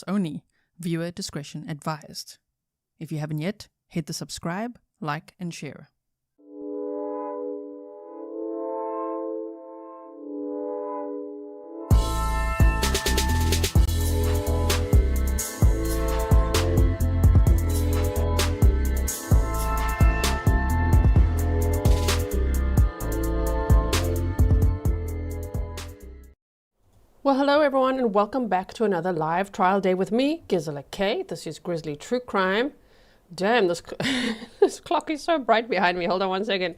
only. Viewer discretion advised. If you haven't yet, hit the subscribe, like, and share. Well, hello everyone, and welcome back to another live trial day with me, Grizzly K. This is Grizzly True Crime. Damn, this clock is so bright behind me. Hold on one second.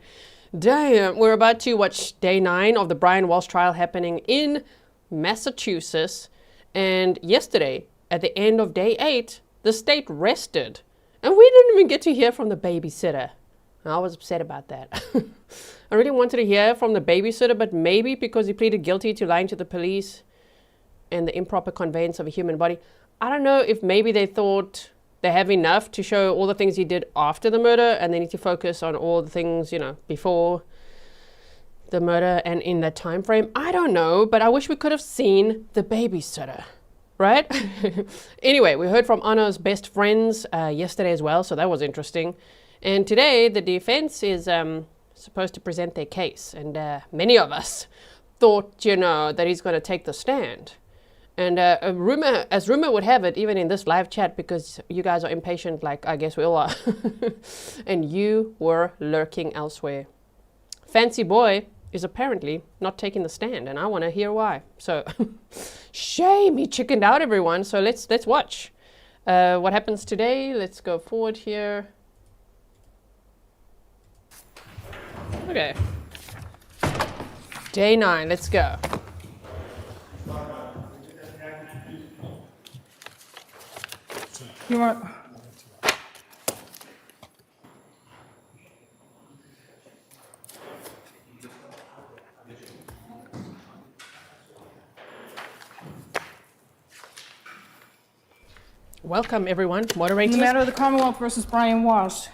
Damn, we're about to watch day 9 of the Brian Walshe trial happening in Massachusetts. And yesterday, at the end of day 8, the state rested. And we didn't even get to hear from the babysitter. I was upset about that. I really wanted to hear from the babysitter, but maybe because he pleaded guilty to lying to the police and the improper conveyance of a human body. I don't know if maybe they thought they have enough to show all the things he did after the murder and they need to focus on all the things, before the murder and in that time frame. I don't know, but I wish we could have seen the babysitter, right? Anyway, we heard from Anna's best friends yesterday as well, so that was interesting. And today the defense is supposed to present their case, and many of us thought, that he's going to take the stand. And rumor would have it, even in this live chat, because you guys are impatient, like I guess we all are, and you were lurking elsewhere. Fancy Boy is apparently not taking the stand, and I want to hear why. So, shame, he chickened out, everyone. So let's watch what happens today. Let's go forward here. Okay. Day 9, let's go. You want? Welcome, everyone. Moderators. In the matter of the Commonwealth versus Brian Walshe.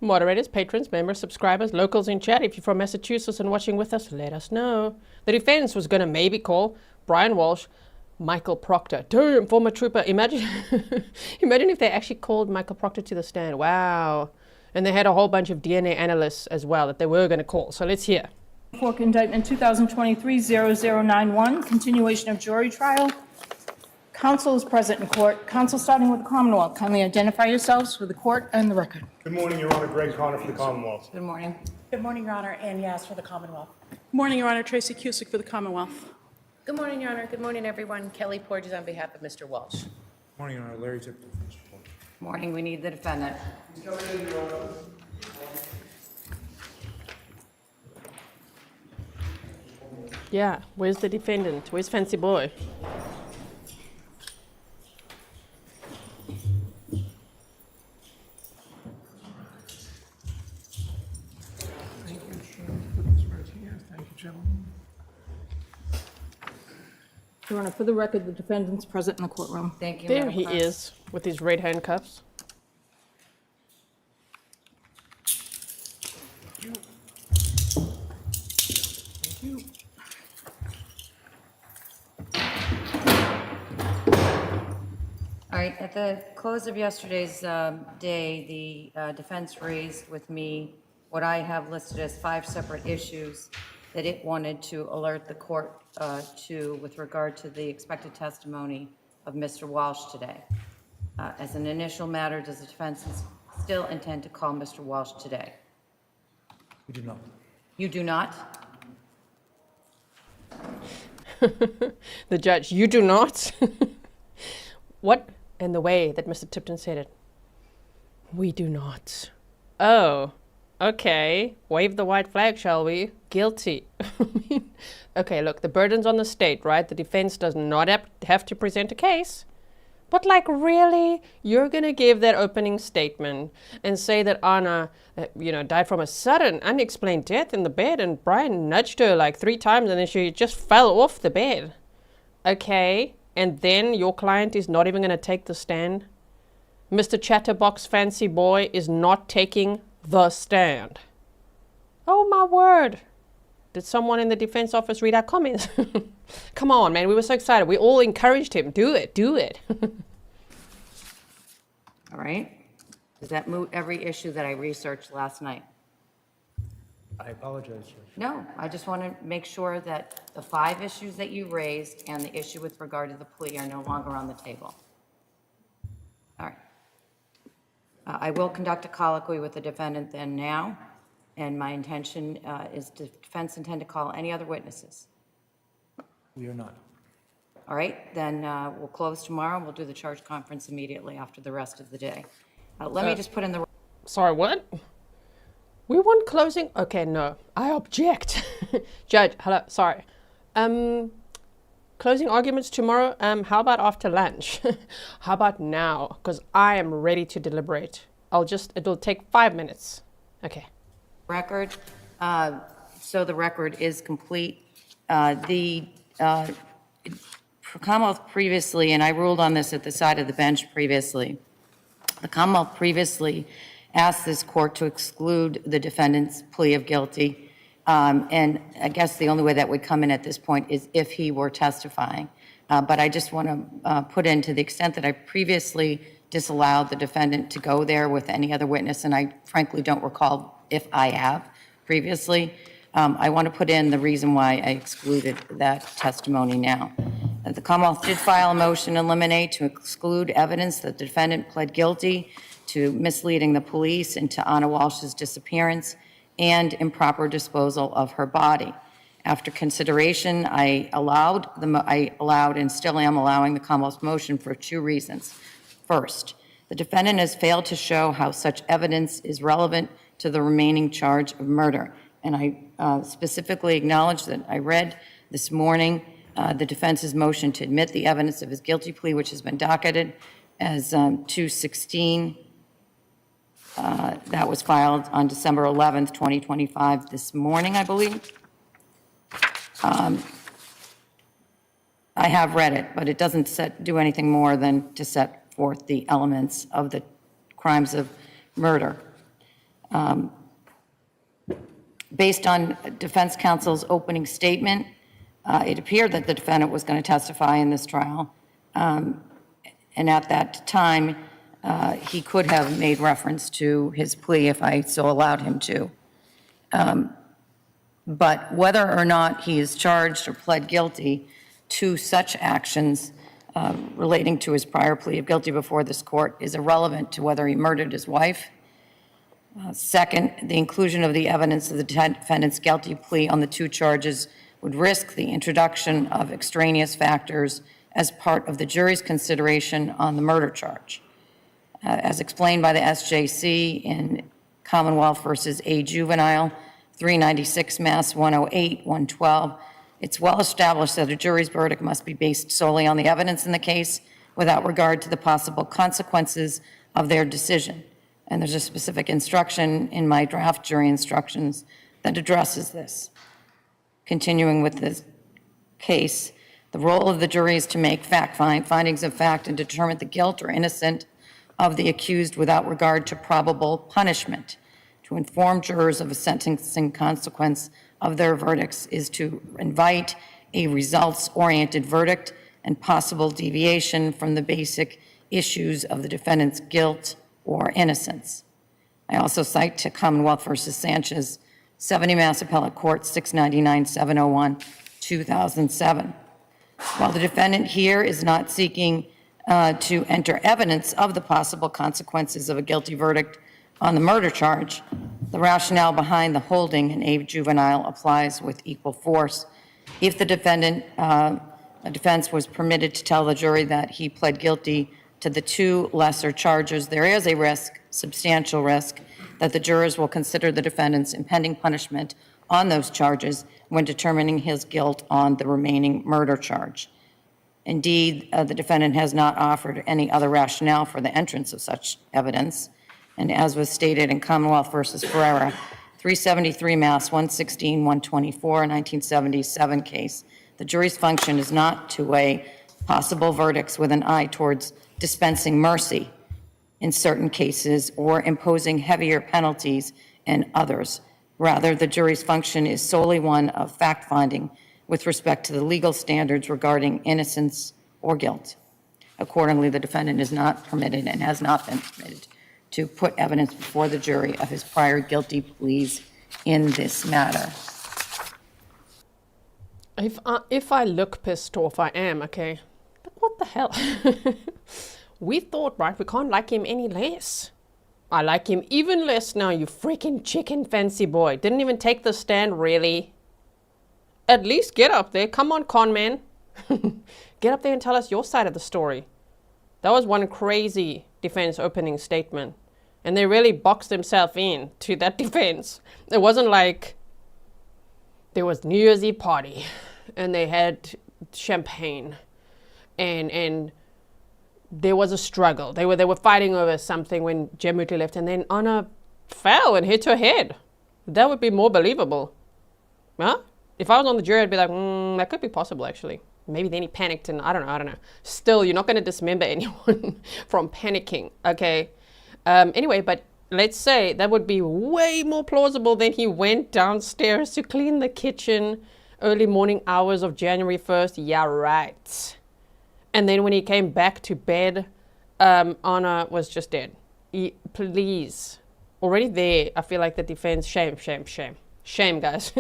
Moderators, patrons, members, subscribers, locals in chat. If you're from Massachusetts and watching with us, let us know. The defense was going to maybe call Brian Walshe Michael Proctor. Damn, former trooper. Imagine if they actually called Michael Proctor to the stand. Wow. And they had a whole bunch of DNA analysts as well that they were going to call. So let's hear. Fork Indictment 2023-0091, continuation of jury trial. Counsel is present in court. Counsel starting with the Commonwealth. Kindly identify yourselves for the court and the record. Good morning, Your Honor. Greg Connor for the Commonwealth. Good morning. Good morning, Your Honor. Ann Yass for the Commonwealth. Good morning, Your Honor. Tracy Cusick for the Commonwealth. Good morning, Your Honor. Good morning, everyone. Kelly Porges on behalf of Mr. Walshe. Good morning, Your Honor. Larry Tipton. Morning. We need the defendant. Yeah, where's the defendant? Where's Fancy Boy? Your Honor, for the record, the defendant's present in the courtroom. Thank you. There Madam he Clerk. is with his red handcuffs. All right. At the close of yesterday's day, the defense raised with me what I have listed as 5 separate issues that it wanted to alert the court to with regard to the expected testimony of Mr. Walshe today. As an initial matter, does the defense still intend to call Mr. Walshe today? We do not. You do not? The judge, you do not? What? And the way that Mr. Tipton said it. We do not. Oh, okay. Wave the white flag, shall we? Guilty. Okay, look, the burden's on the state, right? The defense does not have to present a case. But like, really? You're going to give that opening statement and say that Anna, died from a sudden, unexplained death in the bed and Brian nudged her like 3 times and then she just fell off the bed. Okay, and then your client is not even going to take the stand? Mr. Chatterbox Fancy Boy is not taking the stand. Oh my word. Did someone in the defense office read our comments? Come on, man. We were so excited. We all encouraged him. Do it. Do it. All right? Does that moot every issue that I researched last night? I apologize, Judge. No, I just want to make sure that the 5 issues that you raised and the issue with regard to the plea are no longer on the table. All right. I will conduct a colloquy with the defendant then now, and my intention is the defense intend to call any other witnesses. We are not. All right, then we'll close tomorrow. We'll do the charge conference immediately after the rest of the day. Let me just put in the... Sorry, what? We want closing? Okay, no. I object. Judge, hello, sorry. Closing arguments tomorrow. How about after lunch? How about now? Because I am ready to deliberate. It'll take 5 minutes. Okay. Record. So the record is complete. The Commonwealth previously, and I ruled on this at the side of the bench previously, the Commonwealth previously asked this court to exclude the defendant's plea of guilty. And I guess the only way that would come in at this point is if he were testifying. But I just want to put in, to the extent that I previously disallowed the defendant to go there with any other witness, and I frankly don't recall if I have previously, I want to put in the reason why I excluded that testimony now. The Commonwealth did file a motion to eliminate to exclude evidence that the defendant pled guilty to misleading the police into Anna Walsh's disappearance and improper disposal of her body. After consideration, I allowed and still am allowing the Commonwealth's motion for 2 reasons. First, the defendant has failed to show how such evidence is relevant to the remaining charge of murder. And I specifically acknowledge that I read this morning the defense's motion to admit the evidence of his guilty plea, which has been docketed as 216. That was filed on December 11th, 2025, this morning, I believe. I have read it, but it doesn't do anything more than to set forth the elements of the crimes of murder. Based on defense counsel's opening statement, it appeared that the defendant was going to testify in this trial. And at that time, he could have made reference to his plea if I so allowed him to. But whether or not he is charged or pled guilty to such actions relating to his prior plea of guilty before this court is irrelevant to whether he murdered his wife. Second, the inclusion of the evidence of the defendant's guilty plea on the 2 charges would risk the introduction of extraneous factors as part of the jury's consideration on the murder charge. As explained by the SJC in Commonwealth versus A Juvenile, 396 Mass 108, 112, it's well established that a jury's verdict must be based solely on the evidence in the case without regard to the possible consequences of their decision. And there's a specific instruction in my draft jury instructions that addresses this. Continuing with this case, the role of the jury is to make findings of fact and determine the guilt or innocence of the accused without regard to probable punishment. To inform jurors of a sentencing consequence of their verdicts is to invite a results-oriented verdict and possible deviation from the basic issues of the defendant's guilt or innocence. I also cite to Commonwealth versus Sanchez, 70 Mass Appellate Court, 699-701, 2007. While the defendant here is not seeking to enter evidence of the possible consequences of a guilty verdict on the murder charge, the rationale behind the holding in A Juvenile applies with equal force. If the defense was permitted to tell the jury that he pled guilty to the 2 lesser charges, there is a risk, substantial risk, that the jurors will consider the defendant's impending punishment on those charges when determining his guilt on the remaining murder charge. Indeed, the defendant has not offered any other rationale for the entrance of such evidence. And as was stated in Commonwealth versus Ferreira, 373 Mass 116, 124, 1977 case, the jury's function is not to weigh possible verdicts with an eye towards dispensing mercy in certain cases or imposing heavier penalties in others. Rather, the jury's function is solely one of fact-finding with respect to the legal standards regarding innocence or guilt. Accordingly, the defendant is not permitted and has not been permitted to put evidence before the jury of his prior guilty pleas in this matter. If I look pissed off, I am, okay? But what the hell? We thought, right, we can't like him any less. I like him even less now, you freaking chicken fancy boy. Didn't even take the stand, really. At least get up there. Come on, con man. Get up there and tell us your side of the story. That was one crazy defense opening statement. And they really boxed themselves in to that defense. It wasn't like there was New Year's Eve party and they had champagne and there was a struggle. They were fighting over something when Jemuti left, and then Anna fell and hit her head. That would be more believable. Huh? If I was on the jury, I'd be like, that could be possible, actually. Maybe then he panicked and I don't know. Still, you're not going to dismember anyone from panicking, okay? Anyway, but let's say that would be way more plausible than he went downstairs to clean the kitchen early morning hours of January 1st. Yeah, right. And then when he came back to bed, Anna was just dead. Please. Already there, I feel like the defense, shame. Shame, guys.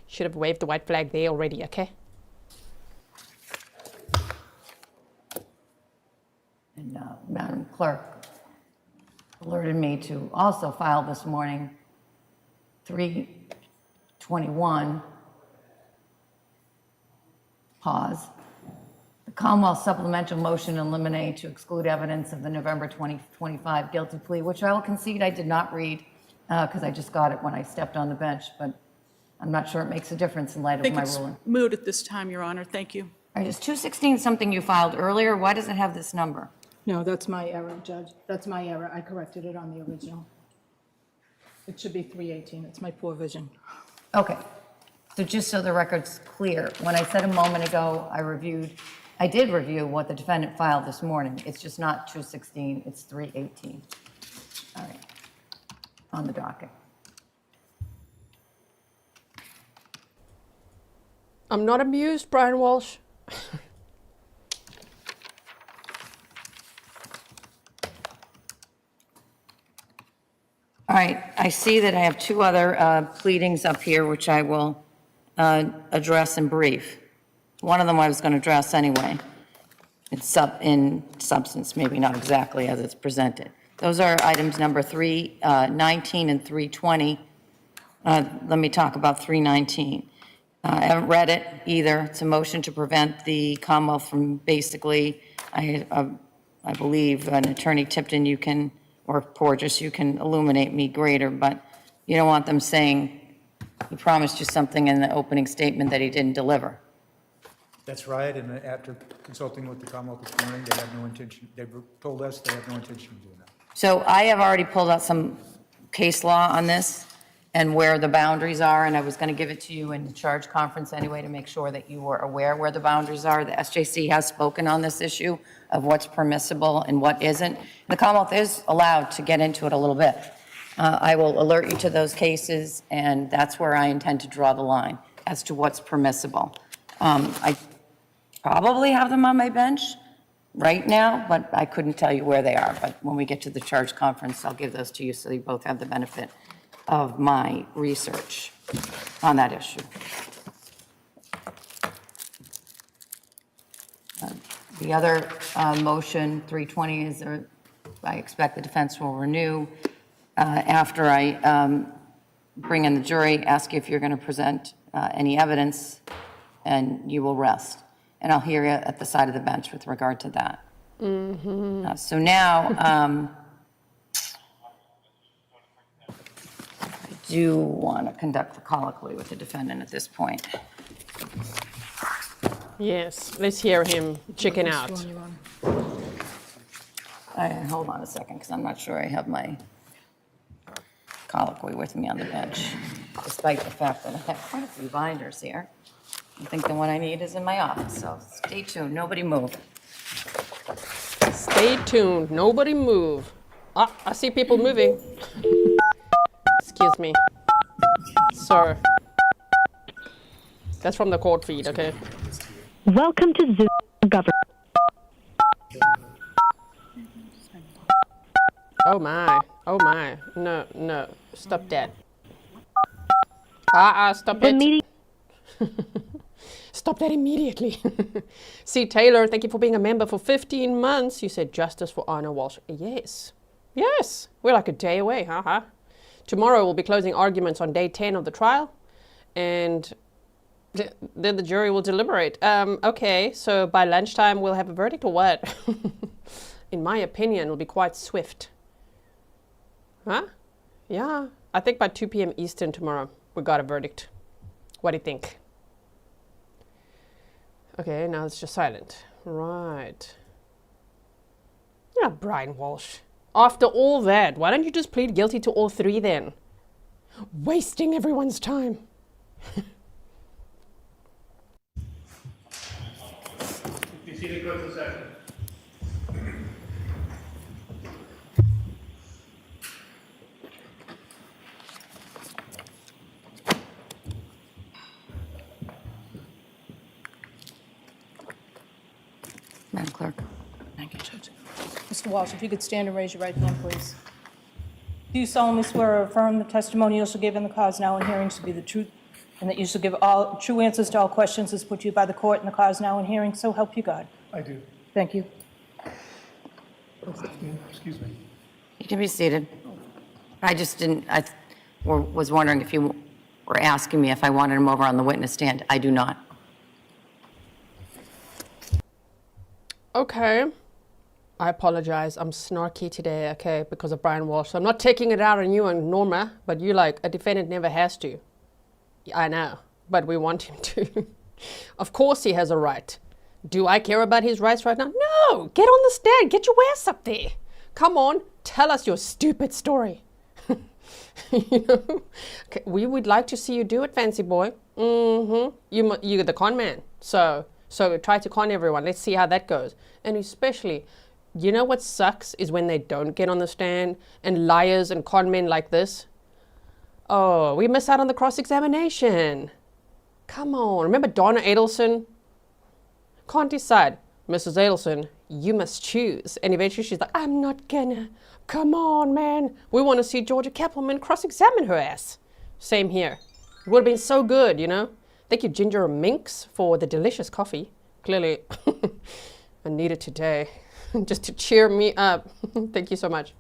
Should have waved the white flag there already, okay? And Madam Clerk alerted me to also file this morning 321, pause, the Commonwealth supplemental motion to eliminate to exclude evidence of the November 2025 guilty plea, which I will concede I did not read because I just got it when I stepped on the bench, but I'm not sure it makes a difference in light of my ruling. It's moot at this time, Your Honor. Thank you. All right, is 216 something you filed earlier? Why does it have this number? No, that's my error, Judge. That's my error. I corrected it on the original. It should be 318. It's my poor vision. Okay. So just so the record's clear, when I said a moment ago I did review what the defendant filed this morning. It's just not 216, it's 318. All right. On the docket. I'm not amused, Brian Walsh. All right, I see that I have two other pleadings up here, which I will address in brief. One of them I was going to address anyway. It's in substance, maybe not exactly as it's presented. Those are items number 319 and 320. Let me talk about 319. I haven't read it either. It's a motion to prevent the Commonwealth from basically, I believe, an attorney Tipton, you can, or Porges, you can illuminate me greater, but you don't want them saying he promised you something in the opening statement that he didn't deliver. That's right, and after consulting with the Commonwealth this morning, they have no intention, they told us they have no intention of doing that. So I have already pulled out some case law on this and where the boundaries are, and I was going to give it to you in the charge conference anyway to make sure that you were aware where the boundaries are. The SJC has spoken on this issue of what's permissible and what isn't. The Commonwealth is allowed to get into it a little bit. I will alert you to those cases, and that's where I intend to draw the line as to what's permissible. I probably have them on my bench right now, but I couldn't tell you where they are. But when we get to the charge conference, I'll give those to you so you both have the benefit of my research on that issue. The other motion, 320, is I expect the defense will renew after I bring in the jury, ask you if you're going to present any evidence, and you will rest. And I'll hear you at the side of the bench with regard to that. Mm-hmm. So now, I do want to conduct the colloquy with the defendant at this point. Yes, let's hear him chicken out. Hold on a second, because I'm not sure I have my colloquy with me on the bench, despite the fact that I have quite a few binders here. I think the one I need is in my office, so stay tuned. Nobody move. Stay tuned. Nobody move. Ah, I see people moving. Excuse me. So that's from the court feed, okay? Welcome to Zoom Government. Oh my. Oh my. No, no. Stop that. Stop The it. meeting. Stop that immediately. See, Taylor, thank you for being a member for 15 months. You said justice for Diana Walshe. Yes. Yes. We're like a day away, haha. Tomorrow we'll be closing arguments on day 10 of the trial. And then the jury will deliberate. Okay, so by lunchtime we'll have a verdict or what? In my opinion, it'll be quite swift. Huh? Yeah. I think by 2 p.m. Eastern tomorrow we got a verdict. What do you think? Okay, now it's just silent. Right. Yeah, Brian Walsh. After all that, why don't you just plead guilty to all three then? Wasting everyone's time. You see the court of session. Madam Clerk. Thank you, Judge. Mr. Walsh, if you could stand and raise your right hand, please. Do you solemnly swear or affirm the testimony you shall give in the cause now in hearing shall be the truth, and that you shall give all true answers to all questions as put to you by the court in the cause now in hearing, so help you God? I do. Thank you. Excuse me. You can be seated. I just didn't, was wondering if you were asking me if I wanted him over on the witness stand. I do not. Okay. I apologize. I'm snarky today, okay, because of Brian Walsh. So I'm not taking it out on you and Norma, but you like, a defendant never has to. I know, but we want him to. Of course he has a right. Do I care about his rights right now? No! Get on the stand. Get your ass up there. Come on. Tell us your stupid story. You know? Okay, we would like to see you do it, fancy boy. Mm-hmm. You're the con man. So try to con everyone. Let's see how that goes. And especially, you know what sucks is when they don't get on the stand and liars and con men like this. Oh, we miss out on the cross-examination. Come on. Remember Donna Adelson? Can't decide. Mrs. Adelson, you must choose. And eventually she's like, I'm not gonna. Come on, man. We want to see Georgia Keppelman cross-examine her ass. Same here. It would have been so good, you know? Thank you, Ginger Minx, for the delicious coffee. Clearly, I need it today, just to cheer me up. Thank you so much.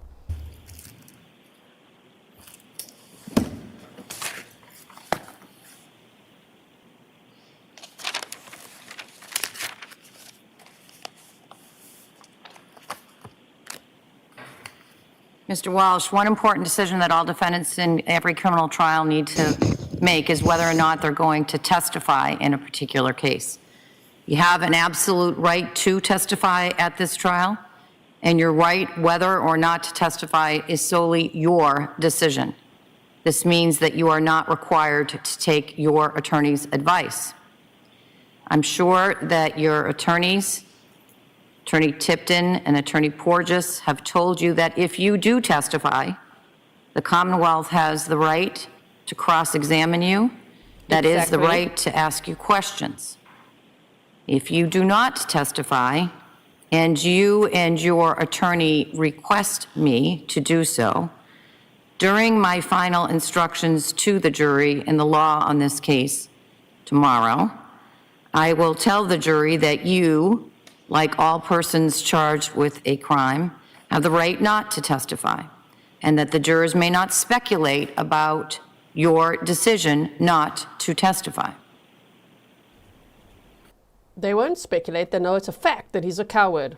Mr. Walsh, one important decision that all defendants in every criminal trial need to make is whether or not they're going to testify in a particular case. You have an absolute right to testify at this trial, and your right whether or not to testify is solely your decision. This means that you are not required to take your attorney's advice. I'm sure that your attorneys, Attorney Tipton and Attorney Porges, have told you that if you do testify, the Commonwealth has the right to cross-examine you. That is the right to ask you questions. If you do not testify, and you and your attorney request me to do so, during my final instructions to the jury in the law on this case tomorrow, I will tell the jury that you, like all persons charged with a crime, have the right not to testify, and that the jurors may not speculate about your decision not to testify. They won't speculate. They know it's a fact that he's a coward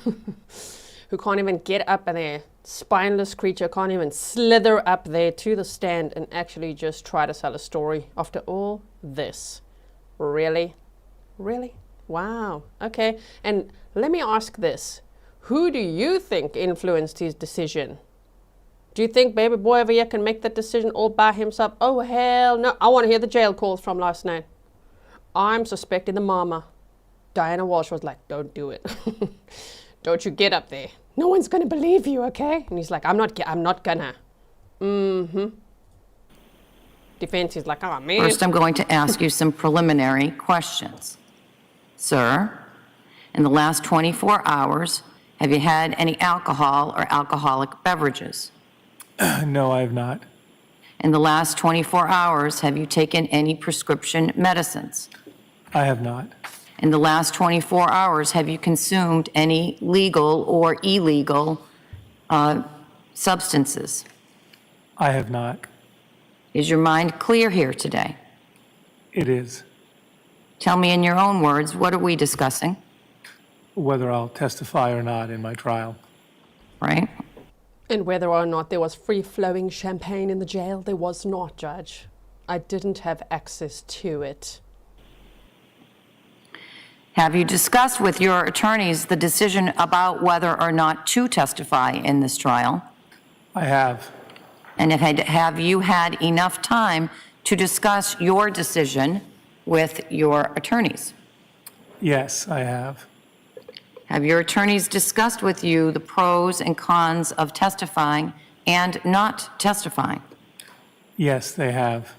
who can't even get up there. Spineless creature can't even slither up there to the stand and actually just try to sell a story after all this. Really? Really? Wow. Okay. And let me ask this. Who do you think influenced his decision? Do you think baby boy over here can make that decision all by himself? Oh, hell no. I want to hear the jail calls from last night. I'm suspecting the mama. Diana Walshe was like, don't do it. Don't you get up there. No one's going to believe you, okay? And he's like, I'm not gonna. Mm-hmm. Defense is like, oh, man. First, I'm going to ask you some preliminary questions. Sir, in the last 24 hours, have you had any alcohol or alcoholic beverages? No, I have not. In the last 24 hours, have you taken any prescription medicines? I have not. In the last 24 hours, have you consumed any legal or illegal substances? I have not. Is your mind clear here today? It is. Tell me in your own words, what are we discussing? Whether I'll testify or not in my trial. Right? And whether or not there was free-flowing champagne in the jail, there was not, Judge. I didn't have access to it. Have you discussed with your attorneys the decision about whether or not to testify in this trial? I have. And have you had enough time to discuss your decision with your attorneys? Yes, I have. Have your attorneys discussed with you the pros and cons of testifying and not testifying? Yes, they have.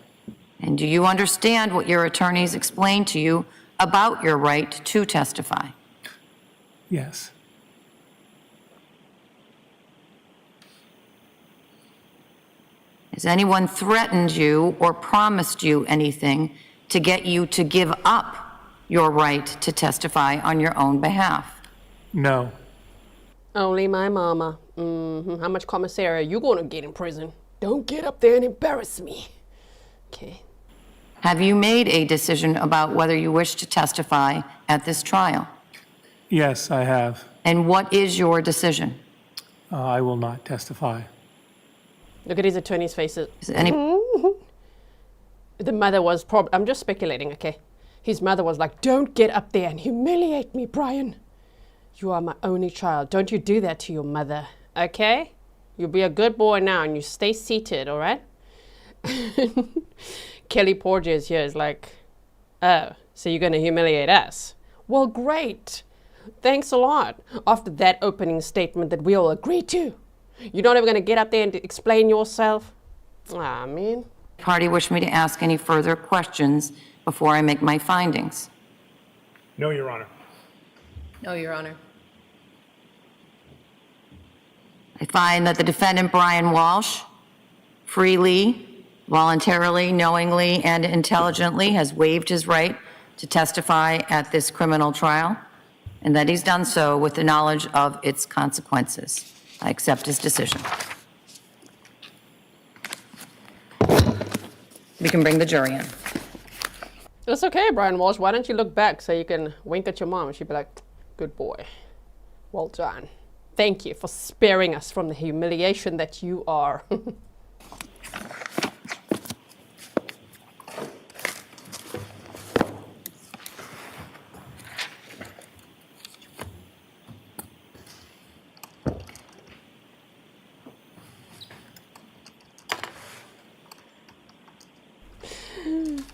And do you understand what your attorneys explained to you about your right to testify? Yes. Has anyone threatened you or promised you anything to get you to give up your right to testify on your own behalf? No. Only my mama. How much commissary are you going to get in prison? Don't get up there and embarrass me. Okay. Have you made a decision about whether you wish to testify at this trial? Yes, I have. And what is your decision? I will not testify. Look at his attorney's faces. Is any The mother was probably, I'm just speculating, okay? His mother was like, don't get up there and humiliate me, Brian. You are my only child. Don't you do that to your mother, okay? You'll be a good boy now and you stay seated, all right? Kelly Porges here is like, oh, so you're going to humiliate us? Well, great. Thanks a lot. After that opening statement that we all agreed to. You're not even going to get up there and explain yourself? Ah, man. party wish me to ask any further questions before I make my findings? No, Your Honor. No, Your Honor. I find that the defendant, Brian Walshe, freely, voluntarily, knowingly, and intelligently has waived his right to testify at this criminal trial, and that he's done so with the knowledge of its consequences. I accept his decision. We can bring the jury in. It's okay, Brian Walsh. Why don't you look back so you can wink at your mom and she'd be like, good boy. Well done. Thank you for sparing us from the humiliation that you are.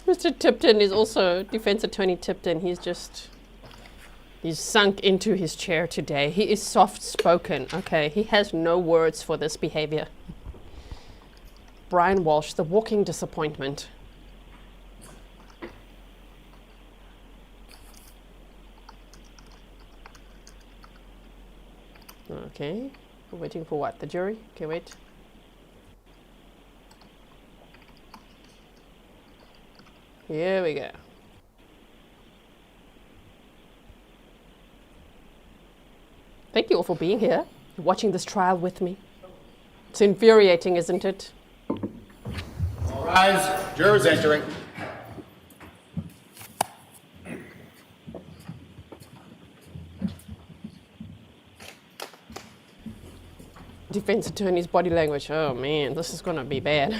Mr. Tipton is also defense attorney Tipton. He's sunk into his chair today. He is soft-spoken, okay? He has no words for this behavior. Brian Walsh, the walking disappointment. Okay, we're waiting for what? The jury? Okay, wait. Here we go. Thank you all for being here, watching this trial with me. It's infuriating, isn't it? All rise. Jurors entering. Defense attorney's body language. Oh man, this is gonna be bad.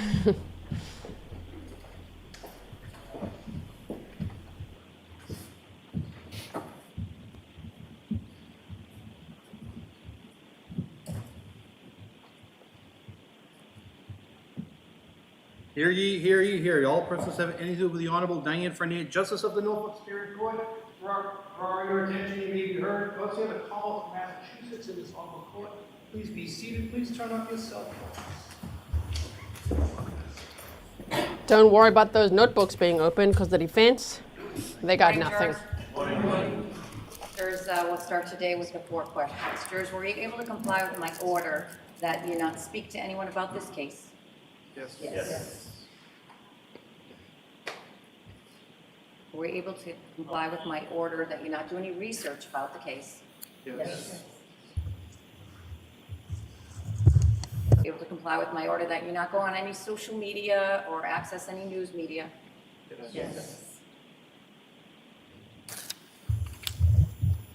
Hear ye, hear ye, hear ye. All persons have any to do with the Honorable Diane Fernandez, Justice of the Norfolk Superior Court. For your attention, you may be heard. Folks, we have a call from Massachusetts in this honorable court. Please be seated. Please turn off your cell phones. Don't worry about those notebooks being open because the defense, they got Morning, nothing. Jurors, we'll start today with the 4 questions. Jurors, were you able to comply with my order that you not speak to anyone about this case? Yes. Yes. Were you able to comply with my order that you not do any research about the case? Yes. Able to comply with my order that you not go on any social media or access any news media? Yes.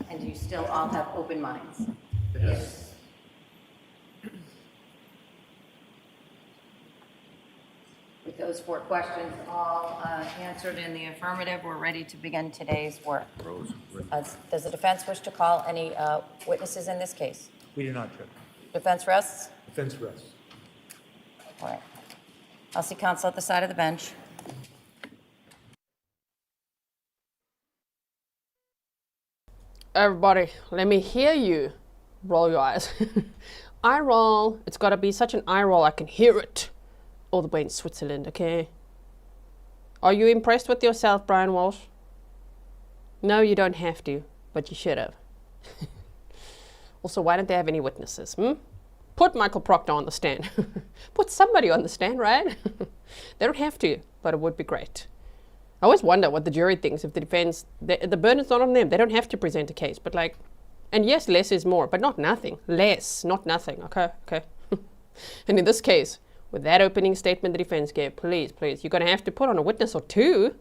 And you still all have open minds? Yes. With those 4 questions all answered in the affirmative, we're ready to begin today's work. Does the defense wish to call any witnesses in this case? We do not, Judge. Defense rests? Defense rests. All right. I'll see counsel at the side of the bench. Everybody, let me hear you. Roll your eyes. Eye roll. It's got to be such an eye roll I can hear it. All the way in Switzerland, okay? Are you impressed with yourself, Brian Walsh? No, you don't have to, but you should have. Also, why don't they have any witnesses, Put Michael Proctor on the stand. Put somebody on the stand, right? They don't have to, but it would be great. I always wonder what the jury thinks if the defense, the burden's not on them. They don't have to present a case, but like, and yes, less is more, but not nothing. Less, not nothing, okay? And in this case, with that opening statement the defense gave, please, you're going to have to put on a witness or 2.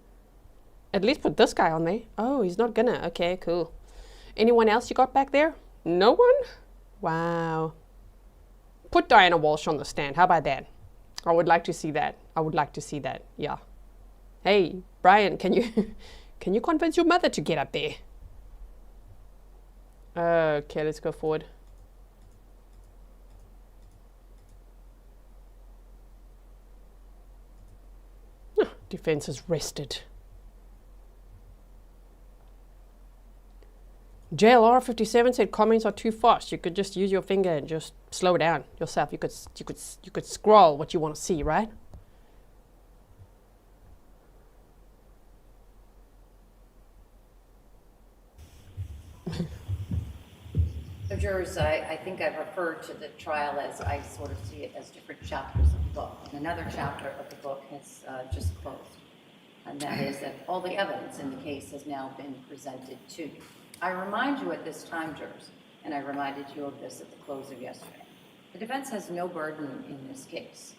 At least put this guy on there. Oh, he's not gonna. Okay, cool. Anyone else you got back there? No one? Wow. Put Diana Walshe on the stand. How about that? I would like to see that. Yeah. Hey, Brian, can you convince your mother to get up there? Okay, let's go forward. Defense is rested. JLR 57 said comments are too fast. You could just use your finger and just slow down yourself. You could scroll what you want to see, right? So jurors, I think I've referred to the trial as, I sort of see it as different chapters of the book. And another chapter of the book has just closed. And that is that all the evidence in the case has now been presented to you. I remind you at this time, jurors, and I reminded you of this at the close of yesterday, the defense has no burden in this case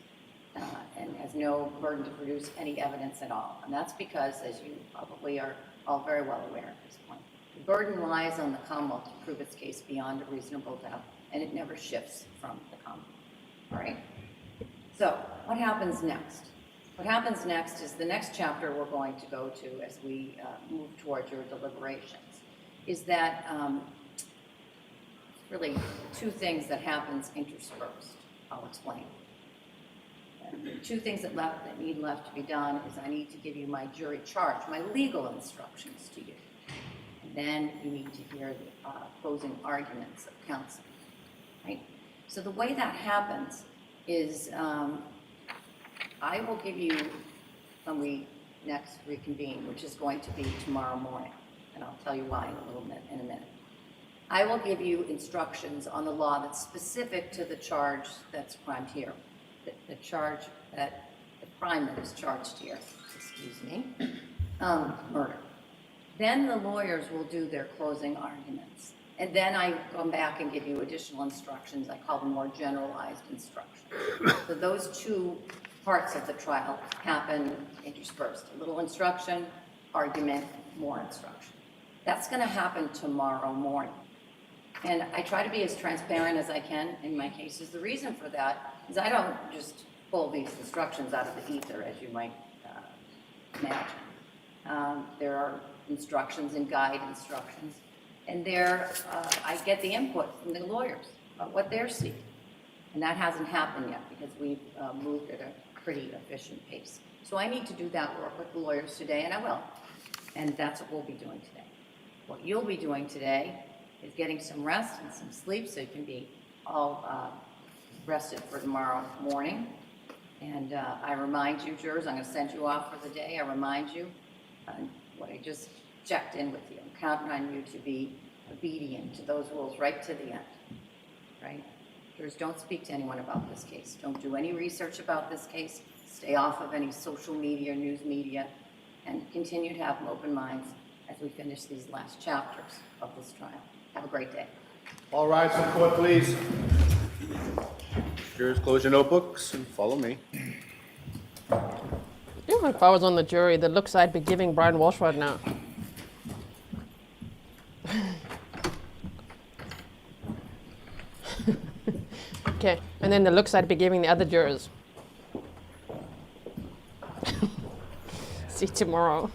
and has no burden to produce any evidence at all. And that's because, as you probably are all very well aware at this point, the burden lies on the Commonwealth to prove its case beyond a reasonable doubt, and it never shifts from the Commonwealth. All right? So what happens next? What happens next is the next chapter we're going to go to as we move towards your deliberations is that really 2 things that happens interspersed. I'll explain. And the 2 things that need left to be done is I need to give you my jury charge, my legal instructions to you. And then you need to hear the closing arguments of counsel, right? So the way that happens is I will give you, when we next reconvene, which is going to be tomorrow morning, and I'll tell you why in a minute. I will give you instructions on the law that's specific to the charge that's primed here, the charge that, the crime that is charged here, excuse me, murder. Then the lawyers will do their closing arguments. And then I come back and give you additional instructions. I call them more generalized instructions. So those 2 parts of the trial happen interspersed. A little instruction, argument, more instruction. That's going to happen tomorrow morning. And I try to be as transparent as I can in my cases. The reason for that is I don't just pull these instructions out of the ether, as you might imagine. There are instructions and guide instructions. And there, I get the input from the lawyers about what they're seeking. And that hasn't happened yet because we've moved at a pretty efficient pace. So I need to do that work with the lawyers today, and I will. And that's what we'll be doing today. What you'll be doing today is getting some rest and some sleep so you can be all rested for tomorrow morning. And I remind you, jurors, I'm going to send you off for the day. I remind you what I just checked in with you. I'm counting on you to be obedient to those rules right to the end, right? Jurors, don't speak to anyone about this case. Don't do any research about this case. Stay off of any social media, news media, and continue to have open minds as we finish these last chapters of this trial. Have a great day. All rise to the court, please. Jurors, close your notebooks and follow me. If I was on the jury, the looks I'd be giving Brian Walshe right now. Okay, and then the looks I'd be giving the other jurors. See you tomorrow.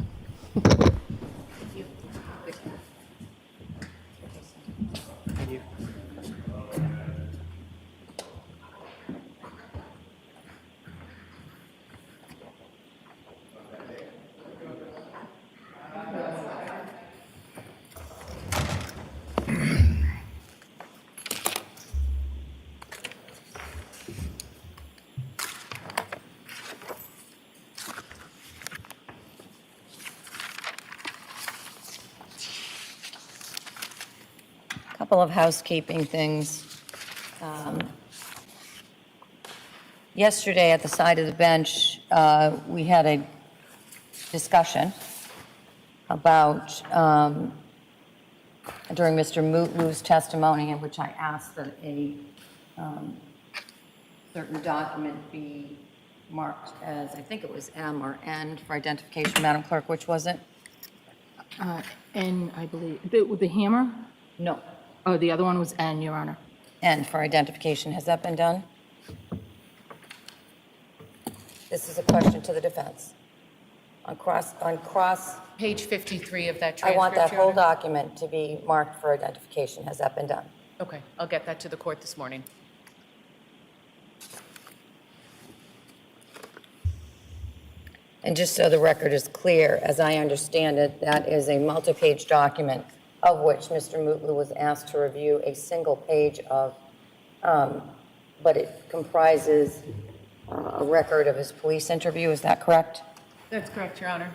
Thank you. Couple of housekeeping things. Yesterday at the side of the bench, we had a discussion about, during Mr. Mootlu's testimony, in which I asked that a certain document be marked as, I think it was M or N for identification. Madam Clerk, which was it? N, I believe, the hammer? No, Oh, the other one was N, Your Honor. N for identification. Has that been done? This is a question to the defense. On cross, Page 53 of that I transcript. want that Your whole Honor. document to be marked for identification. Has that been done? Okay, I'll get that to the court this morning. And just so the record is clear, as I understand it, that is a multi-page document of which Mr. Mootlu was asked to review a single page of, but it comprises a record of his police interview. Is that correct? That's correct, Your Honor.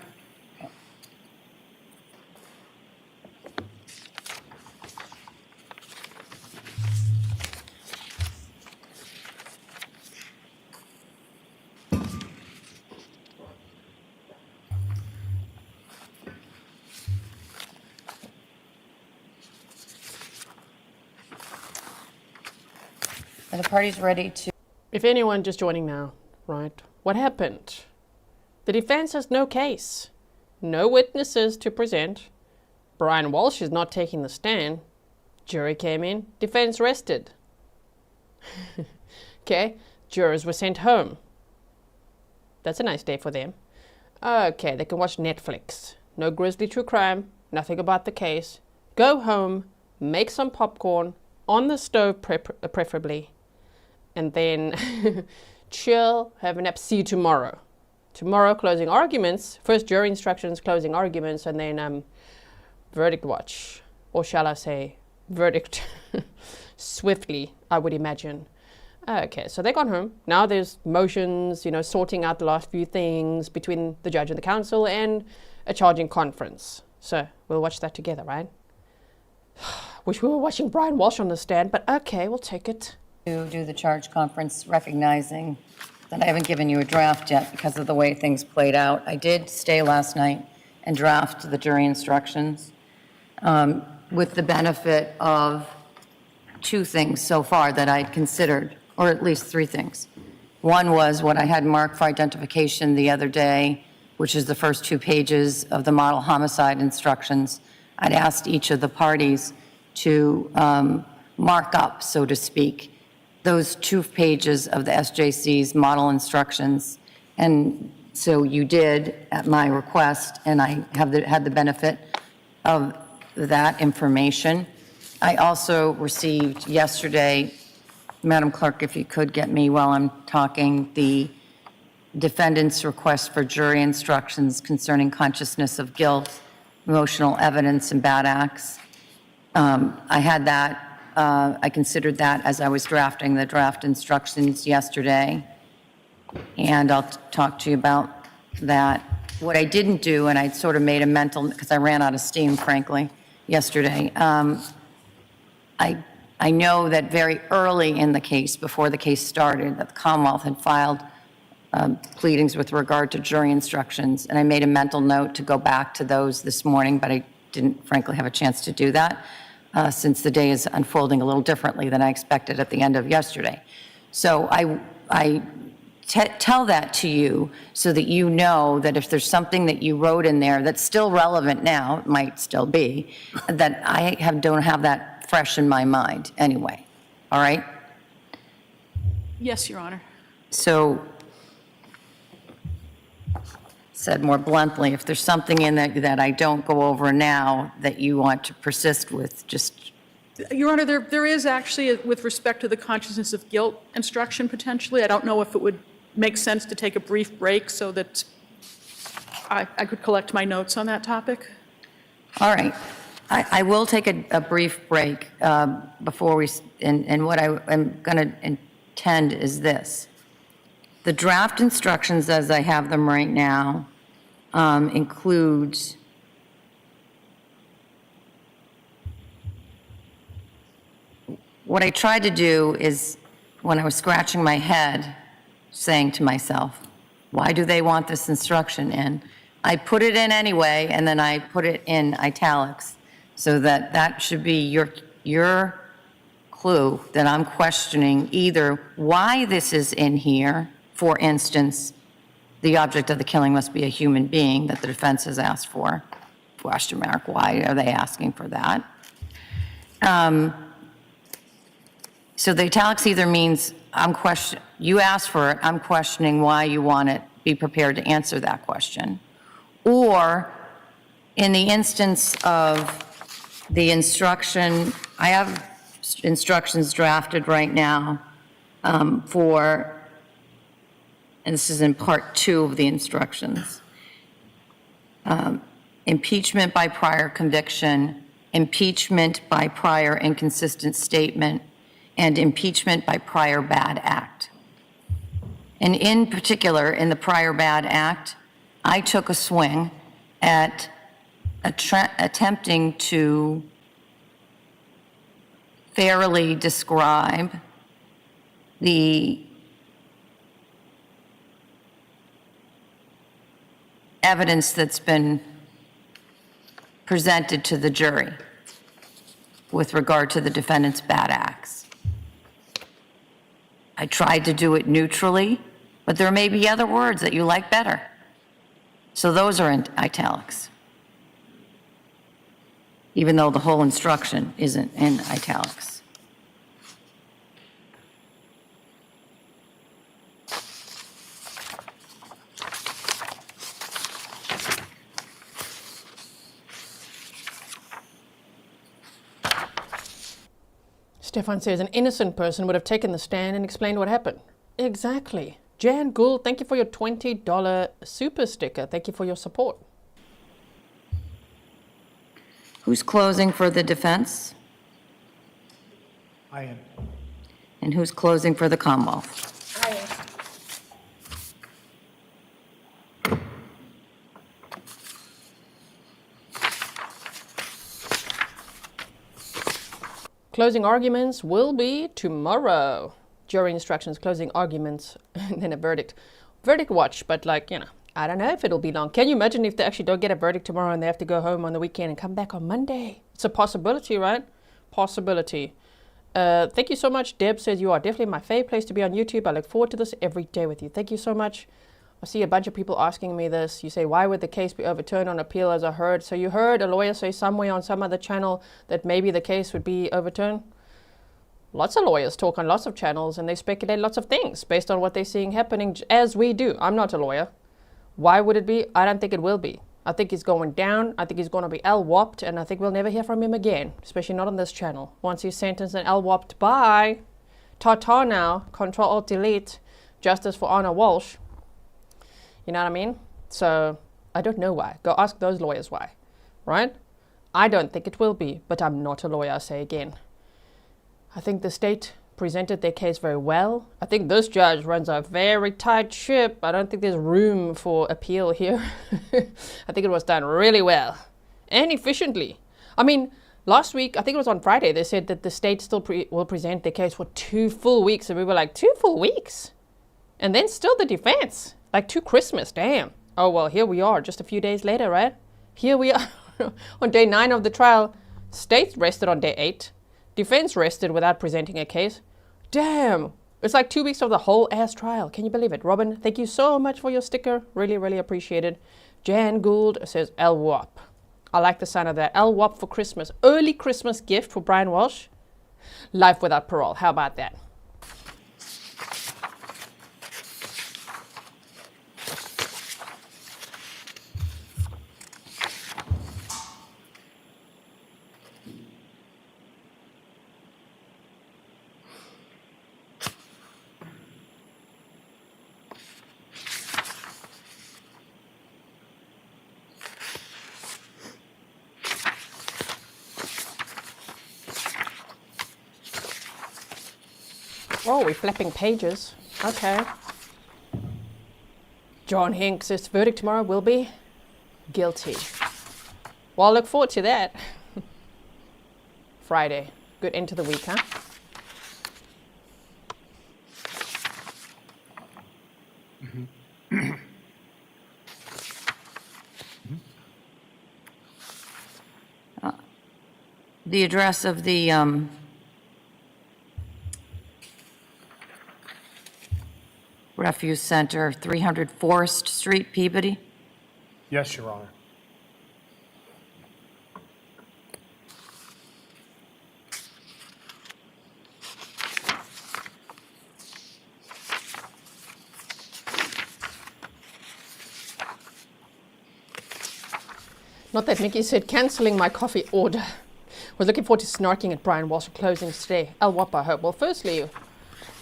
Are the parties ready to? If anyone just joining now, right, what happened? The defense has no case, no witnesses to present. Brian Walshe is not taking the stand. Jury came in, defense rested. Okay, jurors were sent home. That's a nice day for them. Okay, they can watch Netflix. No Grizzly true crime, nothing about the case. Go home, make some popcorn, on the stove preferably, and then chill, have a nap, see you tomorrow. Tomorrow, closing arguments, first jury instructions, closing arguments, and then verdict watch. Or shall I say, verdict swiftly, I would imagine. Okay, so they gone home. Now there's motions, sorting out the last few things between the judge and the counsel and a charging conference. So we'll watch that together, right? Wish we were watching Brian Walshe on the stand, but okay, we'll take it. To do the charge conference, recognizing that I haven't given you a draft yet because of the way things played out. I did stay last night and draft the jury instructions with the benefit of two things so far that I'd considered, or at least three things. One was what I had marked for identification the other day, which is the first 2 pages of the model homicide instructions. I'd asked each of the parties to mark up, so to speak, those 2 pages of the SJC's model instructions. And so you did at my request, and I have had the benefit of that information. I also received yesterday, Madam Clerk, if you could get me while I'm talking, the defendant's request for jury instructions concerning consciousness of guilt, emotional evidence, and bad acts. I had that. I considered that as I was drafting the draft instructions yesterday. and I'll talk to you about that. What I didn't do, and I sort of made a mental, because I ran out of steam, frankly, yesterday. I know that very early in the case, before the case started, that the Commonwealth had filed pleadings with regard to jury instructions, and I made a mental note to go back to those this morning, but I didn't, frankly, have a chance to do that since the day is unfolding a little differently than I expected at the end of yesterday. So I tell that to you so that you know that if there's something that you wrote in there that's still relevant now, it might still be, that I don't have that fresh in my mind anyway. All right? Yes, Your Honor. So, said more bluntly, if there's something in that I don't go over now that you want to persist with, just... Your Honor, there is actually, with respect to the consciousness of guilt instruction potentially, I don't know if it would make sense to take a brief break so that I could collect my notes on that topic. All right. I will take a brief break before we, and what I am going to intend is this. The draft instructions as I have them right now includes what I tried to do is, when I was scratching my head, saying to myself, why do they want this instruction in? I put it in anyway, and then I put it in italics, so that should be your clue that I'm questioning either why this is in here. For instance, the object of the killing must be a human being that the defense has asked for. Question mark, why are they asking for that? So the italics either means you asked for it, I'm questioning why you want it, be prepared to answer that question. Or in the instance of the instruction, I have instructions drafted right now for, and this is in part 2 of the instructions, impeachment by prior conviction, impeachment by prior inconsistent statement, and impeachment by prior bad act. And in particular, in the prior bad act, I took a swing at attempting to fairly describe the evidence that's been presented to the jury with regard to the defendant's bad acts. I tried to do it neutrally, but there may be other words that you like better. So those are in italics, even though the whole instruction isn't in italics. Stefan says an innocent person would have taken the stand and explained what happened. Exactly. Jan Gould, thank you for your $20 super sticker. Thank you for your support. Who's closing for the defense? I am. And who's closing for the Commonwealth? I am. Closing arguments will be tomorrow. Jury instructions, closing arguments, and then a verdict. Verdict watch, but like, you know, I don't know if it'll be long. Can you imagine if they actually don't get a verdict tomorrow and they have to go home on the weekend and come back on Monday? It's a possibility, right? Possibility. Thank you so much. Deb says you are definitely my favorite place to be on YouTube. I look forward to this every day with you. Thank you so much. I see a bunch of people asking me this. You say, why would the case be overturned on appeal, as I heard? So you heard a lawyer say somewhere on some other channel that maybe the case would be overturned? Lots of lawyers talk on lots of channels and they speculate lots of things based on what they're seeing happening, as we do. I'm not a lawyer. Why would it be? I don't think it will be. I think he's going down. I think he's going to be LWOPed, and I think we'll never hear from him again, especially not on this channel. Once he's sentenced and LWOPed, bye. Ta-ta now. Control-Alt-Delete. Justice for Anna Walshe. You know what I mean? So I don't know why. Go ask those lawyers why, right? I don't think it will be, but I'm not a lawyer, I say again. I think the state presented their case very well. I think this judge runs a very tight ship. I don't think there's room for appeal here. I think it was done really well and efficiently. I mean, last week, I think it was on Friday, they said that the state still will present their case for 2 full weeks. And we were like, 2 full weeks? And then still the defense, like to Christmas, damn. Oh, well, here we are just a few days later, right? Here we are on day 9 of the trial. State rested on day 8. Defense rested without presenting a case. Damn, it's like 2 weeks of the whole ass trial. Can you believe it? Robin, thank you so much for your sticker. Really, really appreciated. Jan Gould says LWAP. I like the sound of that. LWAP for Christmas. Early Christmas gift for Brian Walsh. Life without parole. How about that? Oh, we're flipping pages. Okay. John Hinks' verdict tomorrow will be guilty. Well, I look forward to that. Friday. Good end to the week, huh? The address of the Refuse Center, 300 Forest Street, Peabody? Yes, Your Honor. Not that Mickey said cancelling my coffee order. Was looking forward to snarking at Brian Walsh closings today. LWAP, I hope. Well, firstly,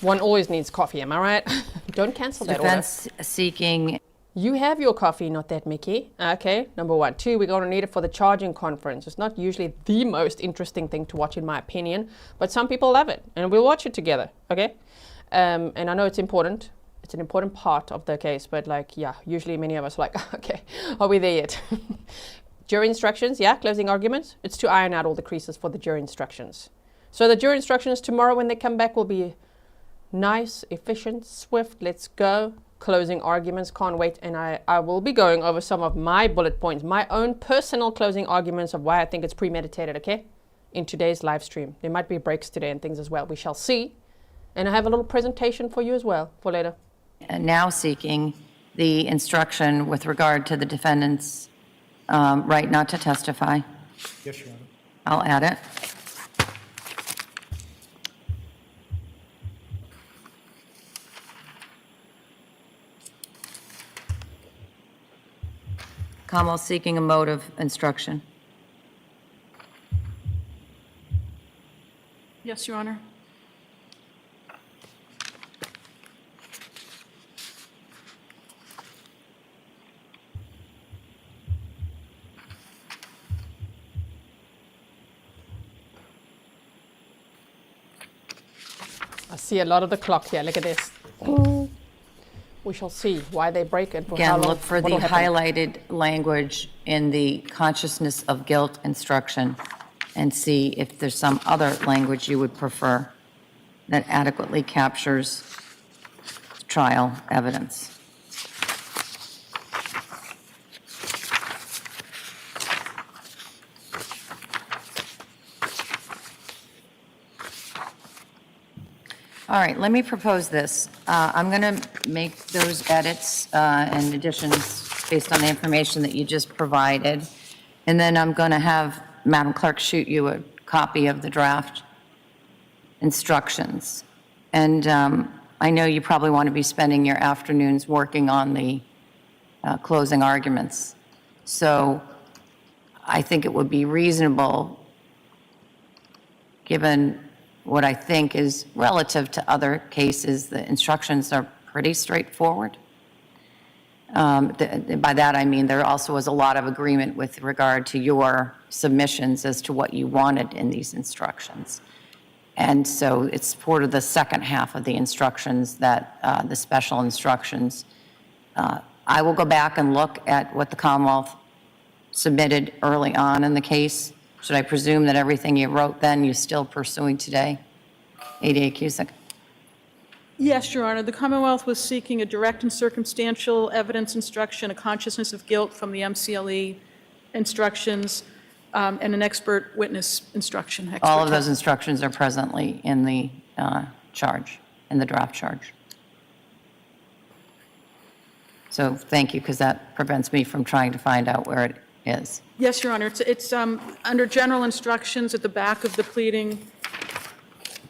one always needs coffee, am I right? Don't cancel that order. Defense seeking. You have your coffee, not that Mickey. Okay, number 1. 2, we're going to need it for the charging conference. It's not usually the most interesting thing to watch, in my opinion, but some people love it, and we'll watch it together, okay? And I know it's important. It's an important part of the case, but like, yeah, usually many of us are like, okay, are we there yet? Jury instructions, yeah, closing arguments. It's to iron out all the creases for the jury instructions. So the jury instructions tomorrow when they come back will be nice, efficient, swift, let's go. Closing arguments, can't wait. And I will be going over some of my bullet points, my own personal closing arguments of why I think it's premeditated, okay? In today's live stream. There might be breaks today and things as well. We shall see. And I have a little presentation for you as well for later. Now seeking the instruction with regard to the defendant's right not to testify. Yes, Your Honor. I'll add it. Kamal seeking a mode of instruction. Yes, Your Honor. I see a lot of the clock here. Look at this. We shall see why they break it. For how Again, long, look for the what'll happen. highlighted language in the consciousness of guilt instruction and see if there's some other language you would prefer that adequately captures trial evidence. All right, let me propose this. I'm going to make those edits and additions based on the information that you just provided, and then I'm going to have Madam Clerk shoot you a copy of the draft instructions. And I know you probably want to be spending your afternoons working on the closing arguments. So I think it would be reasonable, given what I think is relative to other cases, the instructions are pretty straightforward. By that I mean there also was a lot of agreement with regard to your submissions as to what you wanted in these instructions. And so it's part of the second half of the instructions that, the special instructions. I will go back and look at what the Commonwealth submitted early on in the case. Should I presume that everything you wrote then you're still pursuing today? 88 Cusick. Yes, Your Honor. The Commonwealth was seeking a direct and circumstantial evidence instruction, a consciousness of guilt from the MCLE instructions, and an expert witness instruction. All of those instructions are presently in the charge, in the draft charge. So thank you, because that prevents me from trying to find out where it is. Yes, Your Honor. It's under general instructions at the back of the pleading,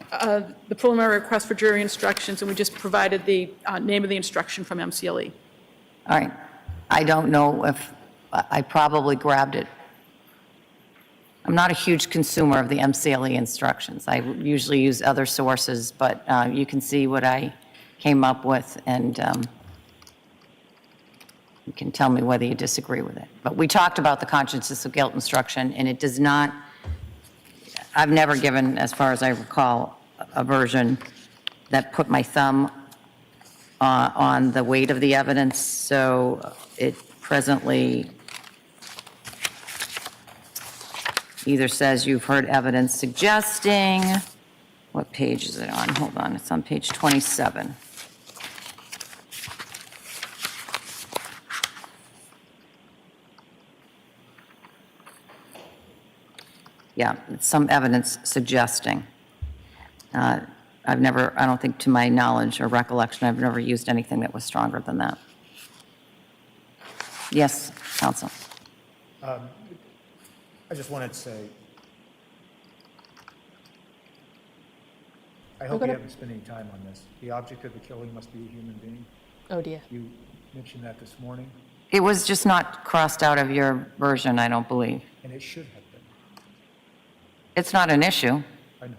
the preliminary request for jury instructions, and we just provided the name of the instruction from MCLE. All right. I don't know if I probably grabbed it. I'm not a huge consumer of the MCLE instructions. I usually use other sources, but you can see what I came up with, and you can tell me whether you disagree with it. But we talked about the consciousness of guilt instruction, and it does not, I've never given, as far as I recall, a version that put my thumb on the weight of the evidence. So it presently either says you've heard evidence suggesting, what page is it on? Hold on, it's on page 27. Yeah, it's some evidence suggesting. I've never, I don't think to my knowledge or recollection, I've never used anything that was stronger than that. Yes, Counsel. I just wanted to say, I hope you haven't spent any time on this. The object of the killing must be a human being. Oh dear. You mentioned that this morning, It was just not crossed out of your version, I don't believe. and it should have been. It's not an issue. I know.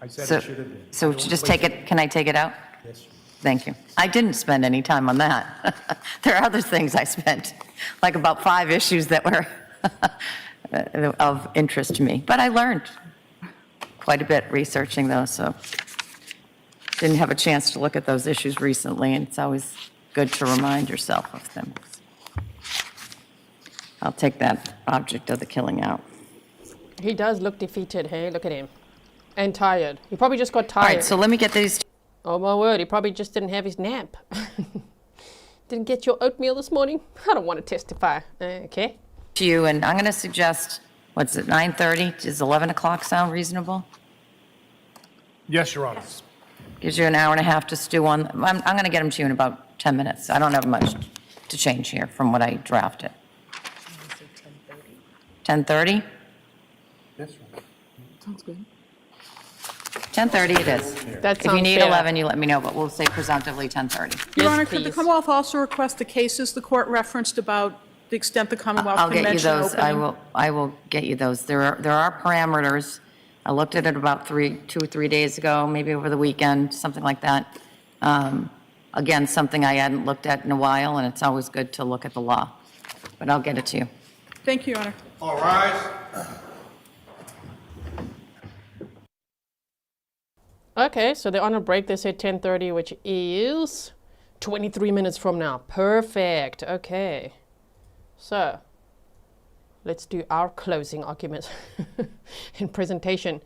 I said So, it should have been. so I don't just wanna take it, can I take it out? waste- Yes. Thank you. I didn't spend any time on that. There are other things I spent, like about 5 issues that were of interest to me. But I learned quite a bit researching those, so didn't have a chance to look at those issues recently, and it's always good to remind yourself of them. I'll take that object of the killing out. He does look defeated, hey? Look at him. And tired. He probably just got All tired. right, so let me get these. Oh my word, he probably just didn't have his nap. Didn't get your oatmeal this morning? I don't want to testify. Okay. To you, and I'm going to suggest, what's it, 9:30? Does 11 o'clock sound reasonable? Yes, Your Honor. Gives you an hour and a half to stew on. I'm going to get them to you in about 10 minutes. I don't have much to change here from what I drafted. 10:30? Yes, Your Honor. Sounds good. 10:30 it is. That If you sounds need fair. 11, you let me know, but we'll say presumptively 10:30. Your Yes, Honor, could the please. Commonwealth also request the cases the court referenced about the extent the Commonwealth I'll can get you mention those. opening? I will get you those. There are parameters. I looked at it about 2 or 3 days ago, maybe over the weekend, something like that. Again, something I hadn't looked at in a while, and it's always good to look at the law. But I'll get it to you. Thank you, Your Honor. All rise. Okay, so they're on a break. They said 10:30, which is 23 minutes from now. Perfect. Okay. So let's do our closing argument and presentation.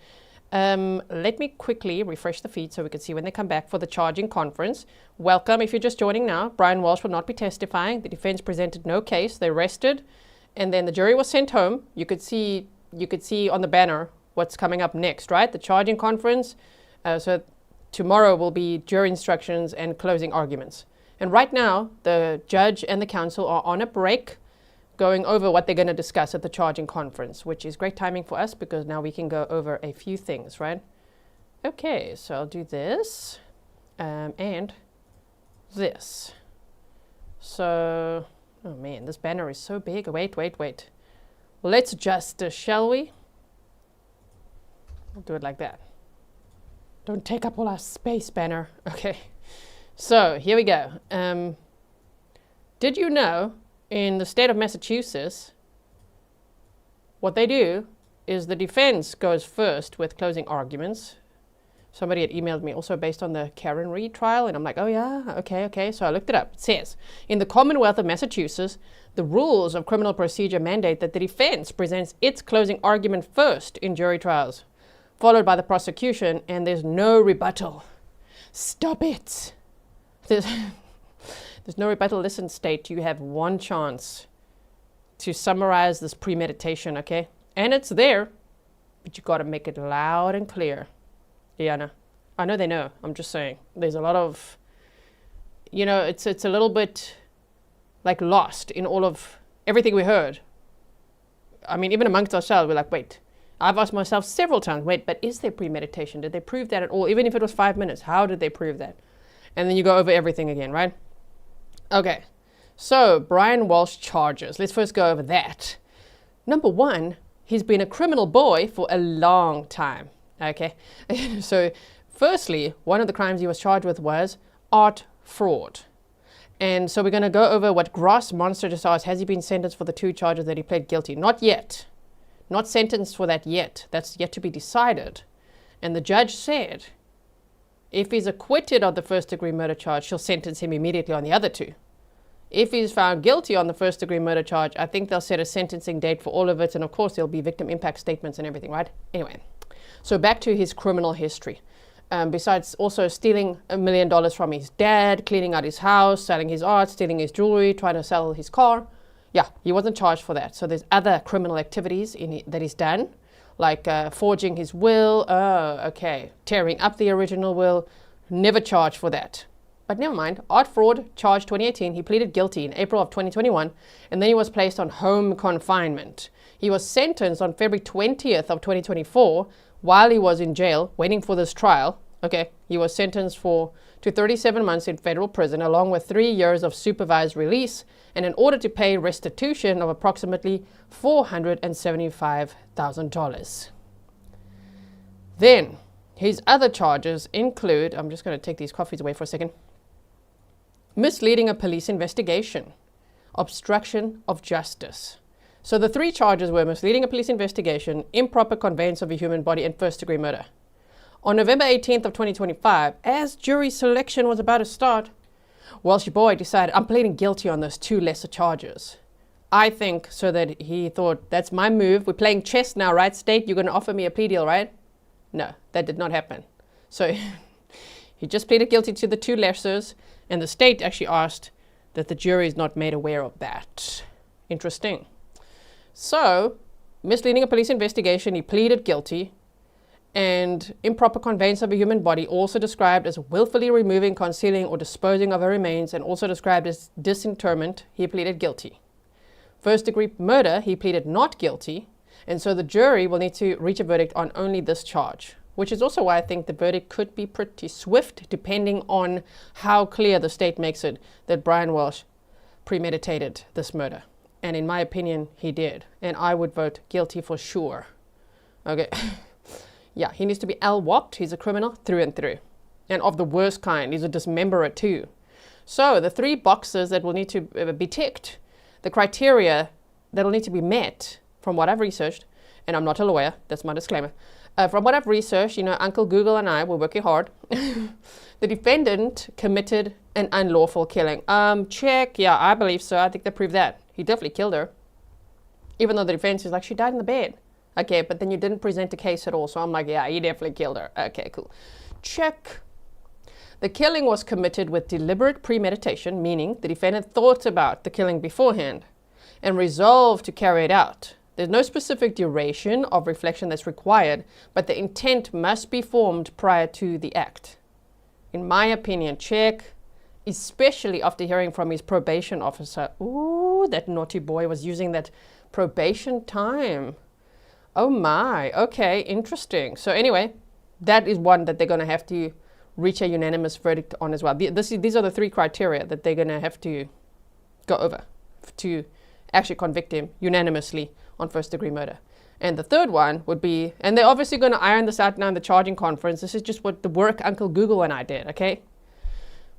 Let me quickly refresh the feed so we can see when they come back for the charging conference. Welcome if you're just joining now. Brian Walsh will not be testifying. The defense presented no case. They rested, and then the jury was sent home. You could see on the banner what's coming up next, right? The charging conference. So tomorrow will be jury instructions and closing arguments. And right now, the judge and the counsel are on a break, going over what they're going to discuss at the charging conference, which is great timing for us because now we can go over a few things, right? Okay, so I'll do this and this. So, oh man, this banner is so big. Wait. Let's adjust, shall we? We'll do it like that. Don't take up all our space, banner. Okay, so here we go. Did you know in the state of Massachusetts, what they do is the defense goes first with closing arguments, Somebody had emailed me also based on the Karen Reed trial, and I'm like, oh yeah, okay. So I looked it up. It says, in the Commonwealth of Massachusetts, the rules of criminal procedure mandate that the defense presents its closing argument first in jury trials, followed by the prosecution, and there's no rebuttal. Stop it. There's no rebuttal. Listen, state, you have one chance to summarize this premeditation, okay? And it's there, but you got to make it loud and clear. Diana, I know they know. I'm just saying. There's a lot of, it's a little bit like lost in all of everything we heard. I mean, even amongst ourselves, we're like, wait. I've asked myself several times, wait, but is there premeditation? Did they prove that at all? Even if it was 5 minutes, how did they prove that? And then you go over everything again, right? Okay. So, Brian Walshe charges. Let's first go over that. Number one, he's been a criminal boy for a long time. Okay. So, firstly, one of the crimes he was charged with was art fraud. And so we're going to go over what Gross Monster just asked. Has he been sentenced for the 2 charges that he pled guilty? Not yet. Not sentenced for that yet. That's yet to be decided. And the judge said, if he's acquitted of the first-degree murder charge, she'll sentence him immediately on the other 2. If he's found guilty on the first-degree murder charge, I think they'll set a sentencing date for all of it. And of course, there'll be victim impact statements and everything, right? Anyway. So back to his criminal history. Besides also stealing $1 million from his dad, cleaning out his house, selling his art, stealing his jewelry, trying to sell his car. Yeah, he wasn't charged for that. So there's other criminal activities that he's done, like forging his will. Tearing up the original will. Never charged for that. But never mind. Art fraud, charge 2018. He pleaded guilty in April of 2021, and then he was placed on home confinement. He was sentenced on February 20th of 2024 while he was in jail waiting for this trial. Okay, he was sentenced to 37 months in federal prison along with 3 years of supervised release and in order to pay restitution of approximately $475,000. Then, his other charges include, I'm just going to take these coffees away for a second, misleading a police investigation, obstruction of justice. So the 3 charges were misleading a police investigation, improper conveyance of a human body, and first-degree murder. On November 18th of 2025, as jury selection was about to start, Walshe boy decided, I'm pleading guilty on those 2 lesser charges. I think so that he thought, that's my move. We're playing chess now, right, state? You're going to offer me a plea deal, right? No, that did not happen. So he just pleaded guilty to the 2 lessers, and the state actually asked that the jury is not made aware of that. Interesting. So, misleading a police investigation, he pleaded guilty, and improper conveyance of a human body, also described as willfully removing, concealing, or disposing of her remains, and also described as disinterment, he pleaded guilty. First-degree murder, he pleaded not guilty, and so the jury will need to reach a verdict on only this charge, which is also why I think the verdict could be pretty swift, depending on how clear the state makes it that Brian Walshe premeditated this murder. And in my opinion, he did. And I would vote guilty for sure. Okay. Yeah, he needs to be LWOP'd. He's a criminal through and through. And of the worst kind. He's a dismemberer too. So the 3 boxes that will need to be ticked, the criteria that will need to be met, from what I've researched, and I'm not a lawyer, that's my disclaimer. From what I've researched, Uncle Google and I were working hard. The defendant committed an unlawful killing. Check. Yeah, I believe so. I think they proved that. He definitely killed her. Even though the defense is like, she died in the bed. Okay, but then you didn't present a case at all. So I'm like, yeah, he definitely killed her. Okay, cool. Check. The killing was committed with deliberate premeditation, meaning the defendant thought about the killing beforehand and resolved to carry it out. There's no specific duration of reflection that's required, but the intent must be formed prior to the act. In my opinion, check. Especially after hearing from his probation officer. Ooh, that naughty boy was using that probation time. Oh my, okay, interesting. So anyway, that is one that they're going to have to reach a unanimous verdict on as well. These are the 3 criteria that they're going to have to go over to actually convict him unanimously on first-degree murder. And the third one would be, and they're obviously going to iron this out now in the charging conference. This is just what the work Uncle Google and I did, okay?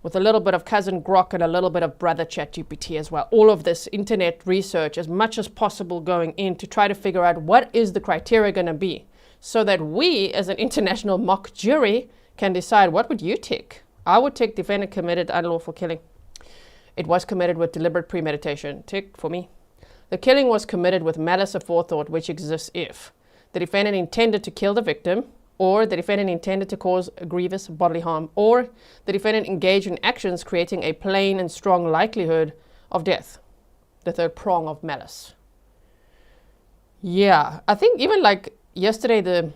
With a little bit of cousin Grok and a little bit of brother ChatGPT as well. All of this internet research as much as possible going in to try to figure out what is the criteria going to be so that we as an international mock jury can decide, what would you tick? I would tick defendant committed unlawful killing. It was committed with deliberate premeditation. Tick for me. The killing was committed with malice aforethought, which exists if the defendant intended to kill the victim, or the defendant intended to cause grievous bodily harm, or the defendant engaged in actions creating a plain and strong likelihood of death. The third prong of malice. Yeah, I think even like yesterday,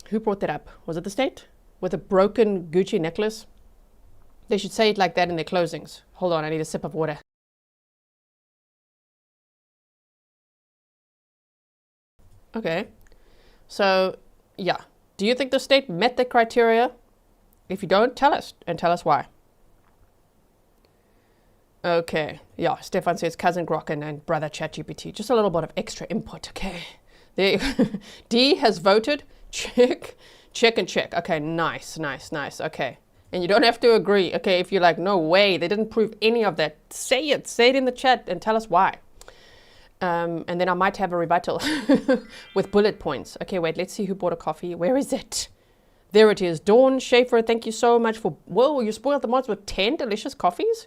who brought that up? Was it the state? With a broken Gucci necklace? They should say it like that in their closings. Hold on, I need a sip of water. Okay, so yeah. Do you think the state met the criteria? If you don't, tell us, and tell us why. Okay, yeah, Stefan says cousin Grokken and brother ChatGPT. Just a little bit of extra input, okay? There you go. D has voted. Check, check, and check. Okay, nice, nice, nice. Okay, and you don't have to agree. Okay, if you're like, no way, they didn't prove any of that, say it in the chat and tell us why. And then I might have a rebuttal with bullet points. Okay, wait, let's see who bought a coffee. Where is it? There it is. Dawn Schaefer, thank you so much for... Whoa, you spoiled the mods with 10 delicious coffees?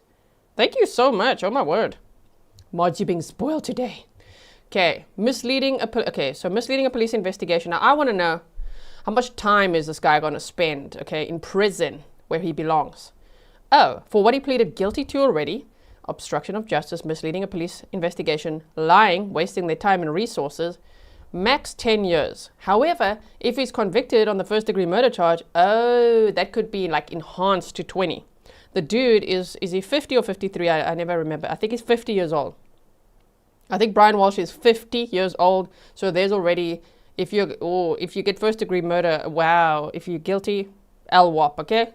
Thank you so much. Oh, my word. Mods, you're being spoiled today. Okay, misleading a police investigation. Now, I want to know how much time is this guy going to spend, okay, in prison where he belongs. Oh, for what he pleaded guilty to already, obstruction of justice, misleading a police investigation, lying, wasting their time and resources, max 10 years. However, if he's convicted on the first-degree murder charge, oh, that could be like enhanced to 20. The dude is he 50 or 53? I never remember. I think he's 50 years old. I think Brian Walsh is 50 years old. So there's already, if you get first-degree murder, wow, if you're guilty, LWOP, okay?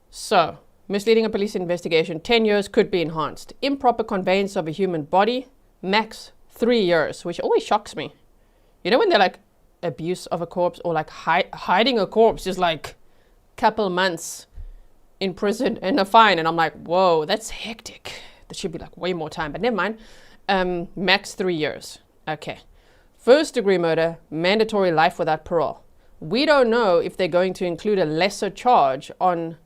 So, misleading a police investigation, 10 years could be enhanced. Improper conveyance of a human body, max 3 years, which always shocks me. You know when they're like abuse of a corpse or like hiding a corpse is like couple months in prison and a fine, and I'm like, whoa, that's hectic. There should be like way more time, but never mind. Max 3 years. Okay. First degree murder, mandatory life without parole. We don't know if they're going to include a lesser charge on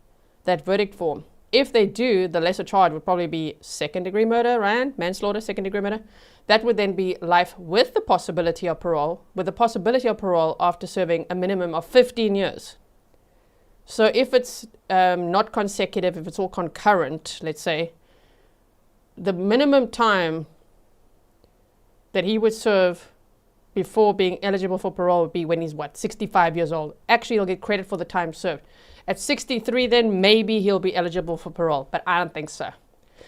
that verdict form. If they do, the lesser charge would probably be second degree murder, right? Manslaughter, second degree murder. That would then be life with the possibility of parole, after serving a minimum of 15 years. So if it's not consecutive, if it's all concurrent, let's say, the minimum time that he would serve before being eligible for parole would be when he's, 65 years old. Actually, he'll get credit for the time served. At 63, then maybe he'll be eligible for parole, but I don't think so.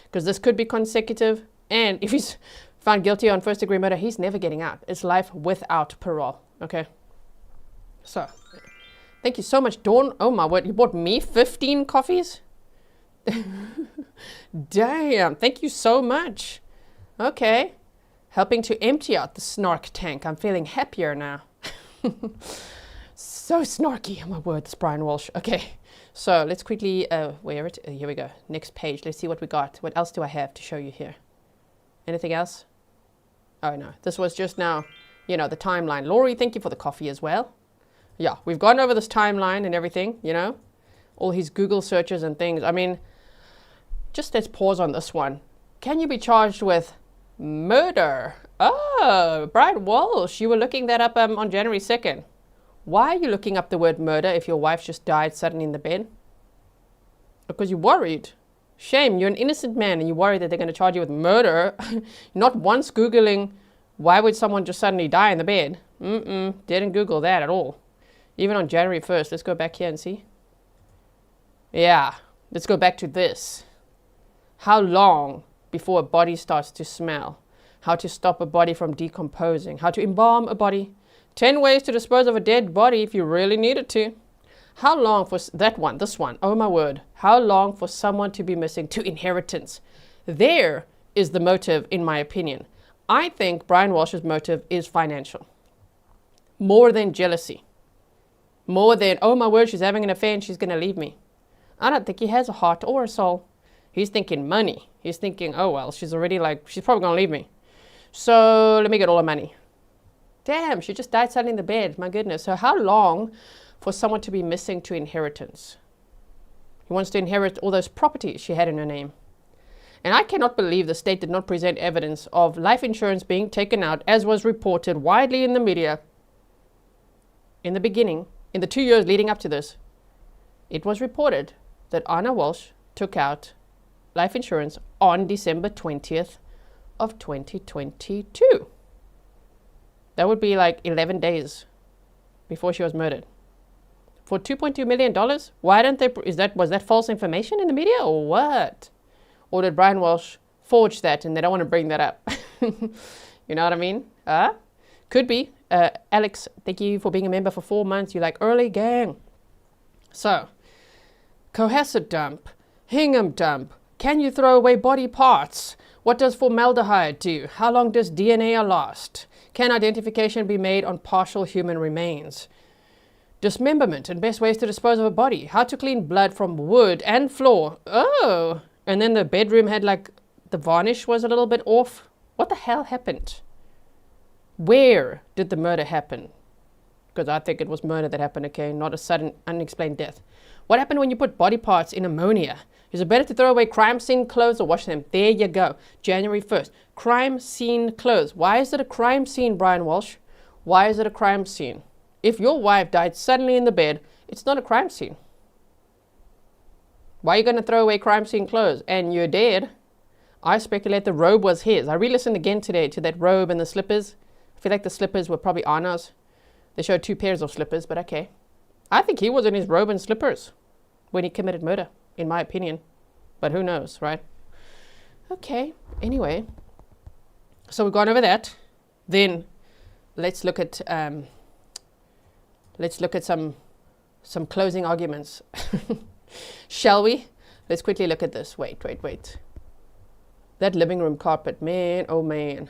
Because this could be consecutive, and if he's found guilty on first-degree murder, he's never getting out. It's life without parole, okay? So, thank you so much, Dawn. Oh my word, you bought me 15 coffees? Damn, thank you so much. Okay, helping to empty out the snark tank. I'm feeling happier now. So snarky, oh my word, this Brian Walsh. Okay, so let's quickly, here we go. Next page, let's see what we got. What else do I have to show you here? Anything else? Oh no, this was just now, the timeline. Laurie, thank you for the coffee as well. Yeah, we've gone over this timeline and everything, all his Google searches and things. I mean, just let's pause on this one. Can you be charged with murder? Oh, Brian Walsh, you were looking that up on January 2nd. Why are you looking up the word murder if your wife just died suddenly in the bed? Because you're worried. Shame, you're an innocent man and you're worried that they're going to charge you with murder. Not once Googling, why would someone just suddenly die in the bed? Didn't Google that at all. Even on January 1st, let's go back here and see. Yeah, let's go back to this. How long before a body starts to smell? How to stop a body from decomposing? How to embalm a body? 10 ways to dispose of a dead body if you really needed to. How long for this one, oh my word. How long for someone to be missing to inheritance? There is the motive, in my opinion. I think Brian Walsh's motive is financial. More than jealousy. More than, oh my word, she's having an affair and she's going to leave me. I don't think he has a heart or a soul. He's thinking money. He's thinking, oh well, she's probably going to leave me. So let me get all the money. Damn, she just died suddenly in the bed. My goodness. So how long for someone to be missing to inheritance. He wants to inherit all those properties she had in her name. And I cannot believe the state did not present evidence of life insurance being taken out, as was reported widely in the media in the beginning, in the 2 years leading up to this. It was reported that Anna Walshe took out life insurance on December 20th of 2022. That would be like 11 days before she was murdered. For $2.2 million? Why didn't they, was that false information in the media or what? Or did Brian Walshe forge that and they don't want to bring that up? You know what I mean? Could be. Alex, thank you for being a member for 4 months. You like early gang. So, Cohasset dump, Hingham dump. Can you throw away body parts? What does formaldehyde do? How long does DNA last? Can identification be made on partial human remains? Dismemberment and best ways to dispose of a body. How to clean blood from wood and floor. Oh, and then the bedroom had like, the varnish was a little bit off. What the hell happened? Where did the murder happen? Because I think it was murder that happened, okay? Not a sudden, unexplained death. What happened when you put body parts in ammonia? Is it better to throw away crime scene clothes or wash them? There you go. January 1st. Crime scene clothes. Why is it a crime scene, Brian Walshe? Why is it a crime scene? If your wife died suddenly in the bed, it's not a crime scene. Why are you going to throw away crime scene clothes? And you're dead. I speculate the robe was his. I re-listened again today to that robe and the slippers. I feel like the slippers were probably Anna's. They showed 2 pairs of slippers, but okay. I think he was in his robe and slippers when he committed murder, in my opinion. But who knows, right? Okay, anyway. So we've gone over that. Then let's look at some closing arguments. Shall we? Let's quickly look at this. Wait. That living room carpet, man, oh man.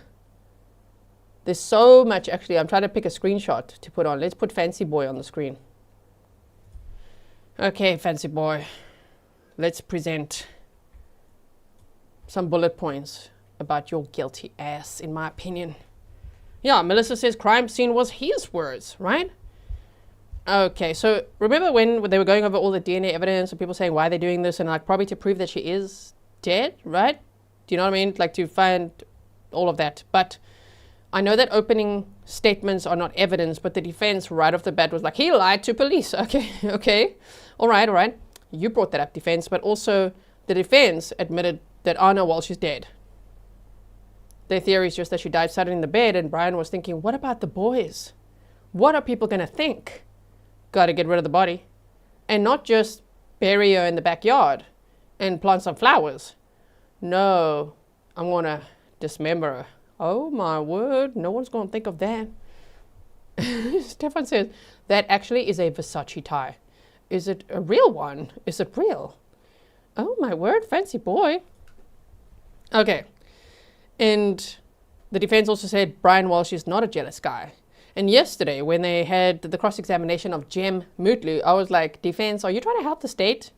There's so much, actually. I'm trying to pick a screenshot to put on. Let's put Fancy Boy on the screen. Okay, Fancy Boy. Let's present some bullet points about your guilty ass, in my opinion. Yeah, Melissa says crime scene was his words, right? Okay, so remember when they were going over all the DNA evidence and people saying why they're doing this and like probably to prove that she is dead, right? Do you know what I mean? Like to find all of that. But I know that opening statements are not evidence, but the defense right off the bat was like, he lied to police. Okay. All right. You brought that up, defense, but also the defense admitted that Anna Walshe is dead. Their theory is just that she died suddenly in the bed, and Brian was thinking, what about the boys? What are people going to think? Got to get rid of the body. And not just bury her in the backyard and plant some flowers. No, I'm going to dismember her. Oh my word, no one's going to think of that. Stefan says, that actually is a Versace tie. Is it a real one? Is it real? Oh my word, Fancy Boy. Okay. And the defense also said Brian Walshe is not a jealous guy. And yesterday, when they had the cross-examination of Jem Mutlu, I was like, defense, are you trying to help the state?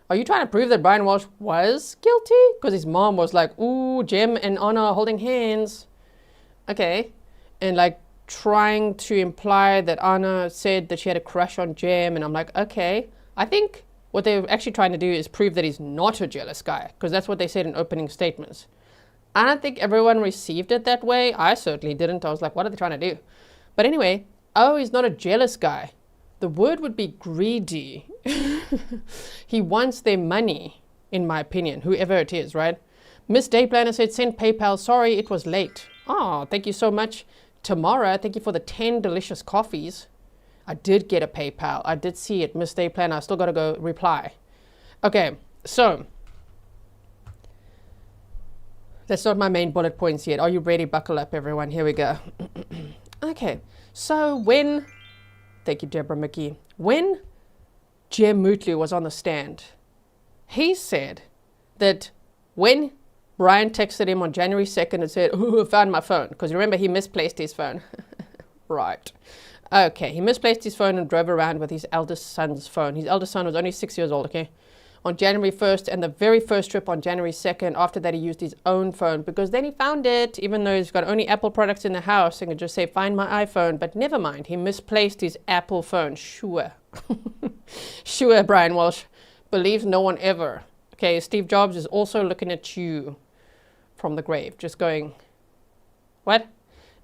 Are you trying to prove that Brian Walshe was guilty? Because his mom was like, ooh, Jem and Anna are holding hands. Okay. And like trying to imply that Anna said that she had a crush on Jem. And I'm like, okay. I think what they're actually trying to do is prove that he's not a jealous guy. Because that's what they said in opening statements. I don't think everyone received it that way. I certainly didn't. I was like, what are they trying to do? But anyway, oh, he's not a jealous guy. The word would be greedy. He wants their money, in my opinion, whoever it is, right? Miss Dayplanner said, send PayPal. Sorry, it was late. Oh, thank you so much. Tamara, thank you for the 10 delicious coffees. I did get a PayPal. I did see it, Miss Dayplanner. I still got to go reply. Okay, so that's not my main bullet points yet. Are you ready? Buckle up, everyone. Here we go. Okay, so when, thank you, Deborah McGee, when Jem Mutlu was on the stand, he said that when Brian texted him on January 2nd and said, oh, I found my phone, because remember he misplaced his phone. Right. Okay, he misplaced his phone and drove around with his eldest son's phone. His eldest son was only 6 years old, okay? on January 1st and the very first trip on January 2nd. After that, he used his own phone because then he found it, even though he's got only Apple products in the house, and could just say, find my iPhone. But never mind, he misplaced his Apple phone. Sure. Sure, Brian Walsh. Believes no one ever. Okay, Steve Jobs is also looking at you from the grave, just going, what?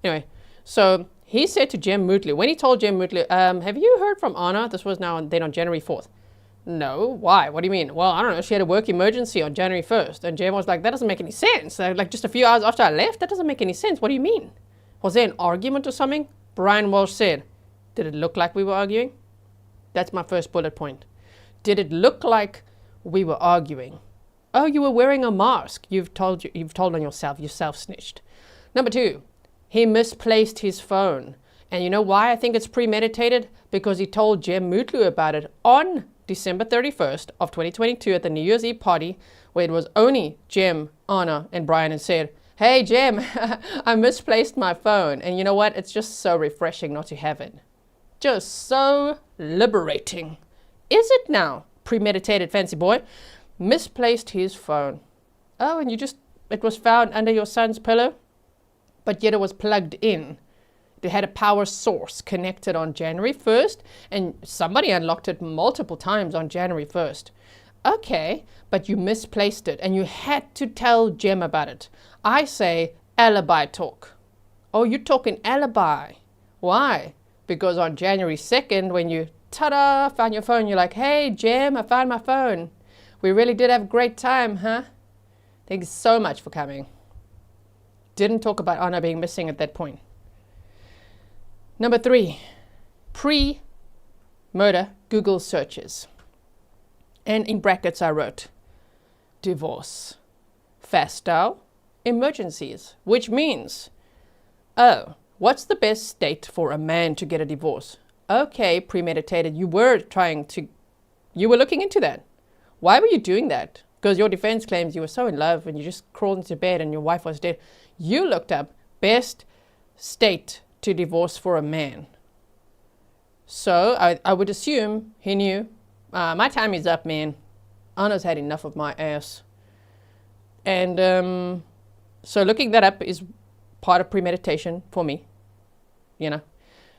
Anyway, so he said to Jem Mootley, when he told Jem Mootley, have you heard from Anna? This was now then on January 4th. No, why? What do you mean? Well, I don't know. She had a work emergency on January 1st. And Jem was like, that doesn't make any sense. Like just a few hours after I left, that doesn't make any sense. What do you mean? Was there an argument or something? Brian Walsh said, did it look like we were arguing? That's my first bullet point. Did it look like we were arguing? Oh, you were wearing a mask. You've told on yourself. You self-snitched. Number 2, he misplaced his phone. And you know why I think it's premeditated? Because he told Jem Mootley about it on December 31st of 2022 at the New Year's Eve party, where it was only Jem, Anna, and Brian, and said, hey, Jem, I misplaced my phone. And you know what? It's just so refreshing not to have it. Just so liberating. Is it now? Premeditated, fancy boy. Misplaced his phone. Oh, and it was found under your son's pillow, but yet it was plugged in. It had a power source connected on January 1st, and somebody unlocked it multiple times on January 1st. Okay, but you misplaced it, and you had to tell Jem about it. I say alibi talk. Oh, you're talking alibi. Why? Because on January 2nd, when you, ta-da, found your phone, you're like, hey, Jem, I found my phone. We really did have a great time, huh? Thanks so much for coming. Didn't talk about Anna being missing at that point. Number 3, pre-murder Google searches. And in brackets I wrote, divorce, fast dial, emergencies, which means, oh, what's the best state for a man to get a divorce? Okay, premeditated, you were looking into that. Why were you doing that? Because your defense claims you were so in love and you just crawled into bed and your wife was dead. You looked up best state to divorce for a man. So I would assume he knew, my time is up, man. Anna's had enough of my ass. And so looking that up is part of premeditation for me, you know.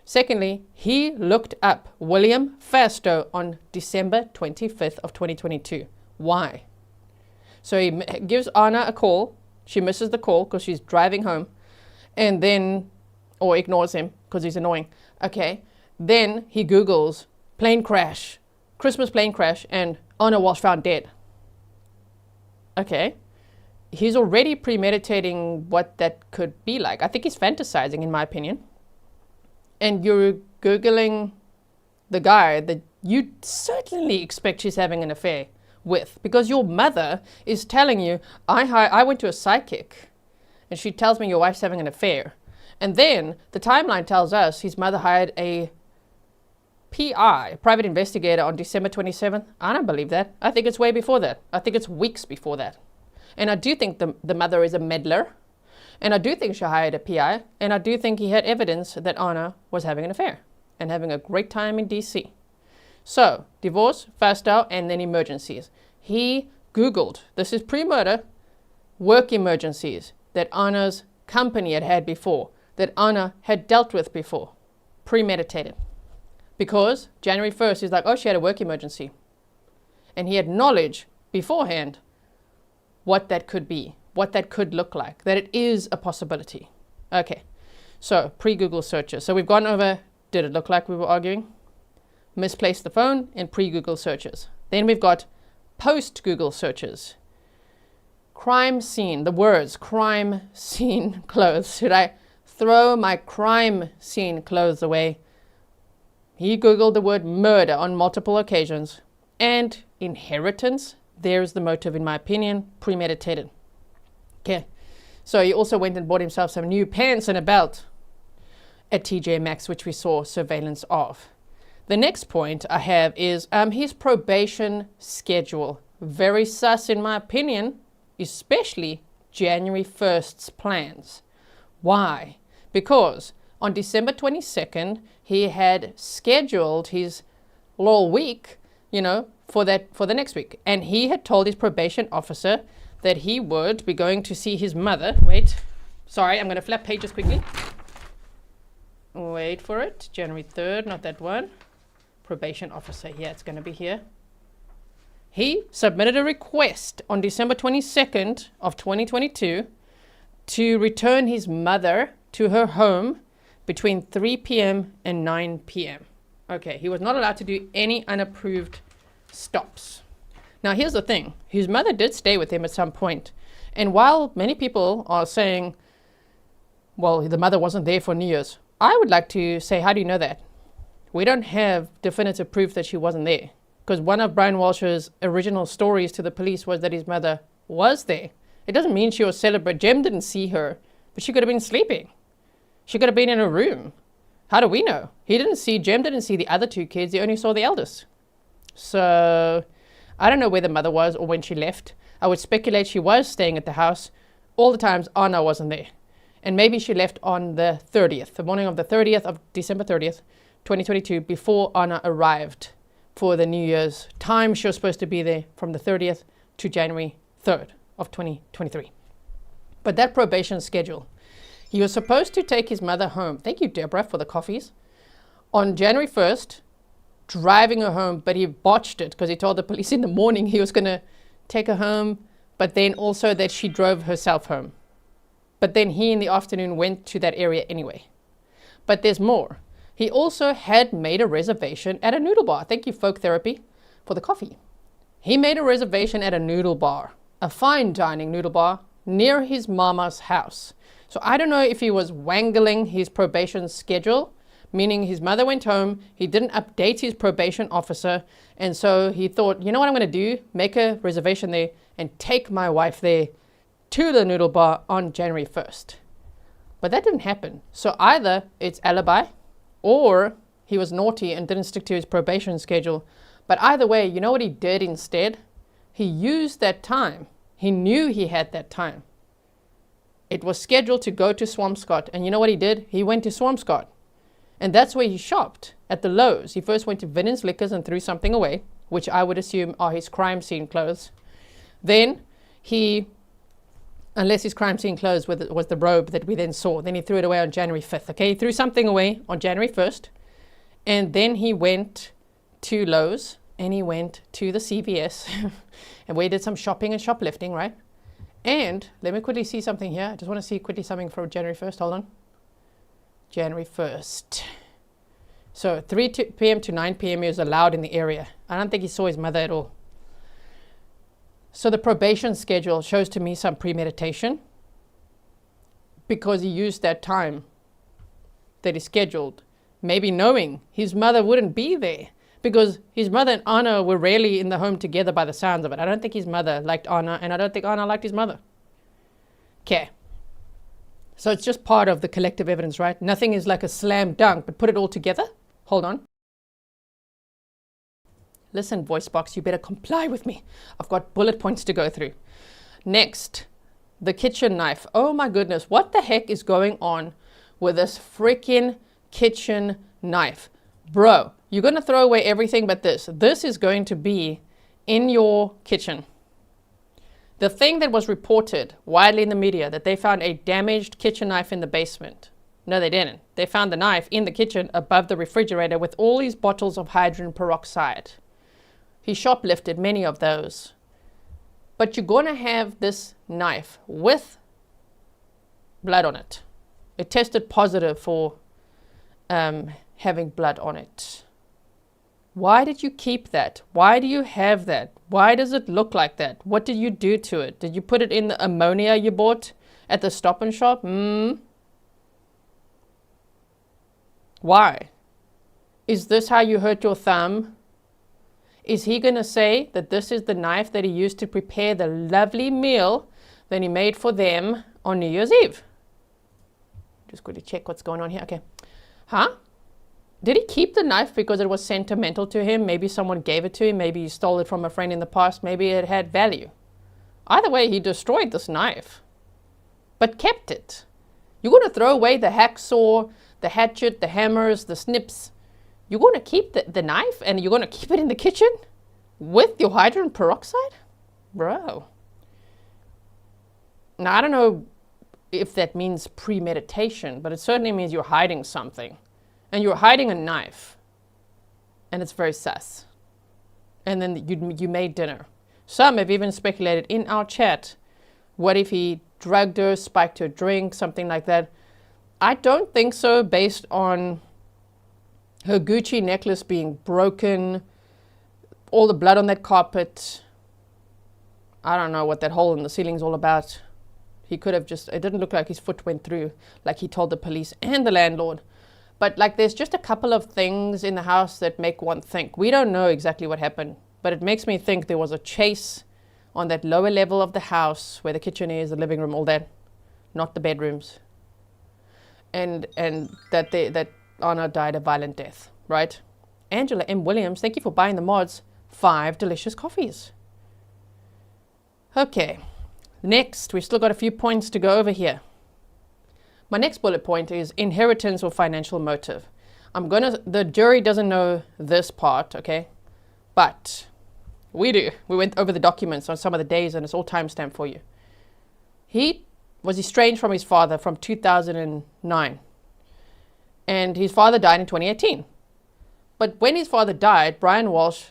Secondly, he looked up William Fastow on December 25th of 2022. Why? So he gives Anna a call. She misses the call because she's driving home, and then, or ignores him because he's annoying. Okay. Then he Googles plane crash, Christmas plane crash, and Anna Walsh found dead. Okay. He's already premeditating what that could be like. I think he's fantasizing, in my opinion. And you're Googling the guy that you certainly expect she's having an affair with, because your mother is telling you, I went to a psychic and she tells me your wife's having an affair. And then the timeline tells us his mother hired a PI, a private investigator, on December 27th. I don't believe that. I think it's way before that. I think it's weeks before that. And I do think the mother is a meddler. And I do think she hired a PI. And I do think he had evidence that Anna was having an affair and having a great time in DC. So, divorce, fast out, and then emergencies. He Googled, this is pre-murder, work emergencies that Anna's company had before, that Anna had dealt with before. Premeditated. Because January 1st, he's like, oh, she had a work emergency. And he had knowledge beforehand what that could be, what that could look like, that it is a possibility. Okay, so pre-Google searches. So we've gone over, did it look like we were arguing? Misplaced the phone, and pre-Google searches. Then we've got post-Google searches. Crime scene, the words crime scene clothes. Should I throw my crime scene clothes away? He Googled the word murder on multiple occasions. And inheritance, there's the motive, in my opinion, premeditated. Okay, so he also went and bought himself some new pants and a belt at TJ Maxx, which we saw surveillance of. The next point I have is his probation schedule. Very sus, in my opinion, especially January 1st's plans. Why? Because on December 22nd, he had scheduled his little week for the next week. And he had told his probation officer that he would be going to see his mother. Wait, sorry, I'm going to flap pages quickly. Wait for it. January 3rd, not that one. Probation officer, yeah, it's going to be here. He submitted a request on December 22nd of 2022 to return his mother to her home between 3 p.m. and 9 p.m. Okay, he was not allowed to do any unapproved stops. Now, here's the thing. His mother did stay with him at some point. And while many people are saying, well, the mother wasn't there for New Year's, I would like to say, how do you know that? We don't have definitive proof that she wasn't there. Because one of Brian Walsh's original stories to the police was that his mother was there. It doesn't mean she was celebrating. Jem didn't see her, but she could have been sleeping. She could have been in her room. How do we know? Jem didn't see the other two kids. He only saw the eldest. So I don't know where the mother was or when she left. I would speculate she was staying at the house all the times Anna wasn't there. And maybe she left on the 30th, the morning of the 30th of December 30th, 2022, before Anna arrived for the New Year's time. She was supposed to be there from the 30th to January 3rd of 2023. But that probation schedule, he was supposed to take his mother home. Thank you, Deborah, for the coffees. On January 1st, driving her home, but he botched it because he told the police in the morning he was going to take her home, but then also that she drove herself home. But then he in the afternoon went to that area anyway. But there's more. He also had made a reservation at a noodle bar. Thank you, Folk Therapy, for the coffee. He made a reservation at a noodle bar, a fine dining noodle bar near his mama's house. So I don't know if he was wangling his probation schedule, meaning his mother went home, he didn't update his probation officer, and so he thought, you know what I'm going to do? Make a reservation there and take my wife there to the noodle bar on January 1st. But that didn't happen. So either it's alibi or he was naughty and didn't stick to his probation schedule. But either way, you know what he did instead? He used that time. He knew he had that time. It was scheduled to go to Swampscott. And you know what he did? He went to Swampscott. And that's where he shopped, at the Lowe's. He first went to Vinnan's Liquors and threw something away, which I would assume are his crime scene clothes. Then he, unless his crime scene clothes was the robe that we then saw, then he threw it away on January 5th. Okay, he threw something away on January 1st. And then he went to Lowe's and he went to the CVS and we did some shopping and shoplifting, right? And let me quickly see something here. I just want to see quickly something from January 1st. Hold on. January 1st. So 3 p.m. to 9 p.m. he was allowed in the area. I don't think he saw his mother at all. So the probation schedule shows to me some premeditation because he used that time that he scheduled, maybe knowing his mother wouldn't be there because his mother and Anna were rarely in the home together by the sounds of it. I don't think his mother liked Anna and I don't think Anna liked his mother. Okay. So it's just part of the collective evidence, right? Nothing is like a slam dunk, but put it all together. Hold on. Listen, voice box, you better comply with me. I've got bullet points to go through. Next, the kitchen knife. Oh my goodness, what the heck is going on with this freaking kitchen knife? Bro, you're going to throw away everything but this. This is going to be in your kitchen. The thing that was reported widely in the media, that they found a damaged kitchen knife in the basement. No, they didn't. They found the knife in the kitchen above the refrigerator with all these bottles of hydrogen peroxide. He shoplifted many of those. But you're going to have this knife with blood on it. It tested positive for having blood on it. Why did you keep that? Why do you have that? Why does it look like that? What did you do to it? Did you put it in the ammonia you bought at the Stop and Shop? Why? Is this how you hurt your thumb? Is he going to say that this is the knife that he used to prepare the lovely meal that he made for them on New Year's Eve? Just going to check what's going on here. Okay. Huh? Did he keep the knife because it was sentimental to him? Maybe someone gave it to him. Maybe he stole it from a friend in the past. Maybe it had value. Either way, he destroyed this knife, but kept it. You're going to throw away the hacksaw, the hatchet, the hammers, the snips. You're going to keep the knife and you're going to keep it in the kitchen? With your hydrogen peroxide? Bro. Now, I don't know if that means premeditation, but it certainly means you're hiding something. And you're hiding a knife. And it's very sus. And then you made dinner. Some have even speculated in our chat, what if he drugged her, spiked her drink, something like that. I don't think so, based on her Gucci necklace being broken, all the blood on that carpet. I don't know what that hole in the ceiling's all about. He could have just, it didn't look like his foot went through, like he told the police and the landlord. But like there's just a couple of things in the house that make one think. We don't know exactly what happened, but it makes me think there was a chase on that lower level of the house where the kitchen is, the living room, all that, not the bedrooms. And that Anna died a violent death, right? Angela M. Williams, thank you for buying the mods 5 delicious coffees. Okay, next, we've still got a few points to go over here. My next bullet point is inheritance or financial motive. The jury doesn't know this part, okay? But we do. We went over the documents on some of the days and it's all timestamped for you. He was estranged from his father from 2009. And his father died in 2018. But when his father died, Brian Walshe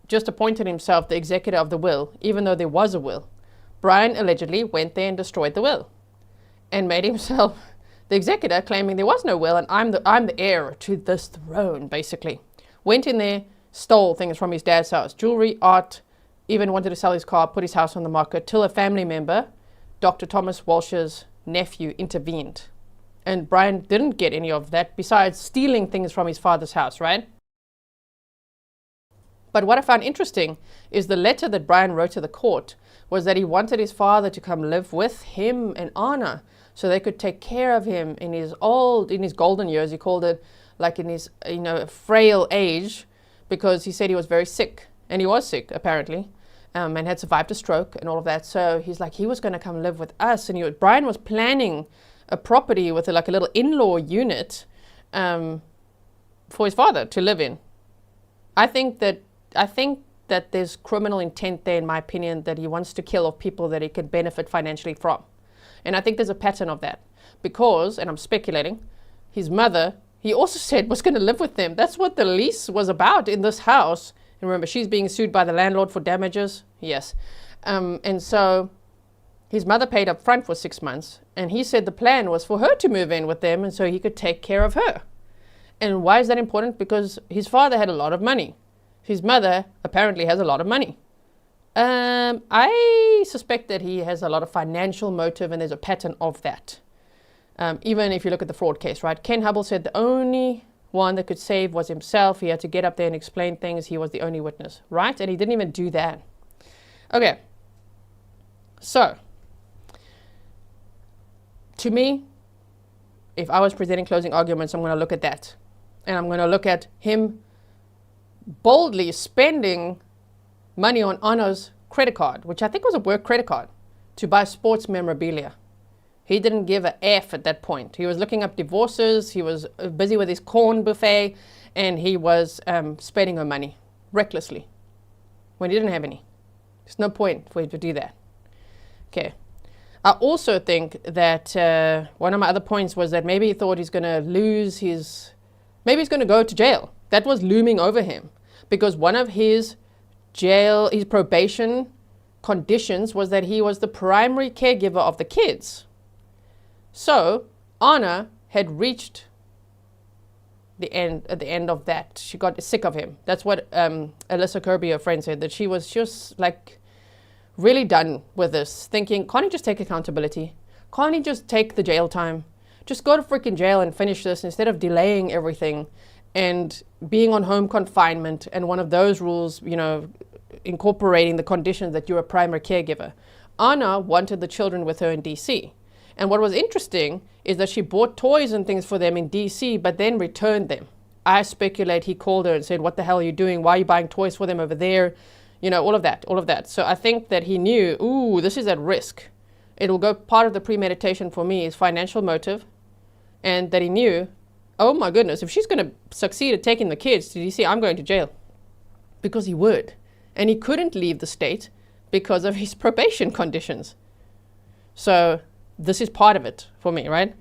just appointed himself the executor of the will, even though there was a will. Brian allegedly went there and destroyed the will and made himself the executor, claiming there was no will and I'm the heir to this throne, basically. Went in there, stole things from his dad's house, jewelry, art, even wanted to sell his car, put his house on the market, till a family member, Dr. Thomas Walshe's nephew, intervened. And Brian didn't get any of that besides stealing things from his father's house, right? But what I found interesting is the letter that Brian wrote to the court was that he wanted his father to come live with him and Anna so they could take care of him in his golden years. He called it, like in his, frail age, because he said he was very sick. And he was sick, apparently, and had survived a stroke and all of that. So he's like, he was going to come live with us. And Brian was planning a property with a little in-law unit for his father to live in. I think that there's criminal intent there, in my opinion, that he wants to kill off people that he can benefit financially from. And I think there's a pattern of that. Because, and I'm speculating, his mother, he also said was going to live with them. That's what the lease was about in this house. And remember, she's being sued by the landlord for damages. Yes. And so his mother paid up front for 6 months. And he said the plan was for her to move in with them and so he could take care of her. And why is that important? Because his father had a lot of money. His mother apparently has a lot of money. I suspect that he has a lot of financial motive and there's a pattern of that. Even if you look at the fraud case, right? Ken Hubble said the only one that could save was himself. He had to get up there and explain things. He was the only witness, right? And he didn't even do that. Okay. So, to me, if I was presenting closing arguments, I'm going to look at that. And I'm going to look at him boldly spending money on Anna's credit card, which I think was a work credit card, to buy sports memorabilia. He didn't give a F at that point. He was looking up divorces, he was busy with his corn buffet, and he was spending her money recklessly when he didn't have any. There's no point for him to do that. Okay. I also think that one of my other points was that maybe he thought he's going to lose his, maybe he's going to go to jail. That was looming over him because one of his probation conditions was that he was the primary caregiver of the kids. So Anna had reached the end of that. She got sick of him. That's what Alyssa Kirby, her friend, said, that she was just like really done with this, thinking, can't he just take accountability? Can't he just take the jail time? Just go to freaking jail and finish this instead of delaying everything and being on home confinement, and one of those rules, incorporating the condition that you're a primary caregiver. Anna wanted the children with her in DC. And what was interesting is that she bought toys and things for them in DC, but then returned them. I speculate he called her and said, what the hell are you doing? Why are you buying toys for them over there? All of that. So I think that he knew, this is at risk. It'll go, part of the premeditation for me is financial motive. And that he knew, oh my goodness, if she's going to succeed at taking the kids to DC, I'm going to jail. Because he would. and he couldn't leave the state because of his probation conditions. So this is part of it for me, right?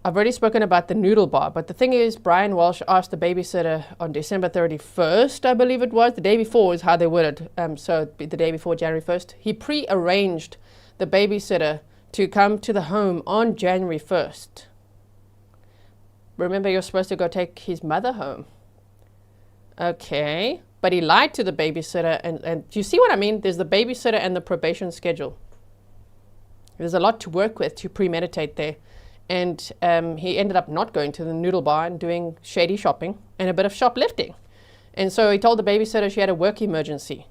I've already spoken about the noodle bar, but the thing is, Brian Walsh asked the babysitter on December 31st, I believe it was, the day before is how they worded it, so the day before January 1st. He pre-arranged the babysitter to come to the home on January 1st. Remember, you're supposed to go take his mother home. Okay, but he lied to the babysitter, and do you see what I mean? There's the babysitter and the probation schedule. There's a lot to work with to premeditate there. And he ended up not going to the noodle bar and doing shady shopping and a bit of shoplifting. And so he told the babysitter she had a work emergency.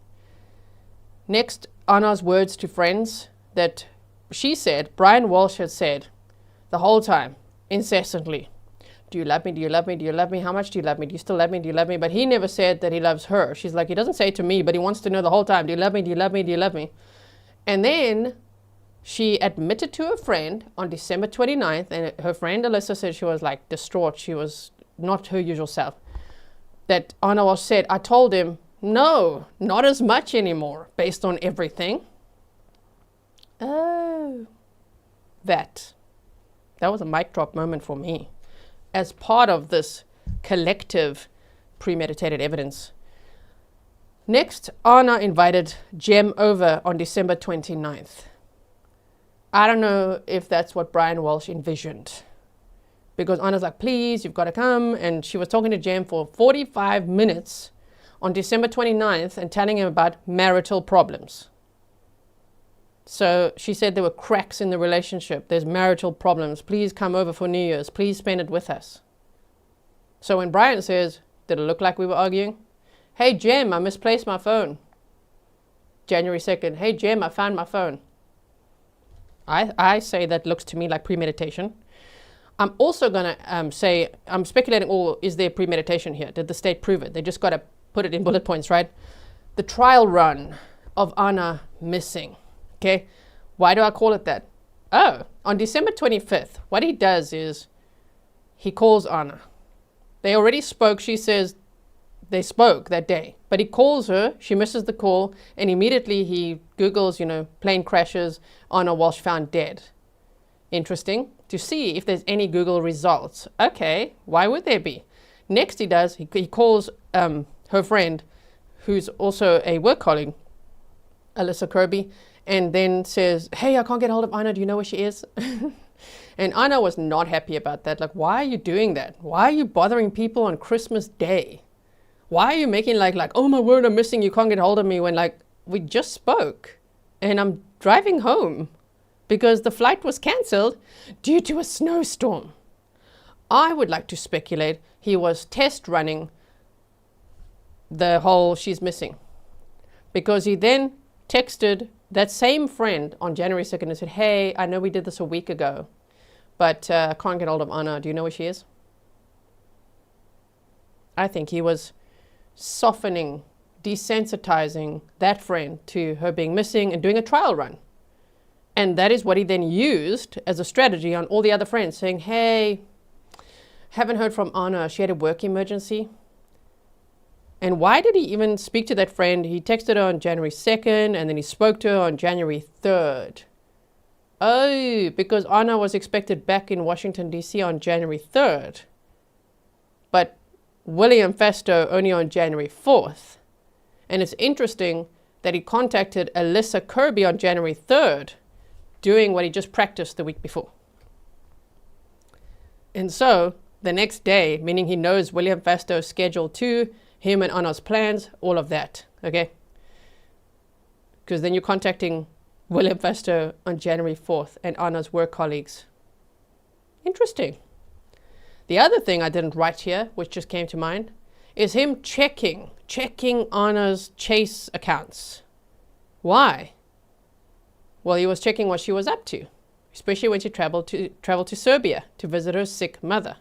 Next, Anna's words to friends that she said, Brian Walsh had said the whole time, incessantly, do you love me? Do you love me? Do you love me? How much do you love me? Do you still love me? Do you love me? But he never said that he loves her. She's like, he doesn't say it to me, but he wants to know the whole time, do you love me? Do you love me? Do you love me? And then she admitted to a friend on December 29th, and her friend Alyssa said she was like distraught. She was not her usual self. That Anna Walsh said, I told him, no, not as much anymore, based on everything. Oh, that was a mic drop moment for me. As part of this collective premeditated evidence. Next, Anna invited Jem over on December 29th. I don't know if that's what Brian Walsh envisioned. Because Anna's like, please, you've got to come. And she was talking to Jem for 45 minutes on December 29th and telling him about marital problems. So she said there were cracks in the relationship. There's marital problems. Please come over for New Year's. Please spend it with us. So when Brian says, did it look like we were arguing? Hey, Jem, I misplaced my phone. January 2nd. Hey, Jem, I found my phone. I say that looks to me like premeditation. I'm also going to say, I'm speculating, is there premeditation here? Did the state prove it? They just got to put it in bullet points, right? The trial run of Anna missing. Okay, why do I call it that? Oh, on December 25th, what he does is he calls Anna. They already spoke. She says they spoke that day, but he calls her. She misses the call, and immediately he Googles, plane crashes, Anna Walsh found dead. Interesting to see if there's any Google results. Okay, why would there be? Next he does, he calls her friend, who's also a work colleague, Alyssa Kirby, and then says, hey, I can't get hold of Anna. Do you know where she is? And Anna was not happy about that. Like, why are you doing that? Why are you bothering people on Christmas Day? Why are you making like, oh my word, I'm missing, you can't get hold of me, when we just spoke and I'm driving home because the flight was cancelled due to a snowstorm. I would like to speculate he was test running the whole she's missing, because he then texted that same friend on January 2nd and said, hey, I know we did this a week ago, but I can't get hold of Anna. Do you know where she is? I think he was softening, desensitizing that friend to her being missing and doing a trial run. And that is what he then used as a strategy on all the other friends, saying, hey, haven't heard from Anna. She had a work emergency. And why did he even speak to that friend? He texted her on January 2nd, and then he spoke to her on January 3rd. Oh, because Anna was expected back in Washington, D.C. on January 3rd. But William Fastow only on January 4th. And it's interesting that he contacted Alyssa Kirby on January 3rd, doing what he just practiced the week before. And so the next day, meaning he knows William Fastow's schedule too, him and Anna's plans, all of that, okay? Because then you're contacting William Fastow on January 4th and Anna's work colleagues. Interesting. The other thing I didn't write here, which just came to mind, is him checking Anna's Chase accounts. Why? Well, he was checking what she was up to, especially when she traveled to Serbia to visit her sick mother.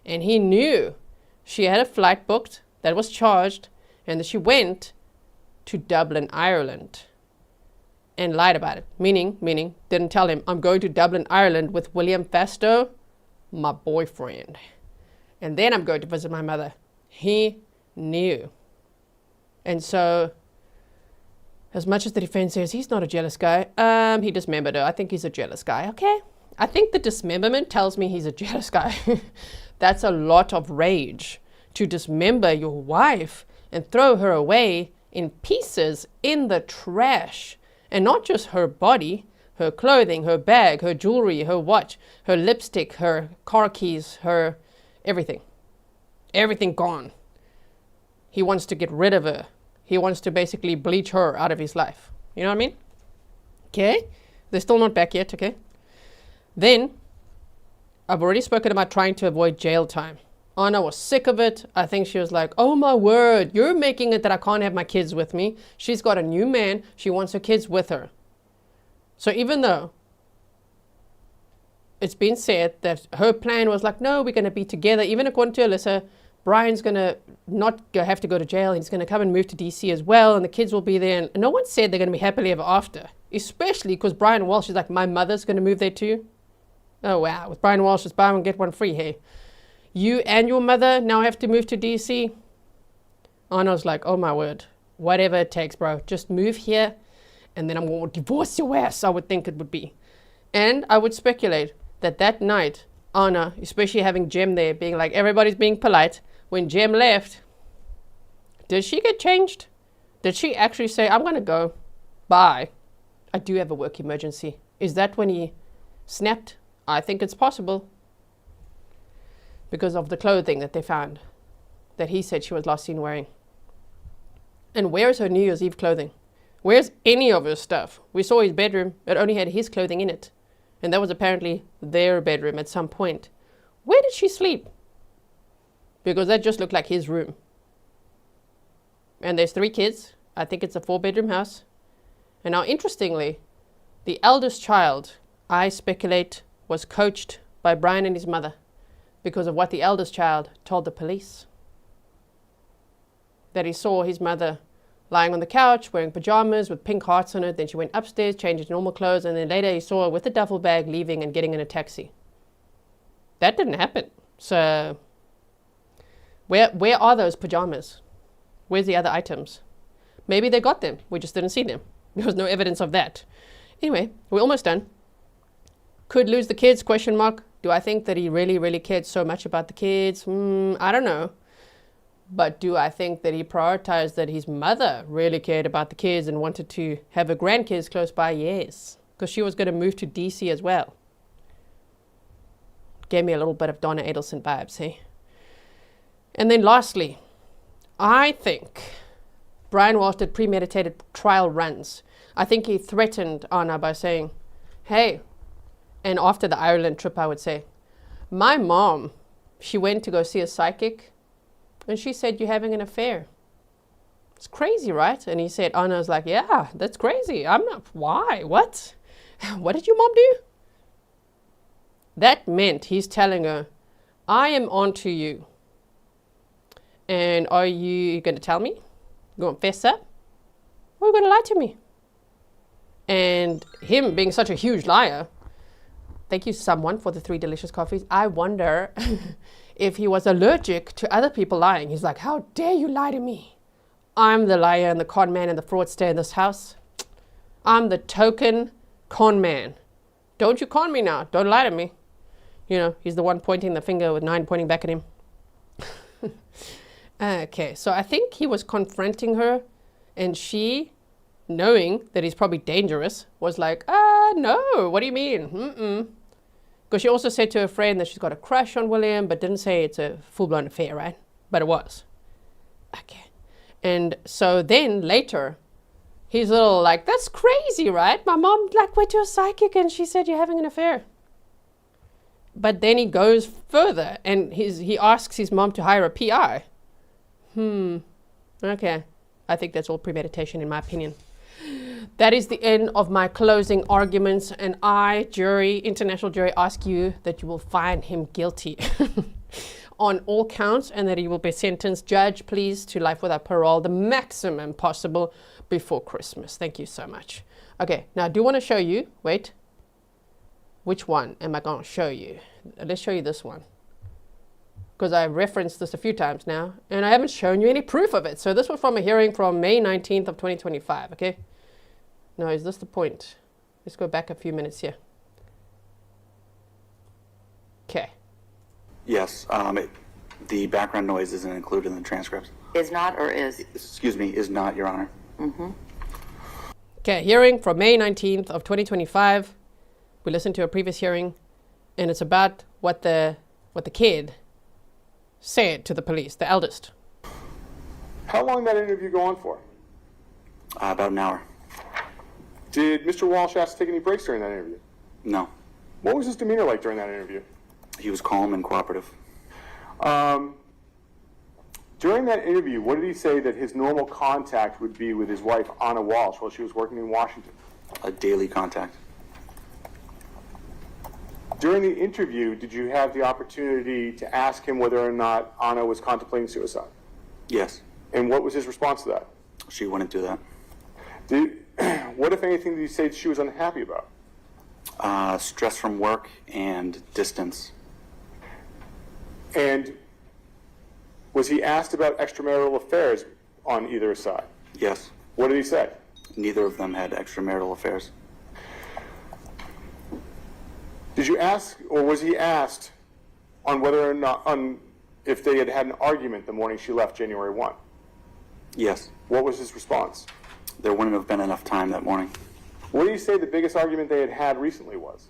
And he knew she had a flight booked that was charged, and that she went to Dublin, Ireland, and lied about it. Meaning, didn't tell him, I'm going to Dublin, Ireland with William Fastow, my boyfriend, and then I'm going to visit my mother. He knew. And so, as much as the defense says he's not a jealous guy, he dismembered her. I think he's a jealous guy, okay? I think the dismemberment tells me he's a jealous guy. That's a lot of rage to dismember your wife and throw her away in pieces in the trash. And not just her body, her clothing, her bag, her jewelry, her watch, her lipstick, her car keys, her everything. Everything gone. He wants to get rid of her. He wants to basically bleach her out of his life. You know what I mean? Okay? They're still not back yet, okay? Then, I've already spoken about trying to avoid jail time. Anna was sick of it. I think she was like, oh my word, you're making it that I can't have my kids with me. She's got a new man. She wants her kids with her. So even though it's been said that her plan was like, no, we're going to be together. Even according to Alyssa, Brian's going to not have to go to jail. He's going to come and move to DC as well. And the kids will be there. And no one said they're going to be happily ever after. Especially because Brian Walsh is like, my mother's going to move there too. Oh, wow. With Brian Walsh, it's buy one, get one free. Hey, you and your mother now have to move to DC. Anna's like, oh my word. Whatever it takes, bro. Just move here. And then I'm going to divorce your ass, I would think it would be. And I would speculate that that night, Anna, especially having Jem there, being like, everybody's being polite. When Jem left, did she get changed? Did she actually say, I'm going to go. Bye. I do have a work emergency. Is that when he snapped? I think it's possible. Because of the clothing that they found, that he said she was last seen wearing. And where's her New Year's Eve clothing? Where's any of her stuff? We saw his bedroom. It only had his clothing in it. And that was apparently their bedroom at some point. Where did she sleep? Because that just looked like his room. And there's 3 kids. I think it's a 4-bedroom house. And now, interestingly, the eldest child, I speculate, was coached by Brian and his mother because of what the eldest child told the police. That he saw his mother lying on the couch, wearing pajamas with pink hearts on it. Then she went upstairs, changed into normal clothes, and then later he saw her with a duffel bag leaving and getting in a taxi. That didn't happen. So, where are those pajamas? Where's the other items? Maybe they got them. We just didn't see them. There was no evidence of that. Anyway, we're almost done. Could lose the kids, question mark. Do I think that he really, really cared so much about the kids? I don't know. But do I think that he prioritized that his mother really cared about the kids and wanted to have her grandkids close by? Yes. Because she was going to move to DC as well. Gave me a little bit of Donna Adelson vibes, hey? And then lastly, I think Brian Walsh did premeditated trial runs. I think he threatened Anna by saying, hey, and after the Ireland trip, I would say, my mom, she went to go see a psychic, and she said, you're having an affair. It's crazy, right? And he said, Anna was like, yeah, that's crazy. I'm not, why? What? What did your mom do? That meant he's telling her, I am onto you. And are you going to tell me? Going to fess up? Or are you going to lie to me? And him being such a huge liar, thank you, someone, for the 3 delicious coffees. I wonder if he was allergic to other people lying. He's like, how dare you lie to me? I'm the liar and the con man and the fraudster in this house. I'm the token con man. Don't you con me now. Don't lie to me. You know, he's the one pointing the finger with 9 pointing back at him. Okay, so I think he was confronting her, and she, knowing that he's probably dangerous, was like, no, what do you mean? Because she also said to her friend that she's got a crush on William, but didn't say it's a full-blown affair, right? But it was. Okay. And so then later, he's a little like, that's crazy, right? My mom went to a psychic and she said you're having an affair. But then he goes further and he asks his mom to hire a PI. Okay. I think that's all premeditation in my opinion. That is the end of my closing arguments, and I, jury, international jury, ask you that you will find him guilty on all counts and that he will be sentenced, judge, please, to life without parole, the maximum possible before Christmas. Thank you so much. Okay, now I do want to show you, wait, which one am I going to show you? Let's show you this one. because I've referenced this a few times now, and I haven't shown you any proof of it. So this was from a hearing from May 19th of 2025, okay? Now, is this the point? Let's go back a few minutes here. Okay. Yes, the background noise isn't included in the transcripts. Is not or is? Excuse me, is not, Your Honor. Okay, hearing from May 19th of 2025. We listened to a previous hearing, and it's about what the kid said to the police, the eldest. How long did that interview go on for? About an hour. Did Mr. Walsh ask to take any breaks during that interview? No. What was his demeanor like during that interview? He was calm and cooperative. During that interview, what did he say that his normal contact would be with his wife, Anna Walsh, while she was working in Washington? A daily contact. During the interview, did you have the opportunity to ask him whether or not Anna was contemplating suicide? Yes. And what was his response to that? She wouldn't do that. What, if anything, did he say she was unhappy about? Stress from work and distance. And was he asked about extramarital affairs on either side? Yes. What did he say? Neither of them had extramarital affairs. Did you ask, or was he asked on whether or not, if they had had an argument the morning she left January 1? Yes. What was his response? There wouldn't have been enough time that morning. What do you say the biggest argument they had had recently was?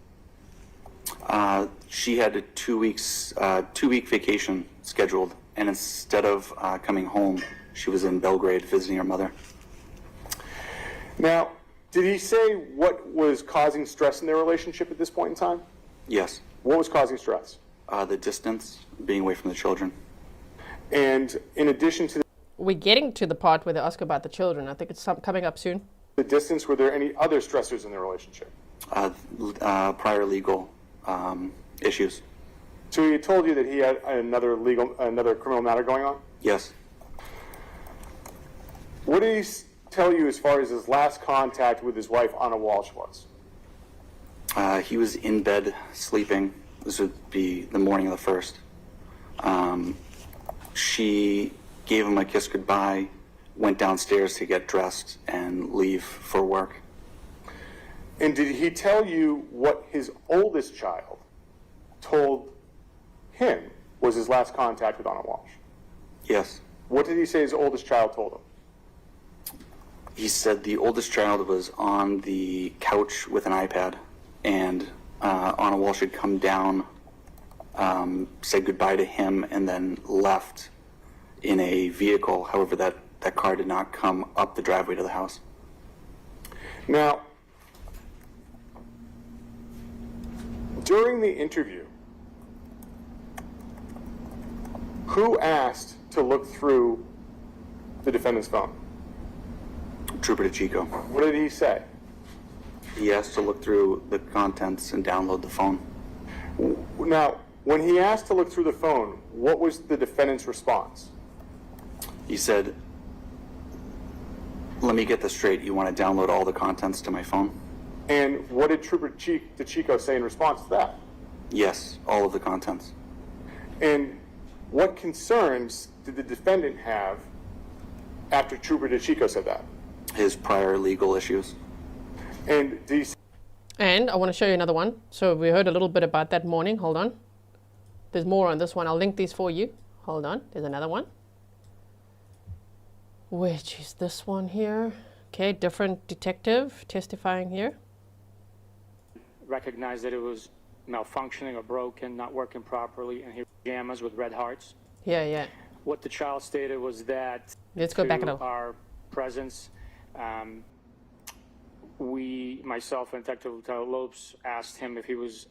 She had a 2-week vacation scheduled, and instead of coming home, she was in Belgrade visiting her mother. Now, did he say what was causing stress in their relationship at this point in time? Yes. What was causing stress? The distance, being away from the children. And in addition to We're getting to the part where they ask about the children. I think it's coming up soon. the distance, were there any other stressors in their relationship? Prior legal issues. So he told you that he had another criminal matter going on? Yes. What did he tell you as far as his last contact with his wife, Anna Walsh, was? He was in bed sleeping. This would be the morning of the 1st. She gave him a kiss goodbye, went downstairs to get dressed and leave for work. And did he tell you what his oldest child told him was his last contact with Anna Walsh? Yes. What did he say his oldest child told him? He said the oldest child was on the couch with an iPad, and Anna Walsh had come down, said goodbye to him, and then left in a vehicle. However, that car did not come up the driveway to the house. Now, during the interview, who asked to look through the defendant's phone? Trooper DeChico. What did he say? He asked to look through the contents and download the phone. Now, when he asked to look through the phone, what was the defendant's response? He said, "Let me get this straight. You want to download all the contents to my phone?" And what did Trooper DeChico say in response to that? Yes, all of the contents. And what concerns did the defendant have after Trooper DeChico said that? His prior legal issues. And And I want to show you another one. So we heard a little bit about that morning. Hold on. There's more on this one. I'll link these for you. Hold on. There's another one. Which is this one here. Okay, different detective testifying here. Recognized that it was malfunctioning or broken, not working properly, and he had pajamas with red hearts. Yeah. What the child stated was that Let's go back a to little. our presence, myself and Detective Lieutenant Lopes asked him if he was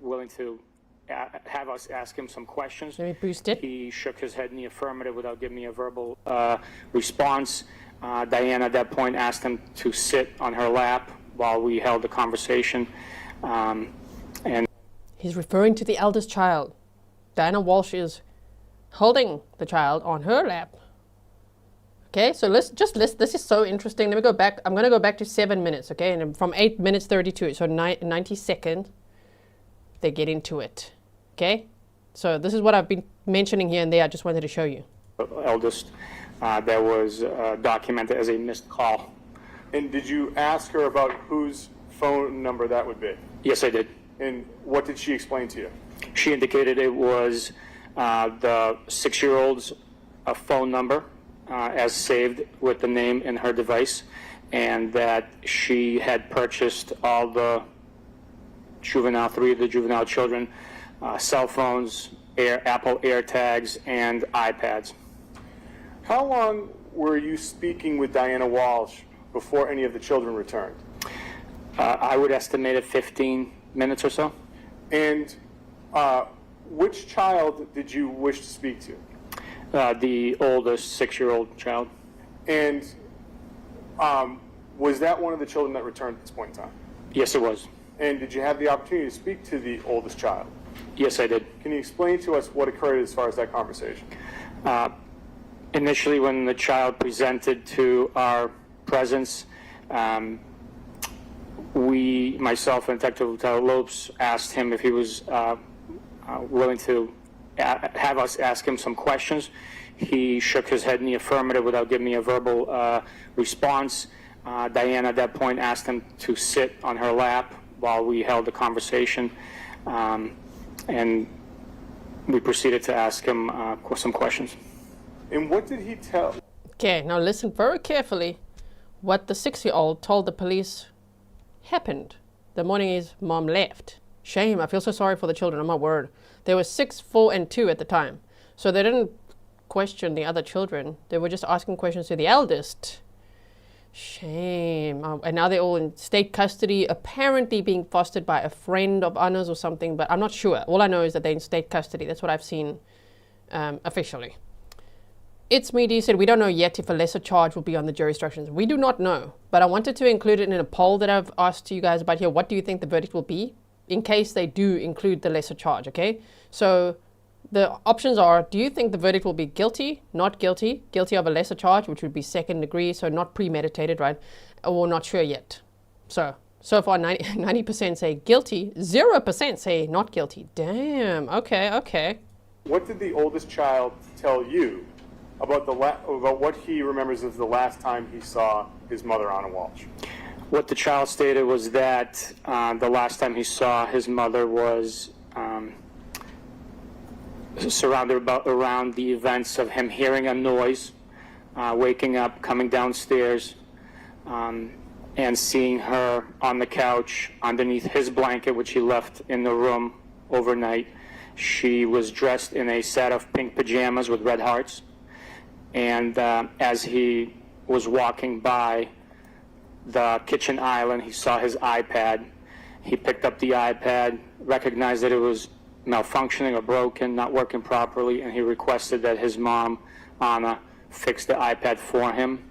willing to have us ask him some questions. Let me boost it. He shook his head in the affirmative without giving me a verbal response. Diana at that point asked him to sit on her lap while we held the conversation. And he's referring to the eldest child. Diana Walsh is holding the child on her lap. Okay, so let's just list. This is so interesting. Let me go back. I'm going to go back to 7 minutes, okay? And from 8 minutes 32, so 90 seconds, they get into it, okay? So this is what I've been mentioning here and there. I just wanted to show you. Eldest, that was documented as a missed call. And did you ask her about whose phone number that would be? Yes, I did. And what did she explain to you? She indicated it was the 6-year-old's phone number as saved with the name in her device, and that she had purchased all the three of the juvenile children, cell phones, Apple AirTags, and iPads. How long were you speaking with Diana Walshe before any of the children returned? I would estimate it 15 minutes or so. And which child did you wish to speak to? The oldest 6-year-old child. And was that one of the children that returned at this point in time? Yes, it was. And did you have the opportunity to speak to the oldest child? Yes, I did. Can you explain to us what occurred as far as that conversation? Initially, when the child presented to our presence, myself and Detective Lieutenant Lopes, asked him if he was willing to have us ask him some questions. He shook his head in the affirmative without giving me a verbal response. Diana, at that point, asked him to sit on her lap while we held the conversation, and we proceeded to ask him some questions. And what did he tell? Okay, now listen very carefully what the 6-year-old told the police happened the morning his mom left. Shame, I feel so sorry for the children, oh my word. They were 6, 4, and 2 at the time. So they didn't question the other children. They were just asking questions to the eldest. Shame. And now they're all in state custody, apparently being fostered by a friend of Anna's or something, but I'm not sure. All I know is that they're in state custody. That's what I've seen officially. It's me, D said, we don't know yet if a lesser charge will be on the jury instructions. We do not know, but I wanted to include it in a poll that I've asked you guys about here. What do you think the verdict will be in case they do include the lesser charge, okay? So the options are, do you think the verdict will be guilty, not guilty, guilty of a lesser charge, which would be 2nd degree, so not premeditated, right? Or not sure yet. So far 90% say guilty, 0% say not guilty. Damn, okay. What did the oldest child tell you about about what he remembers as the last time he saw his mother, Anna Walshe? What the child stated was that the last time he saw his mother was surrounded around the events of him hearing a noise, waking up, coming downstairs, and seeing her on the couch underneath his blanket, which he left in the room overnight. She was dressed in a set of pink pajamas with red hearts. And as he was walking by the kitchen island, he saw his iPad. He picked up the iPad, recognized that it was malfunctioning or broken, not working properly, and he requested that his mom, Anna, fix the iPad for him.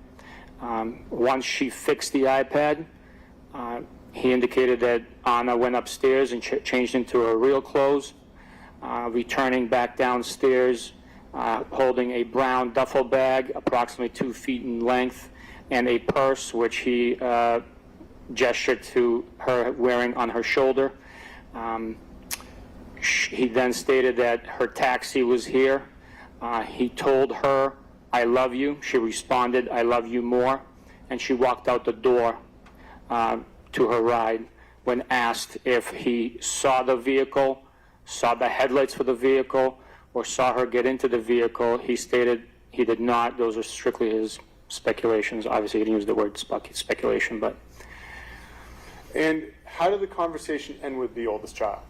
Once she fixed the iPad, he indicated that Anna went upstairs and changed into her real clothes, returning back downstairs, holding a brown duffel bag, approximately 2 feet in length, and a purse, which he gestured to her wearing on her shoulder. He then stated that her taxi was here. He told her, "I love you." She responded, "I love you more." And she walked out the door to her ride. When asked if he saw the vehicle, saw the headlights for the vehicle, or saw her get into the vehicle, he stated he did not. Those are strictly his speculations. Obviously, he didn't use the word speculation, but. And how did the conversation end with the oldest child?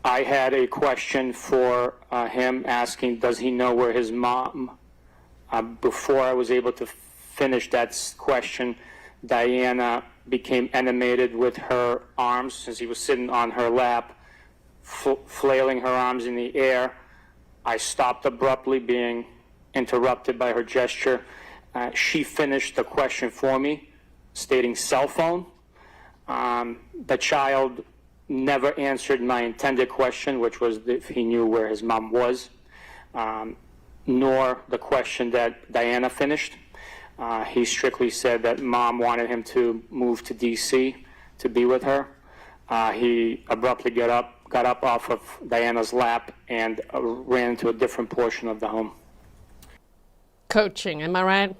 I had a question for him asking, does he know where his mom, before I was able to finish that question, Diana became animated with her arms, since he was sitting on her lap, flailing her arms in the air. I stopped abruptly, being interrupted by her gesture. She finished the question for me, stating cell phone. The child never answered my intended question, which was if he knew where his mom was, nor the question that Diana finished. He strictly said that mom wanted him to move to D.C. to be with her. he abruptly got up off of Diana's lap and ran into a different portion of the home. Coaching, am I right?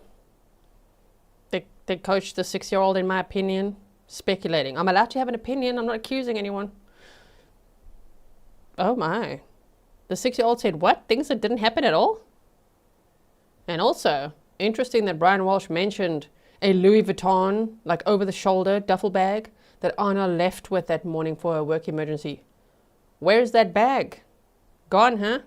They coached the 6-year-old, in my opinion. Speculating. I'm allowed to have an opinion. I'm not accusing anyone. Oh my. The 6-year-old said what? Things that didn't happen at all? And also, interesting that Brian Walshe mentioned a Louis Vuitton, like over-the-shoulder duffel bag that Anna left with that morning for her work emergency. Where's that bag? Gone, huh?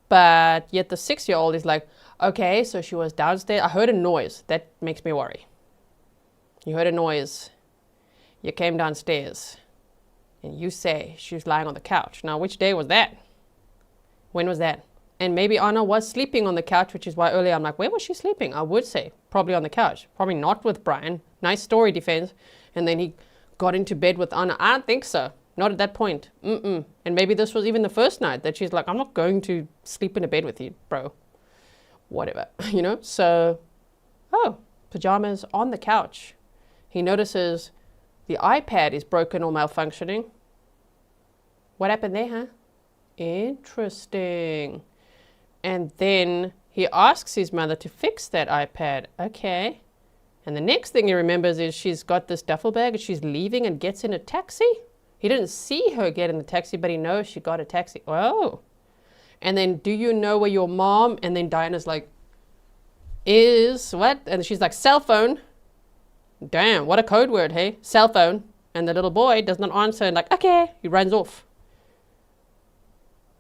But yet the 6-year-old is like, okay, so she was downstairs. I heard a noise. That makes me worry. You heard a noise. You came downstairs. And you say she was lying on the couch. Now, which day was that? When was that? And maybe Anna was sleeping on the couch, which is why earlier I'm like, where was she sleeping? I would say probably on the couch. Probably not with Brian. Nice story, defense. And then he got into bed with Anna. I don't think so. Not at that point. And maybe this was even the first night that she's like, I'm not going to sleep in a bed with you, bro. Whatever, you know? So, oh, pajamas on the couch. He notices the iPad is broken or malfunctioning. What happened there, huh? Interesting. And then he asks his mother to fix that iPad. Okay. And the next thing he remembers is she's got this duffel bag and she's leaving and gets in a taxi. He didn't see her get in the taxi, but he knows she got a taxi. Oh. And then, do you know where your mom? And then Diana's like, is what? And she's like, cell phone. Damn, what a code word, hey? Cell phone. And the little boy does not answer and like, okay, he runs off.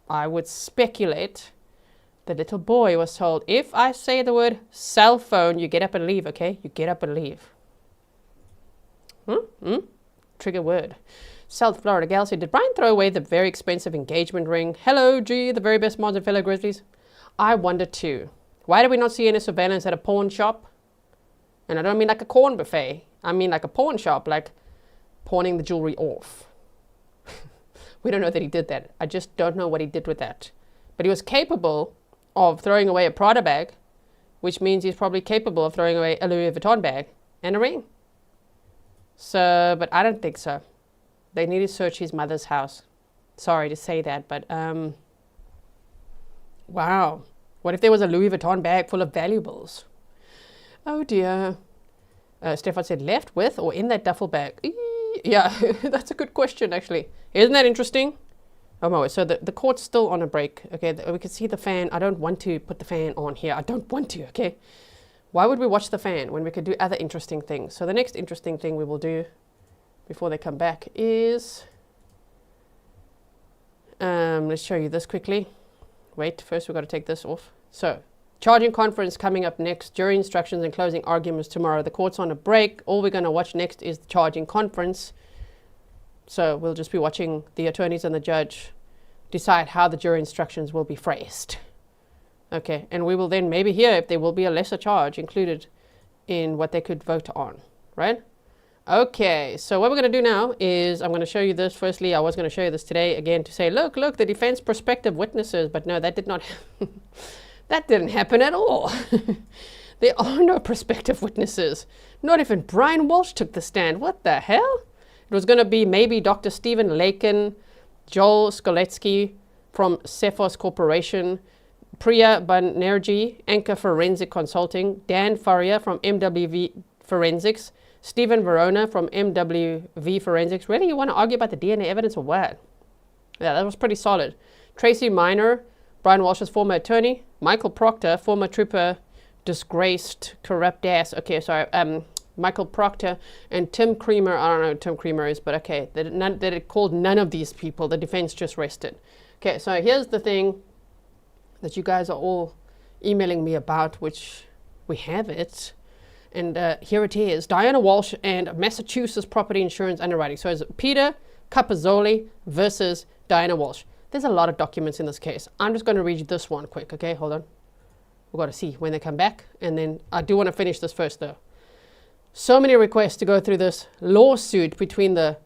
I would speculate the little boy was told, if I say the word cell phone, you get up and leave, okay? You get up and leave. Trigger word. South Florida gal said, did Brian throw away the very expensive engagement ring? Hello, G, the very best mods and fellow Grizzlies. I wonder too. Why did we not see any surveillance at a pawn shop? And I don't mean like a corn buffet. I mean like a pawn shop, like pawning the jewelry off. We don't know that he did that. I just don't know what he did with that. But he was capable of throwing away a Prada bag, which means he's probably capable of throwing away a Louis Vuitton bag and a ring. So, but I don't think so. They need to search his mother's house. Sorry to say that, but wow. What if there was a Louis Vuitton bag full of valuables? Oh dear. Stefan said, left with or in that duffel bag? Yeah, that's a good question, actually. Isn't that interesting? Oh my word. So the court's still on a break. Okay, we can see the fan. I don't want to put the fan on here. I don't want to, okay? Why would we watch the fan when we could do other interesting things? So the next interesting thing we will do before they come back is, let's show you this quickly. Wait, first we've got to take this off. So, charging conference coming up next, jury instructions and closing arguments tomorrow. The court's on a break. All we're going to watch next is the charging conference. So we'll just be watching the attorneys and the judge decide how the jury instructions will be phrased. Okay, and we will then maybe hear if there will be a lesser charge included in what they could vote on, right? Okay, so what we're going to do now is I'm going to show you this. Firstly, I was going to show you this today again to say, look, the defense prospective witnesses. But no, that did not that didn't happen at all. There are no prospective witnesses. Not even Brian Walshe took the stand. What the hell? It was going to be maybe Dr. Stephen Lakin, Joel Skoletsky from Cephos Corporation, Priya Banerjee, Anchor Forensic Consulting, Dan Faria from MWV Forensics, Stephen Verona from MWV Forensics. Really, you want to argue about the DNA evidence or what? Yeah, that was pretty solid. Tracy Minor, Brian Walshe's former attorney. Michael Proctor, former trooper, disgraced, corrupt ass. Okay, sorry. Michael Proctor and Tim Creamer. I don't know who Tim Creamer is, but okay. They called none of these people. The defense just rested. Okay, so here's the thing that you guys are all emailing me about, which we have it. And here it is. Diana Walshe and Massachusetts Property Insurance Underwriting. So it's Peter Capozzoli versus Diana Walshe. There's a lot of documents in this case. I'm just going to read you this one quick, okay? Hold on. We've got to see when they come back. And then I do want to finish this first, though. So many requests to go through this lawsuit between the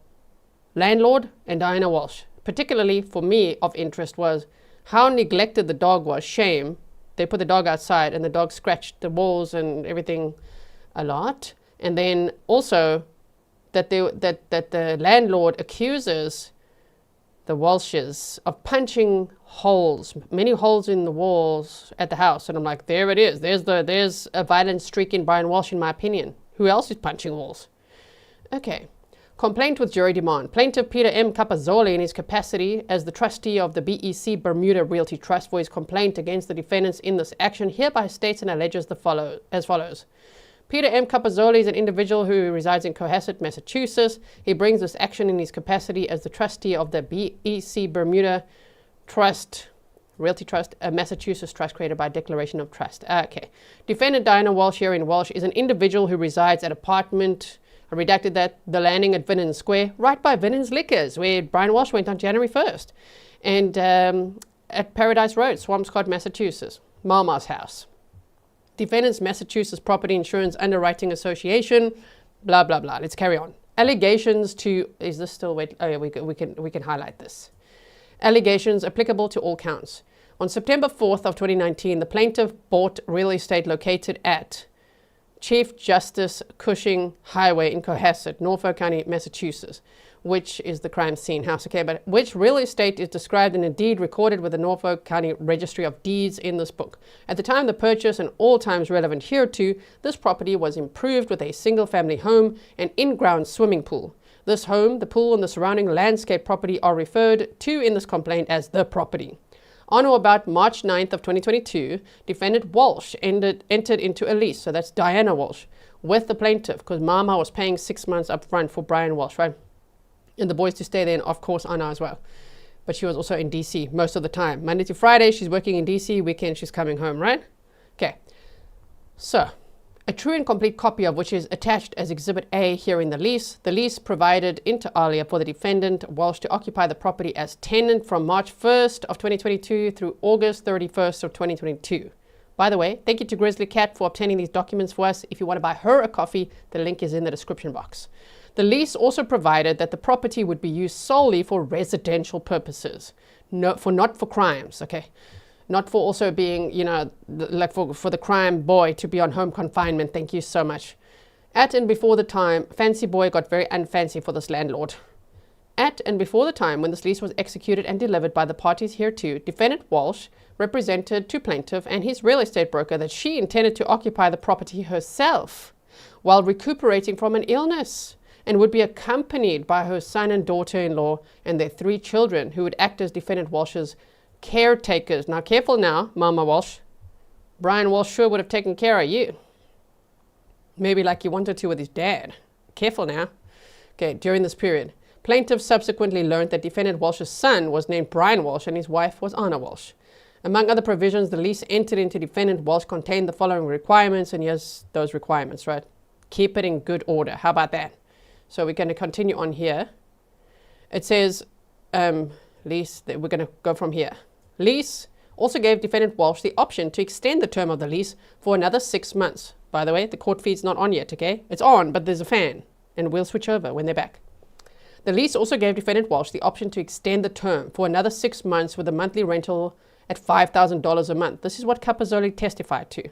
landlord and Diana Walshe. Particularly for me of interest was how neglected the dog was. Shame. They put the dog outside and the dog scratched the walls and everything a lot. And then also that the landlord accuses the Walshes of punching holes, many holes in the walls at the house. And I'm like, there it is. There's a violent streak in Brian Walshe, in my opinion. Who else is punching walls? Okay. Complaint with jury demand. Plaintiff Peter M. Capazzoli, in his capacity as the trustee of the BEC Bermuda Realty Trust, for his complaint against the defendants in this action, hereby states and alleges as follows. Peter M. Capazzoli is an individual who resides in Cohasset, Massachusetts. He brings this action in his capacity as the trustee of the BEC Bermuda Trust, Realty Trust, a Massachusetts trust created by Declaration of Trust. Okay. Defendant Diana Walshe, here in Walshe, is an individual who resides at apartment, I redacted that, the landing at Vinnon Square, right by Vinnon's Liquors, where Brian Walshe went on January 1st. And at Paradise Road, Swampscott, Massachusetts, Mama's house. Defendant's Massachusetts Property Insurance Underwriting Association, blah, blah, blah. Let's carry on. Allegations to, is this still, wait, oh yeah, we can highlight this. Allegations applicable to all counts. On September 4th of 2019, the plaintiff bought real estate located at Chief Justice Cushing Highway in Cohasset, Norfolk County, Massachusetts, which is the crime scene house, okay, but which real estate is described in a deed recorded with the Norfolk County Registry of Deeds in this book. At the time of the purchase and all times relevant hereto, this property was improved with a single-family home and in-ground swimming pool. This home, the pool, and the surrounding landscape property are referred to in this complaint as the property. On or about March 9th of 2022, defendant Walshe entered into a lease, so that's Diana Walshe, with the plaintiff, because Mama was paying 6 months up front for Brian Walshe, right? And the boys to stay there, and of course Anna as well. But she was also in DC most of the time. Monday to Friday, she's working in DC, weekend she's coming home, right? Okay, so a true and complete copy of which is attached as Exhibit A here in the lease. The lease provided inter alia for the defendant Walshe to occupy the property as tenant from March 1st of 2022 through August 31st of 2022. By the way, thank you to Grizzly Cat for obtaining these documents for us. If you want to buy her a coffee, the link is in the description box. The lease also provided that the property would be used solely for residential purposes, not for crimes, okay? Not for also being, you know, like for the crime boy to be on home confinement. Thank you so much. At and before the time, Fancy Boy got very unfancy for this landlord. At and before the time when this lease was executed and delivered by the parties hereto, defendant Walshe represented to plaintiff and his real estate broker that she intended to occupy the property herself while recuperating from an illness, and would be accompanied by her son and daughter-in-law and their 3 children, who would act as defendant Walshe's caretakers. Now, careful now, Mama Walshe. Brian Walshe sure would have taken care of you. Maybe like he wanted to with his dad. Careful now. Okay, during this period. Plaintiff subsequently learned that defendant Walshe's son was named Brian Walshe and his wife was Anna Walshe. Among other provisions, the lease entered into defendant Walshe contained the following requirements, and here's those requirements, right? Keep it in good order. How about that? So we're going to continue on here. It says, lease, we're going to go from here. Lease also gave defendant Walshe the option to extend the term of the lease for another 6 months. By the way, the court feed's not on yet, okay? It's on, but there's a fan, and we'll switch over when they're back. The lease also gave defendant Walshe the option to extend the term for another 6 months with a monthly rental at $5,000 a month. This is what Capazzoli testified to.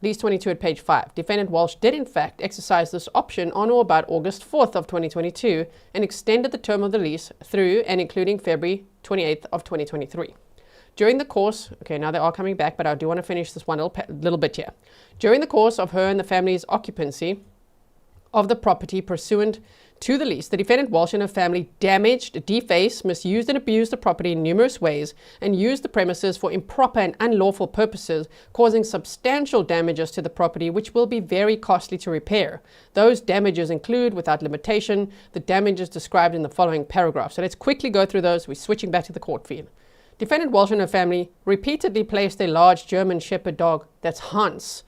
Lease 22 at page 5. Defendant Walshe did in fact exercise this option on or about August 4th of 2022 and extended the term of the lease through and including February 28th of 2023. During the course, okay, now they are coming back, but I do want to finish this one little bit here. During the course of her and the family's occupancy of the property pursuant to the lease, the defendant Walshe and her family damaged, defaced, misused and abused the property in numerous ways and used the premises for improper and unlawful purposes, causing substantial damages to the property which will be very costly to repair. Those damages include, without limitation, the damages described in the following paragraph. So let's quickly go through those. We're switching back to the court field. Defendant Walshe and her family repeatedly placed a large German Shepherd dog, that's Hans,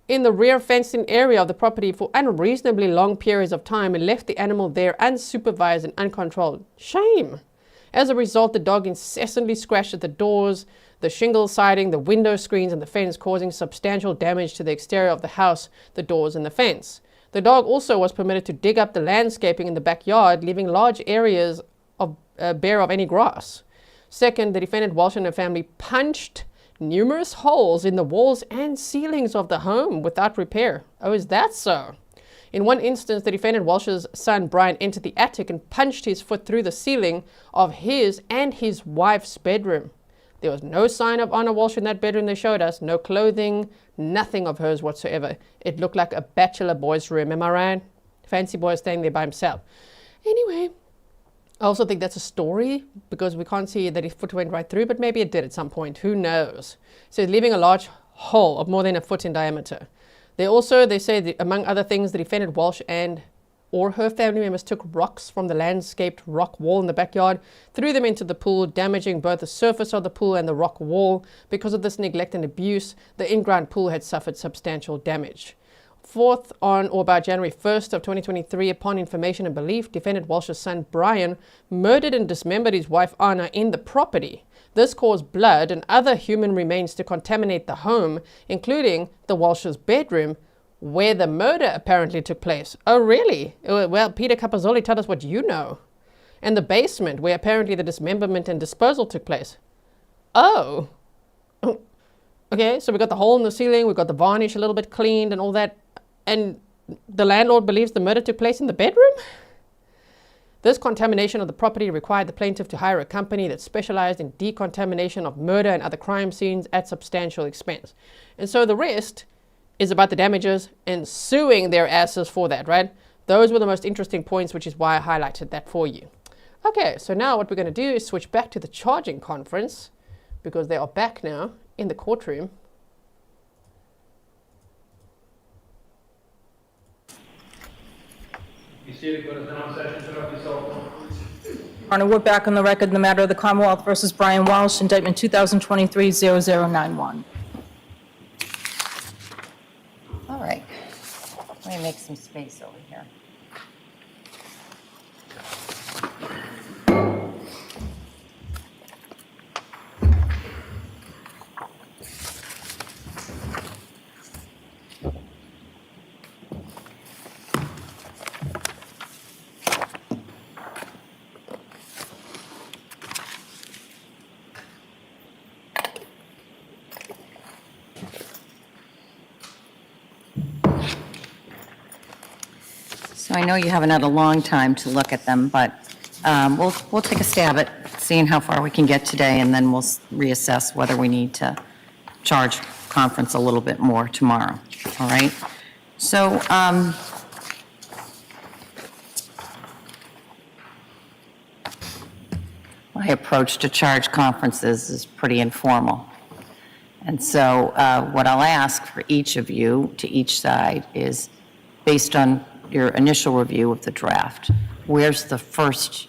in the rear fenced-in area of the property for unreasonably long periods of time and left the animal there unsupervised and uncontrolled. Shame! As a result, the dog incessantly scratched at the doors, the shingle siding, the window screens, and the fence, causing substantial damage to the exterior of the house, the doors, and the fence. The dog also was permitted to dig up the landscaping in the backyard, leaving large areas of bare of any grass. Second, the defendant Walshe and her family punched numerous holes in the walls and ceilings of the home without repair. Oh, is that so? In one instance, the defendant Walshe's son, Brian, entered the attic and punched his foot through the ceiling of his and his wife's bedroom. There was no sign of Anna Walshe in that bedroom they showed us, no clothing, nothing of hers whatsoever. It looked like a bachelor boy's room, am I right? Fancy boy staying there by himself. Anyway, I also think that's a story because we can't see that his foot went right through, but maybe it did at some point. Who knows? So leaving a large hole of more than a foot in diameter. They say that, among other things, the defendant Walshe and or her family members took rocks from the landscaped rock wall in the backyard, threw them into the pool, damaging both the surface of the pool and the rock wall. Because of this neglect and abuse, the in-ground pool had suffered substantial damage. Fourth, on or about January 1st of 2023, upon information and belief, defendant Walshe's son Brian murdered and dismembered his wife Anna in the property. This caused blood and other human remains to contaminate the home, including the Walshe's bedroom, where the murder apparently took place. Oh, really? Well, Peter Capozzoli, tell us what you know. And the basement, where apparently the dismemberment and disposal took place. Oh. Okay, so we got the hole in the ceiling, we got the varnish a little bit cleaned and all that. And the landlord believes the murder took place in the bedroom? This contamination of the property required the plaintiff to hire a company that specialized in decontamination of murder and other crime scenes at substantial expense. And so the rest is about the damages and suing their asses for that, right? Those were the most interesting points, which is why I highlighted that for you. Okay, so now what we're going to do is switch back to the charging conference because they are back now in the courtroom. You see it, go to down session, turn off your cell phone. Your Honor, we're back on the record in the matter of the Commonwealth versus Brian Walshe, indictment 2023-0091. All right. Let me make some space over here. So I know you haven't had a long time to look at them, but we'll take a stab at seeing how far we can get today, and then we'll reassess whether we need to charge conference a little bit more tomorrow, all right? So my approach to charge conferences is pretty informal. And so what I'll ask for each of you to each side is, based on your initial review of the draft, where's the first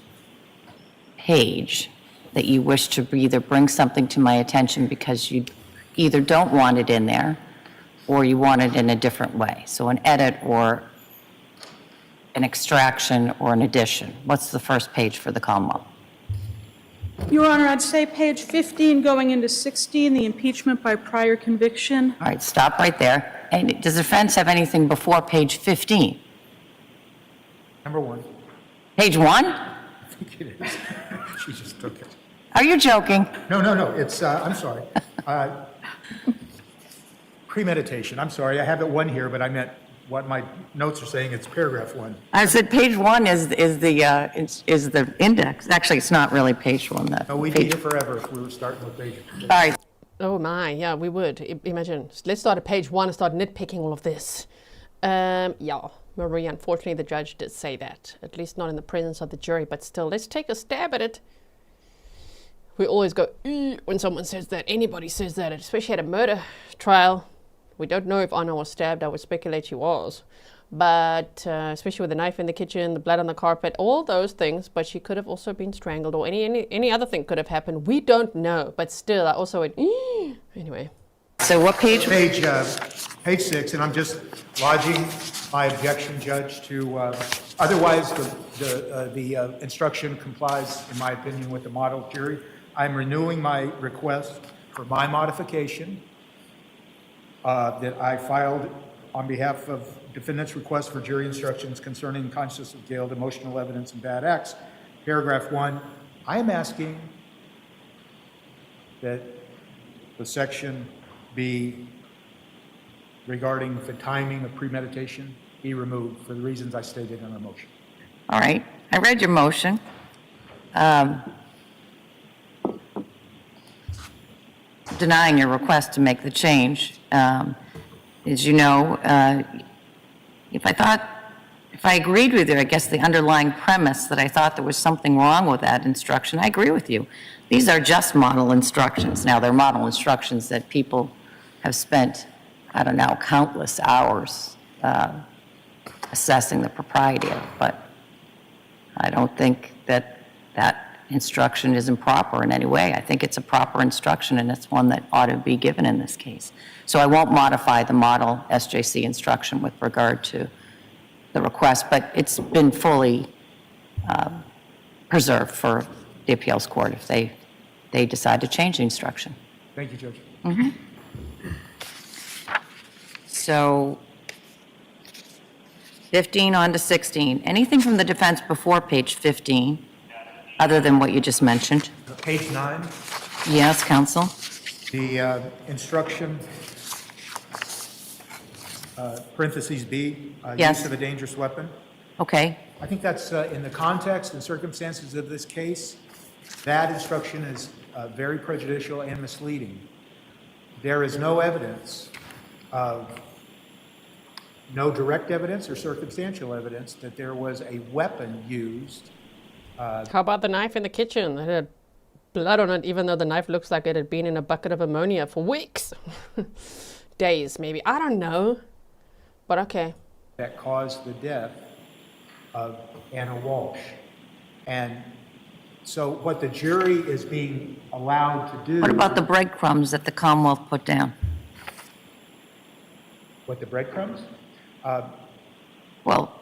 page that you wish to either bring something to my attention because you either don't want it in there or you want it in a different way? So an edit or an extraction or an addition. What's the first page for the Commonwealth? Your Honor, I'd say page 15 going into 16, the impeachment by prior conviction. All right, stop right there. And does the defense have anything before page 15? Number 1. Page 1? I think it is. She just took it. Are you joking? No. It's, I'm sorry. Premeditation. I'm sorry. I have it 1 here, but I meant what my notes are saying. It's paragraph 1. I said page 1 is the index. Actually, it's not really page 1. No, we'd be here forever if we were starting with page 1. All right. Oh my, yeah, we would. Imagine. Let's start at page 1 and start nitpicking all of this. Yeah, Marie, unfortunately, the judge did say that. At least not in the presence of the jury, but still, let's take a stab at it. We always go, when someone says that, anybody says that, especially at a murder trial. We don't know if Anna was stabbed. I would speculate she was. But especially with the knife in the kitchen, the blood on the carpet, all those things. But she could have also been strangled, or any other thing could have happened. We don't know. But still, I also went, anyway. So what page? Page 6, and I'm just lodging my objection, Judge, to otherwise the instruction complies, in my opinion, with the model jury. I'm renewing my request for my modification that I filed on behalf of defendant's request for jury instructions concerning consciousness of guilt, emotional evidence, and bad acts. Paragraph 1, I am asking that the section be regarding the timing of premeditation be removed for the reasons I stated in the motion. All right, I read your motion. Denying your request to make the change. As you know, if I agreed with you, I guess the underlying premise that I thought there was something wrong with that instruction, I agree with you. These are just model instructions. Now, they're model instructions that people have spent, I don't know, countless hours assessing the propriety of, but I don't think that that instruction is improper in any way. I think it's a proper instruction, and it's one that ought to be given in this case. So I won't modify the model SJC instruction with regard to the request, but it's been fully preserved for the appeals court if they decide to change the instruction. Thank you, Judge. Mm-hmm. So 15 on to 16. Anything from the defense before page 15, other than what you just mentioned? Page 9. Yes, counsel. The instruction, parentheses B, Yes. use of a dangerous weapon. Okay. I think that's in the context and circumstances of this case, that instruction is very prejudicial and misleading. There is no evidence of, no direct evidence or circumstantial evidence that there was a weapon used. How about the knife in the kitchen? It had blood on it, even though the knife looks like it had been in a bucket of ammonia for weeks. Days, maybe. I don't know. But okay. That caused the death of Anna Walshe. And so what the jury is being allowed to do... What about the breadcrumbs that the Commonwealth put down? What, the breadcrumbs? Well,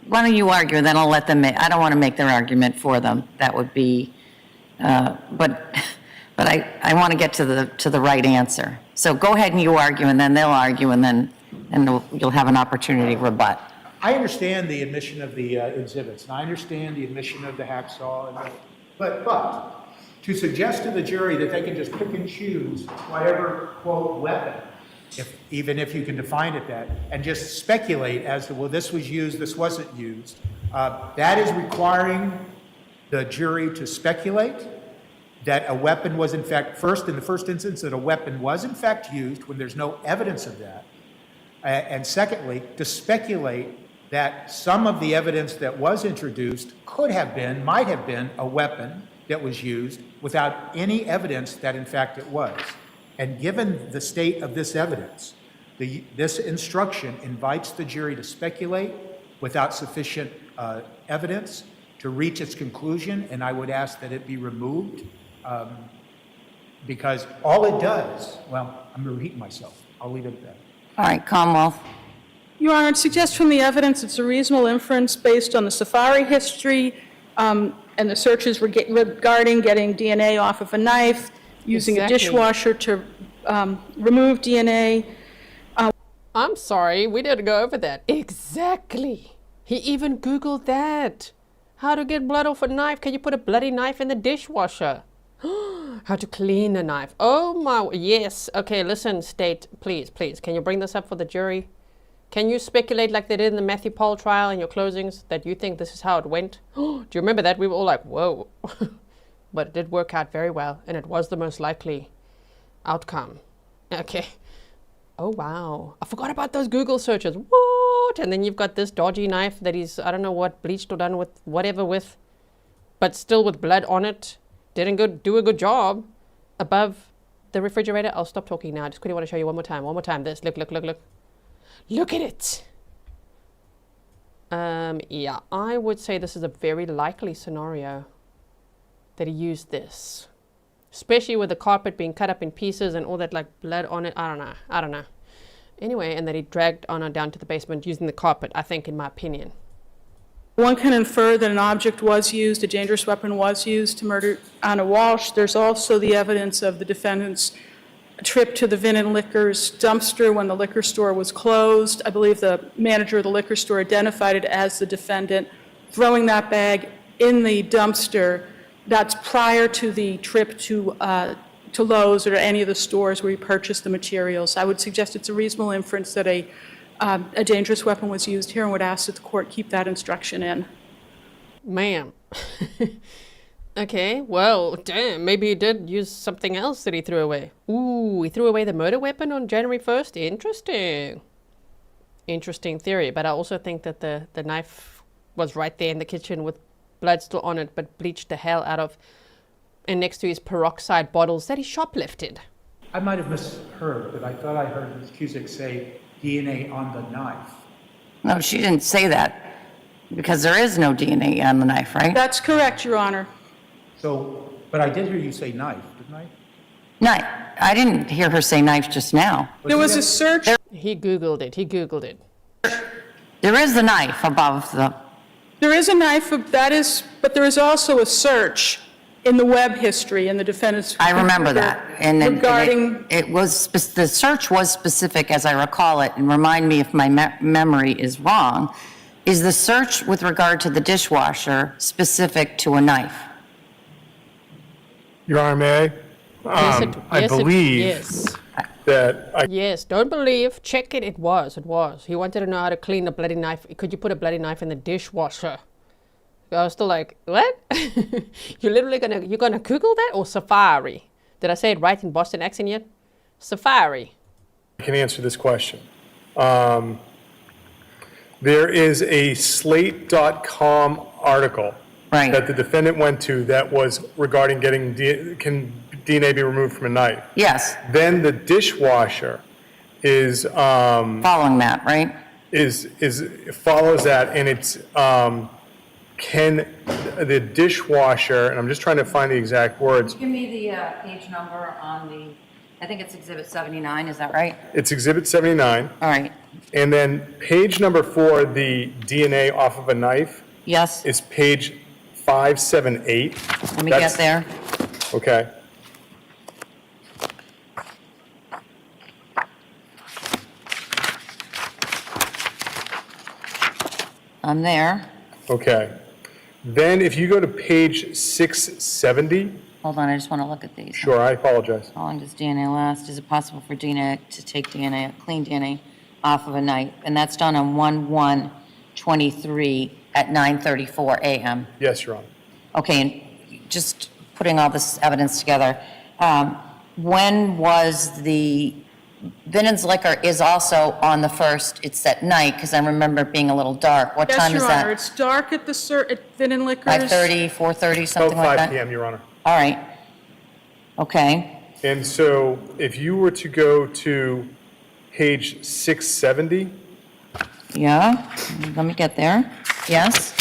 why don't you argue, and then I'll let them make... I don't want to make their argument for them. That would be... but I want to get to the right answer. So go ahead and you argue, and then they'll argue, and then you'll have an opportunity to rebut. I understand the admission of the exhibits, and I understand the admission of the hacksaw, but to suggest to the jury that they can just pick and choose whatever, quote, weapon, even if you can define it that, and just speculate as to, well, this was used, this wasn't used, that is requiring the jury to speculate that a weapon was in fact, in the first instance, that a weapon was in fact used when there's no evidence of that. And secondly, to speculate that some of the evidence that was introduced might have been a weapon that was used without any evidence that in fact it was. And given the state of this evidence, this instruction invites the jury to speculate without sufficient evidence to reach its conclusion, and I would ask that it be removed because all it does, well, I'm repeating myself. I'll leave it at that. All right, Commonwealth. Your Honor, it suggests from the evidence it's a reasonable inference based on the safari history and the searches regarding getting DNA off of a knife, using a dishwasher to remove DNA. I'm sorry, we didn't go over that. Exactly. He even Googled that. How to get blood off a knife. Can you put a bloody knife in the dishwasher? How to clean a knife. Oh my, yes. Okay, listen, state, please. Can you bring this up for the jury? Can you speculate like they did in the Matthew Paul trial in your closings that you think this is how it went? Do you remember that? We were all like, whoa. But it did work out very well, and it was the most likely outcome. Okay. Oh, wow. I forgot about those Google searches. What? And then you've got this dodgy knife that he's, I don't know what, bleached or done with, whatever with, but still with blood on it. Didn't do a good job above the refrigerator. I'll stop talking now. I just quickly want to show you one more time. This, look. Look at it. Yeah, I would say this is a very likely scenario that he used this. Especially with the carpet being cut up in pieces and all that like blood on it. I don't know. Anyway, and that he dragged Anna down to the basement using the carpet, I think, in my opinion. One can infer that an object was used, a dangerous weapon was used to murder Anna Walshe. There's also the evidence of the defendant's trip to the Vin and Liquors dumpster when the liquor store was closed. I believe the manager of the liquor store identified it as the defendant throwing that bag in the dumpster. That's prior to the trip to Lowe's or to any of the stores where he purchased the materials. I would suggest it's a reasonable inference that a a dangerous weapon was used here and would ask that the court keep that instruction in. Ma'am. Okay, well, damn, maybe he did use something else that he threw away. Ooh, he threw away the murder weapon on January 1st? Interesting. Interesting theory, but I also think that the knife was right there in the kitchen with blood still on it, but bleached the hell out of, and next to his peroxide bottles that he shoplifted. I might have misheard, but I thought I heard Ms. Cusick say DNA on the knife. No, she didn't say that, because there is no DNA on the knife, right? That's correct, Your Honor. So, but I did hear you say knife, didn't I? Knife. I didn't hear her say knife just now. There was a search. He Googled it. He Googled it. There is the knife above the... There is a knife, but there is also a search in the web history in the defendant's... I remember that. And regarding... it was, the search was specific, as I recall it, and remind me if my memory is wrong. Is the search with regard to the dishwasher specific to a knife? Your Honor, may I? I believe yes. that I... Yes, don't believe. Check it. It was. He wanted to know how to clean a bloody knife. Could you put a bloody knife in the dishwasher? I was still like, what? You're gonna Google that or Safari? Did I say it right in Boston accent yet? Safari. I can answer this question. There is a Slate.com article that the defendant went to that was regarding getting, can DNA be removed from a knife? Yes. Then the dishwasher is... following that, right? Follows that, and it's, can the dishwasher, and I'm just trying to find the exact words. Give me the page number on the, I think it's Exhibit 79, is that right? It's Exhibit 79. All right. And then page number 4, the DNA off of a knife. Yes. Is page 578. Let me get there. Okay. I'm there. Okay. Then if you go to page 670. Hold on, I just want to look at these. Sure, I apologize. How long does DNA last? Is it possible for DNA to take DNA, clean DNA off of a knife? And that's done on 1/1/23 at 9:34 a.m. Yes, Your Honor. Okay, and just putting all this evidence together, when was the Vinton's Liquor is also on the 1st, it's at night, because I remember it being a little dark. What time is Yes, Your that? Honor, it's dark at Vinton Liquors. 5:30, 4:30, something like that? 5 p.m., Your Honor. All right. Okay. And so if you were to go to page 670. Yeah, let me get there. Yes.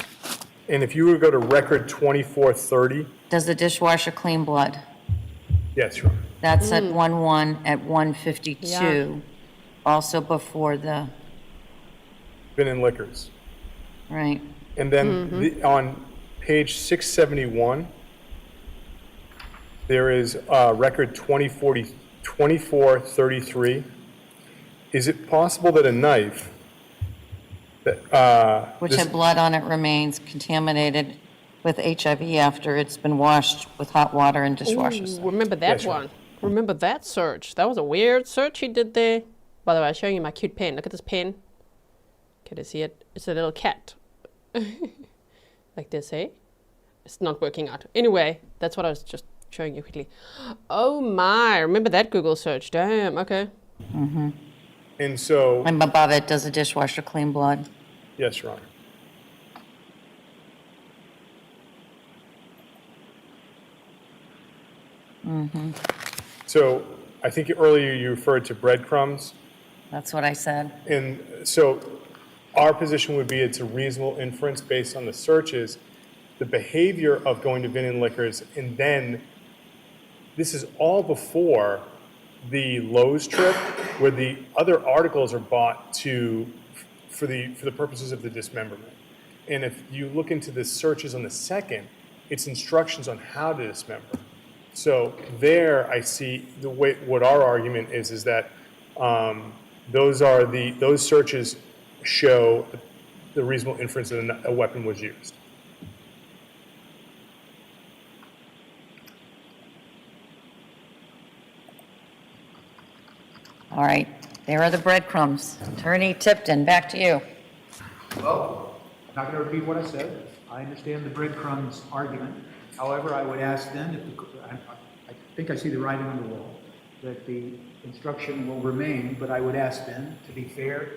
And if you were to go to record 2430. Does the dishwasher clean blood? Yes, Your Honor. That's at 1/1 at 1:52. Yeah. Also before the, Vinton Liquors. right. And then on page 671, there is record 2433. Is it possible that a knife that Which had blood on it remains contaminated with HIV after it's been washed with hot water and dishwasher Ooh, soap. remember that one. Remember that search. That was a weird search he did there. By the way, I'm showing you my cute pen. Look at this pen. Can you see it? It's a little cat. Like this, eh? It's not working out. Anyway, that's what I was just showing you quickly. Oh my, remember that Google search. Damn, okay. Mm-hmm. And so... And above it, does the dishwasher clean blood? Yes, Your Honor. Mm-hmm. So I think earlier you referred to breadcrumbs. That's what I said. And so our position would be it's a reasonable inference based on the searches, the behavior of going to Vinton Liquors, and then this is all before the Lowe's trip where the other articles are bought for the purposes of the dismemberment. And if you look into the searches on the second, it's instructions on how to dismember. So there I see the way, what our argument is that those searches show the reasonable inference that a weapon was used. All right. There are the breadcrumbs. Attorney Tipton, back to you. Well, I'm not going to repeat what I said. I understand the breadcrumbs argument. However, I would ask then, I think I see the writing on the wall, that the instruction will remain, but I would ask then, to be fair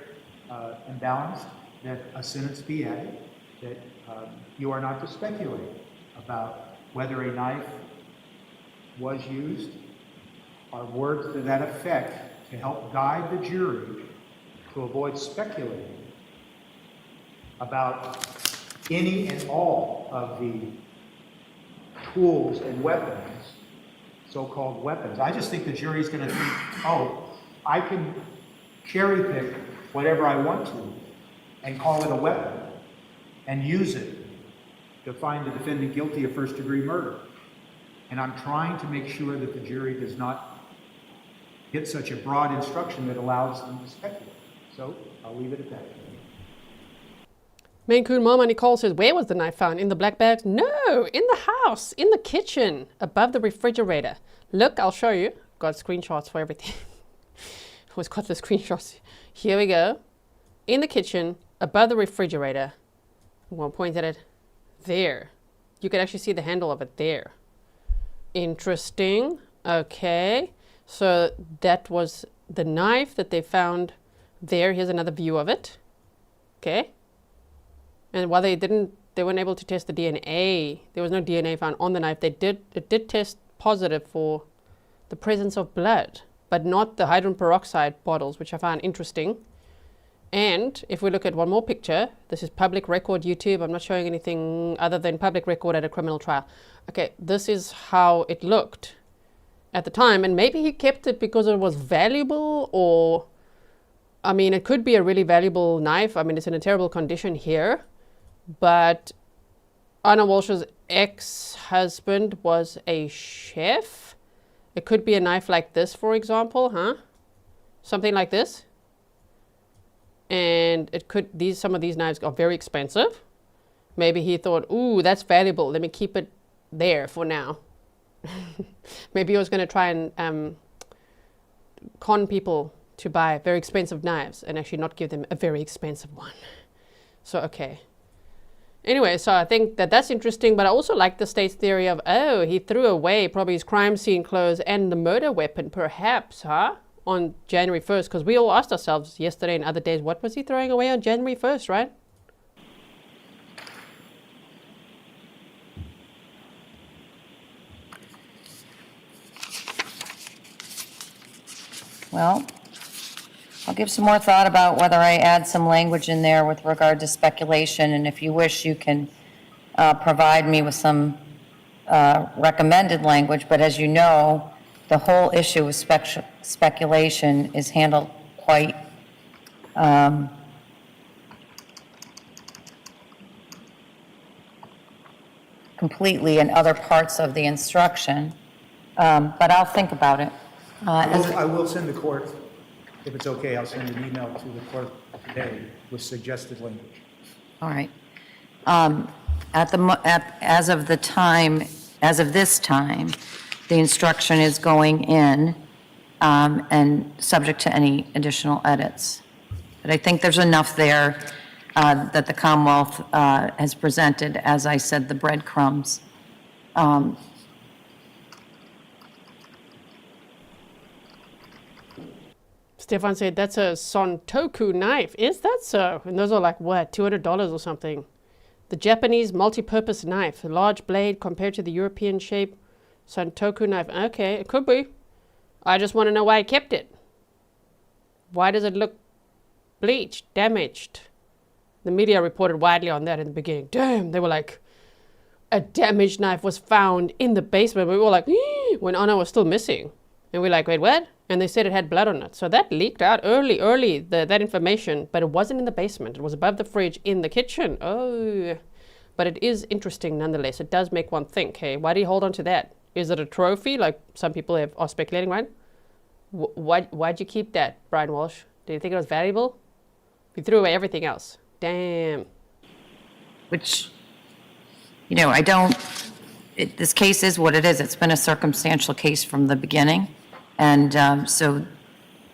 and balanced, that a sentence be added, that you are not to speculate about whether a knife was used, or words to that effect, to help guide the jury to avoid speculating about any and all of the tools and weapons, so-called weapons. I just think the jury's going to think, oh, I can cherry pick whatever I want to and call it a weapon and use it to find the defendant guilty of first-degree murder. And I'm trying to make sure that the jury does not get such a broad instruction that allows them to speculate. So I'll leave it at that. Maine Coon Mama Nicole says, where was the knife found? In the black bags? No, in the house, in the kitchen, above the refrigerator. Look, I'll show you. Got screenshots for everything. Always got the screenshots. Here we go. In the kitchen, above the refrigerator. I'm going to point at it. There. You can actually see the handle of it there. Interesting. Okay. So that was the knife that they found there. Here's another view of it. Okay. And while they weren't able to test the DNA, there was no DNA found on the knife. It did test positive for the presence of blood, but not the hydrogen peroxide bottles, which I found interesting. And if we look at one more picture, this is public record YouTube. I'm not showing anything other than public record at a criminal trial. Okay, this is how it looked at the time. And maybe he kept it because it was valuable, or, I mean, it could be a really valuable knife. I mean, it's in a terrible condition here. But Anna Walshe's ex-husband was a chef. It could be a knife like this, for example, huh? Something like this. And it could, some of these knives are very expensive. Maybe he thought, ooh, that's valuable. Let me keep it there for now. Maybe he was going to try and con people to buy very expensive knives and actually not give them a very expensive one. So, okay. Anyway, so I think that that's interesting, but I also like the state's theory of, oh, he threw away probably his crime scene clothes and the murder weapon, perhaps, huh? On January 1st, because we all asked ourselves yesterday and other days, what was he throwing away on January 1st, right? Well, I'll give some more thought about whether I add some language in there with regard to speculation, and if you wish, you can provide me with some recommended language, but as you know, the whole issue of speculation is handled quite completely in other parts of the instruction, but I'll think about it. I will send the court, if it's okay, I'll send an email to the court today with suggested language. All right. As of this time, the instruction is going in and subject to any additional edits. But I think there's enough there that the Commonwealth has presented, as I said, the breadcrumbs. Stefan said, that's a Sontoku knife. Is that so? And those are like, what, $200 or something? The Japanese multi-purpose knife, a large blade compared to the European shape. Sontoku knife. Okay, it could be. I just want to know why he kept it. Why does it look bleached, damaged? The media reported widely on that in the beginning. Damn, they were like, a damaged knife was found in the basement. We were like, when Anna was still missing. And we're like, wait, what? And they said it had blood on it. So that leaked out early, that information, but it wasn't in the basement. It was above the fridge in the kitchen. Oh, but it is interesting nonetheless. It does make one think, hey, why do you hold on to that? Is it a trophy, like some people are speculating, right? Why'd you keep that, Brian Walsh? Do you think it was valuable? You threw away everything else. Damn. Which, you know, this case is what it is. It's been a circumstantial case from the beginning. And so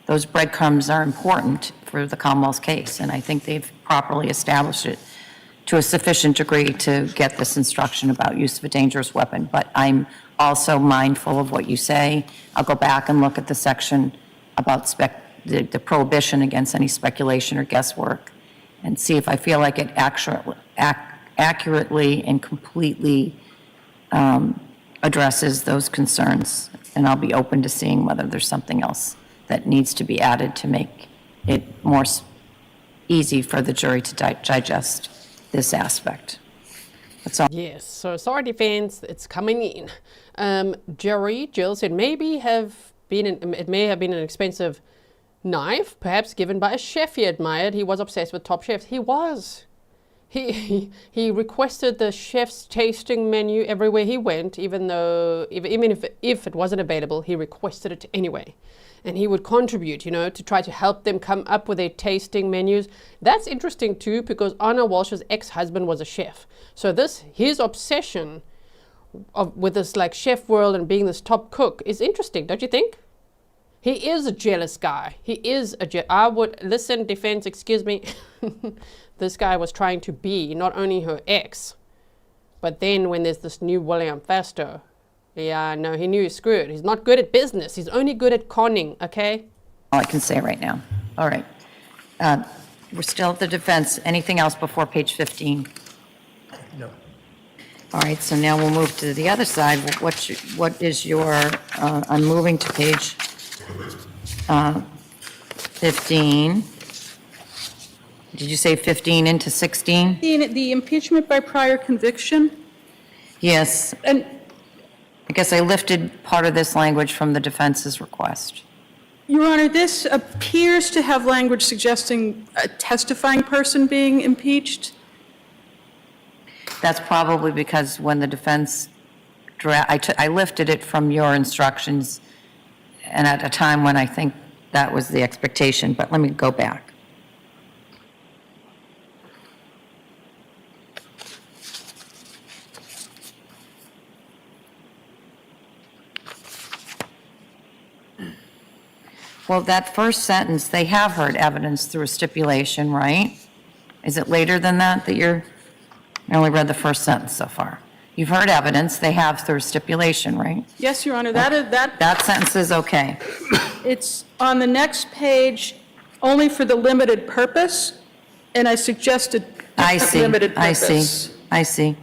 those breadcrumbs are important for the Commonwealth's case, and I think they've properly established it to a sufficient degree to get this instruction about use of a dangerous weapon. But I'm also mindful of what you say. I'll go back and look at the section about the prohibition against any speculation or guesswork and see if I feel like it accurately and completely addresses those concerns. And I'll be open to seeing whether there's something else that needs to be added to make it more easy for the jury to digest this aspect. That's all. Yes, so sorry defense, it's coming in. Jill said maybe it may have been an expensive knife, perhaps given by a chef he admired. He was obsessed with top chefs. He was. He requested the chef's tasting menu everywhere he went, even if it wasn't available, he requested it anyway. And he would contribute, to try to help them come up with their tasting menus. That's interesting too, because Anna Walshe's ex-husband was a chef. So his obsession with this like chef world and being this top cook is interesting, don't you think? He is a jealous guy. I would, listen, defense, excuse me. This guy was trying to be not only her ex, but then when there's this new William Fasto, yeah, no, he knew he was screwed. He's not good at business. He's only good at conning, okay? All I can say right now. All right. We're still at the defense. Anything else before page 15? No. All right, so now we'll move to the other side. What is your, I'm moving to page 15. Did you say 15 into 16? The impeachment by prior conviction? Yes. And I guess I lifted part of this language from the defense's request. Your Honor, this appears to have language suggesting a testifying person being impeached. That's probably because when the defense, I lifted it from your instructions, and at a time when I think that was the expectation, but let me go back. Well, that first sentence, they have heard evidence through a stipulation, right? Is it later than that I only read the first sentence so far. You've heard evidence, they have through stipulation, right? Yes, Your Honor, That sentence is okay. It's on the next page, only for the limited purpose, and I suggested limited purpose. I see.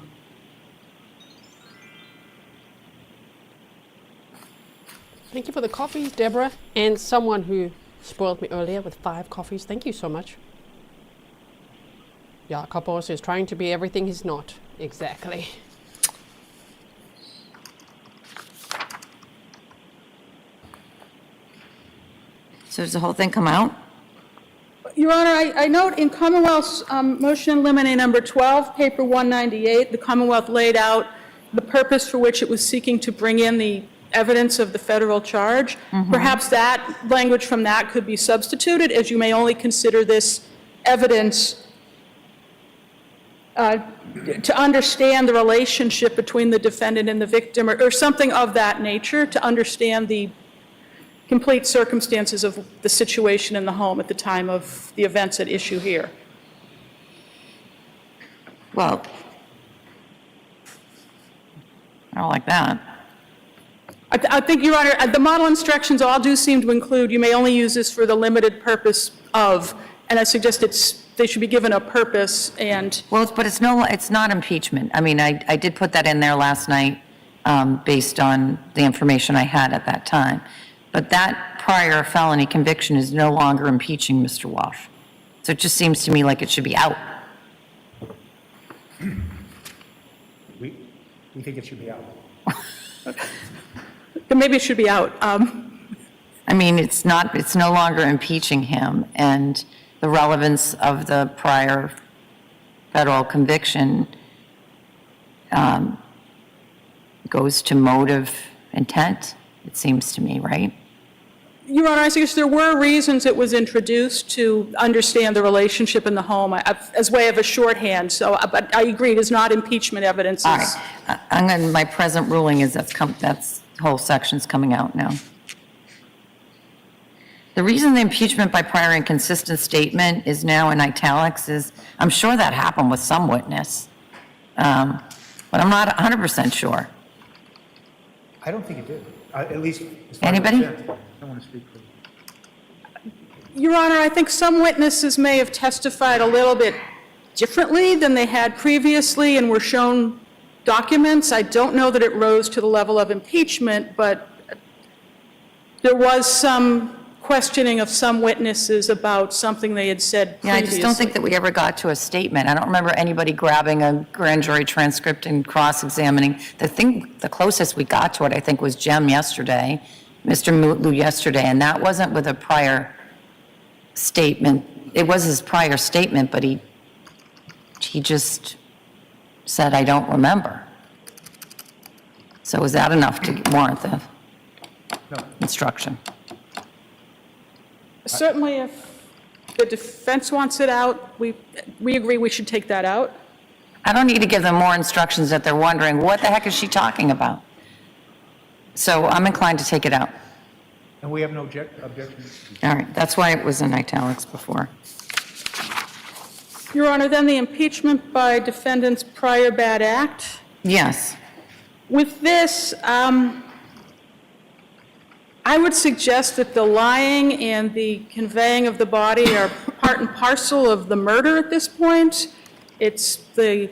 Thank you for the coffees, Deborah, and someone who spoiled me earlier with 5 coffees. Thank you so much. Jakobos is trying to be everything he's not. Exactly. So does the whole thing come out? Your Honor, I note in Commonwealth's motion in limine number 12, paper 198, the Commonwealth laid out the purpose for which it was seeking to bring in the evidence of the federal charge. Perhaps that language from that could be substituted, as you may only consider this evidence to understand the relationship between the defendant and the victim, or something of that nature, to understand the complete circumstances of the situation in the home at the time of the events at issue here. Well, I don't like that. I think, Your Honor, the model instructions all do seem to include, you may only use this for the limited purpose of, and I suggest they should be given a purpose and. Well, but it's not impeachment. I mean, I did put that in there last night based on the information I had at that time. But that prior felony conviction is no longer impeaching Mr. Walsh. So it just seems to me like it should be out. We think it should be out. Maybe it should be out. I mean, it's no longer impeaching him, and the relevance of the prior federal conviction goes to motive intent, it seems to me, right? Your Honor, I suggest there were reasons it was introduced to understand the relationship in the home as way of a shorthand. So, but I agree, it is not impeachment evidence. All right. My present ruling is that whole section's coming out now. The reason the impeachment by prior inconsistent statement is now in italics is, I'm sure that happened with some witness, but I'm not 100% sure. I don't think it did, at least as far Anybody? as I'm concerned. I don't want to speak for you. Your Honor, I think some witnesses may have testified a little bit differently than they had previously and were shown documents. I don't know that it rose to the level of impeachment, but there was some questioning of some witnesses about something they had said previously. Yeah, I just don't think that we ever got to a statement. I don't remember anybody grabbing a grand jury transcript and cross-examining. The closest we got to it, I think, was Jem yesterday, Mr. Mutlu yesterday, and that wasn't with a prior statement. It was his prior statement, but he just said, I don't remember. So was that enough to warrant the instruction? Certainly, if the defense wants it out, we agree we should take that out. I don't need to give them more instructions that they're wondering, what the heck is she talking about? So I'm inclined to take it out. And we have no objections. All right, that's why it was in italics before. Your Honor, then the impeachment by defendant's prior bad act. Yes. With this, I would suggest that the lying and the conveying of the body are part and parcel of the murder at this point. It's the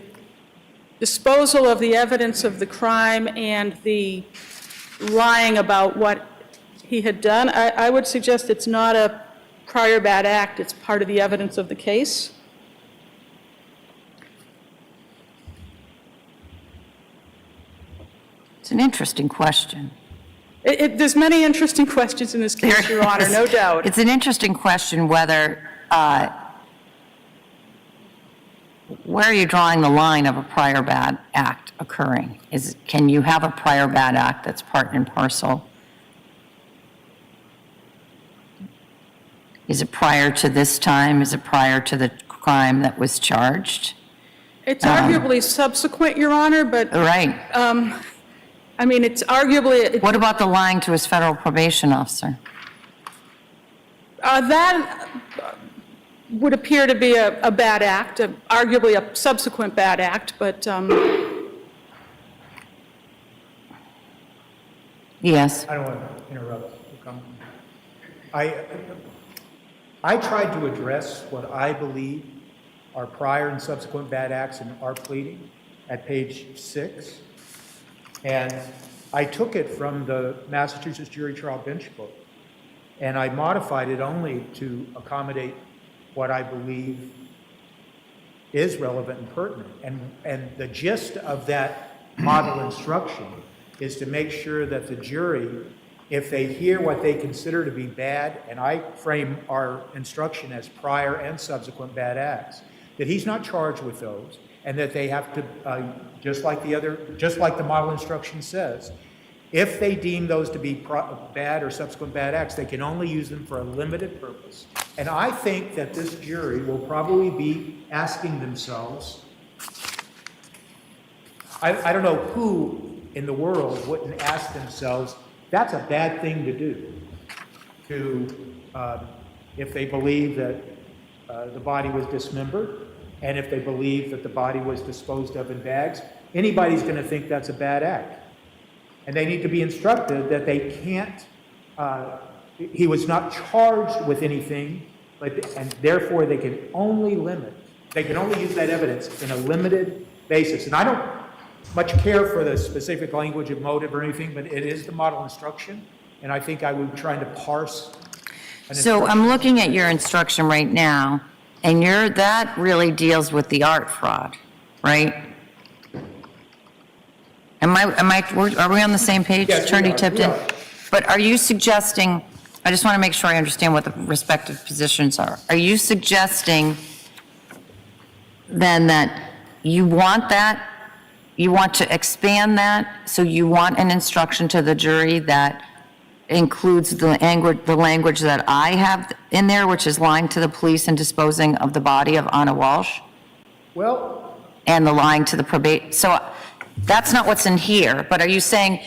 disposal of the evidence of the crime and the lying about what he had done. I would suggest it's not a prior bad act, it's part of the evidence of the case. It's an interesting question. There's many interesting questions in this case, Your Honor, no doubt. It's an interesting question whether, where are you drawing the line of a prior bad act occurring? Can you have a prior bad act that's part and parcel? Is it prior to this time? Is it prior to the crime that was charged? It's arguably subsequent, Your Honor, but... Right. I mean, it's arguably... What about the lying to his federal probation officer? That would appear to be a bad act, arguably a subsequent bad act, but... Yes. I don't want to interrupt. I tried to address what I believe are prior and subsequent bad acts in our pleading at page 6. And I took it from the Massachusetts Jury Trial Bench Book, and I modified it only to accommodate what I believe is relevant and pertinent. And the gist of that model instruction is to make sure that the jury, if they hear what they consider to be bad, and I frame our instruction as prior and subsequent bad acts, that he's not charged with those, and that they have to, just like the model instruction says, if they deem those to be bad or subsequent bad acts, they can only use them for a limited purpose. And I think that this jury will probably be asking themselves, I don't know who in the world wouldn't ask themselves, that's a bad thing to do, if they believe that the body was dismembered, and if they believe that the body was disposed of in bags, anybody's going to think that's a bad act. And they need to be instructed that they can't, he was not charged with anything, and therefore they can only use that evidence in a limited basis. And I don't much care for the specific language of motive or anything, but it is the model instruction, and I think I would try to parse. So I'm looking at your instruction right now, and that really deals with the art fraud, right? Are we on the same page, yes, Attorney Tipton? Yeah. But are you suggesting, I just want to make sure I understand what the respective positions are. Are you suggesting then that you want to expand that, so you want an instruction to the jury that includes the language that I have in there, which is lying to the police and disposing of the body of Anna Walshe? Well... And the lying to the probate. So that's not what's in here, but are you saying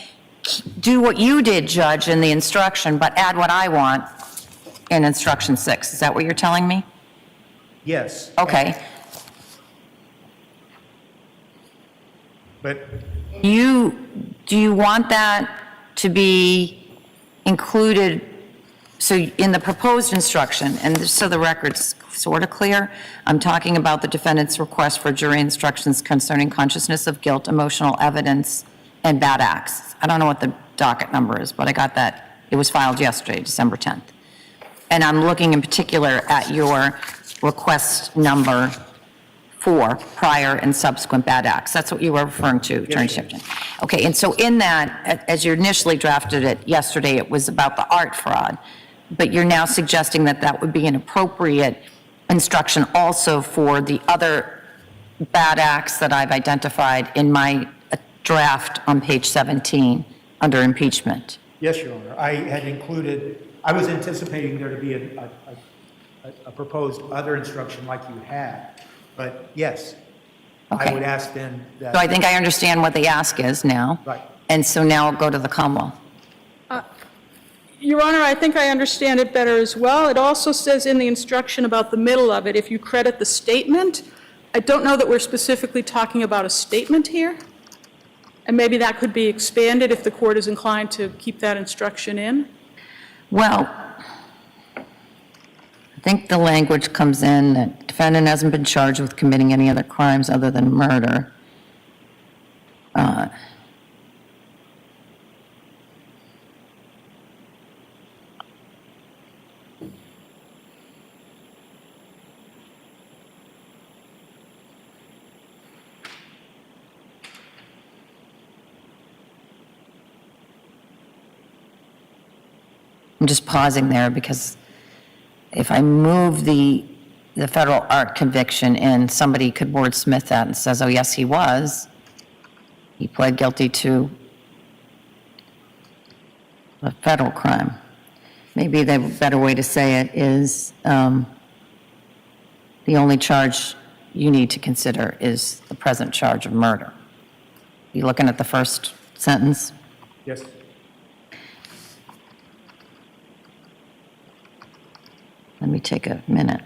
do what you did, Judge, in the instruction, but add what I want in instruction 6. Is that what you're telling me? Yes. Okay. But Do you want that to be included, so in the proposed instruction, and just so the record's sort of clear, I'm talking about the defendant's request for jury instructions concerning consciousness of guilt, emotional evidence, and bad acts. I don't know what the docket number is, but I got that. It was filed yesterday, December 10th. And I'm looking in particular at your request number 4, prior and subsequent bad acts. That's what you were referring to, Attorney Shipton. Okay, and so in that, as you initially drafted it yesterday, it was about the art fraud, but you're now suggesting that that would be an appropriate instruction also for the other bad acts that I've identified in my draft on page 17 under impeachment. yes, Your Honor, I was anticipating there to be a proposed other instruction like you had, but yes, Okay. I would ask then that. So I think I understand what the ask is now. Right. And so now I'll go to the Commonwealth. Your Honor, I think I understand it better as well. It also says in the instruction about the middle of it, if you credit the statement, I don't know that we're specifically talking about a statement here. And maybe that could be expanded if the court is inclined to keep that instruction in. Well, I think the language comes in that defendant hasn't been charged with committing any other crimes other than murder. I'm just pausing there because if I move the federal art conviction in, somebody could wordsmith that and says, oh, yes, he was. He pled guilty to a federal crime. Maybe the better way to say it is the only charge you need to consider is the present charge of murder. You looking at the first sentence? Yes. Let me take a minute.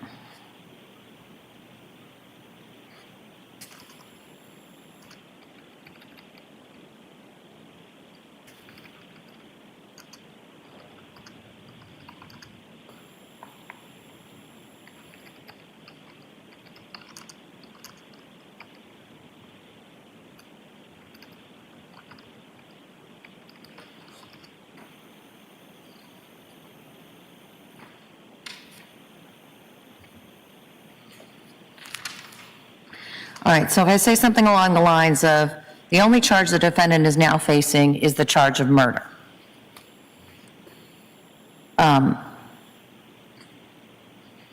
All right, so if I say something along the lines of, the only charge the defendant is now facing is the charge of murder.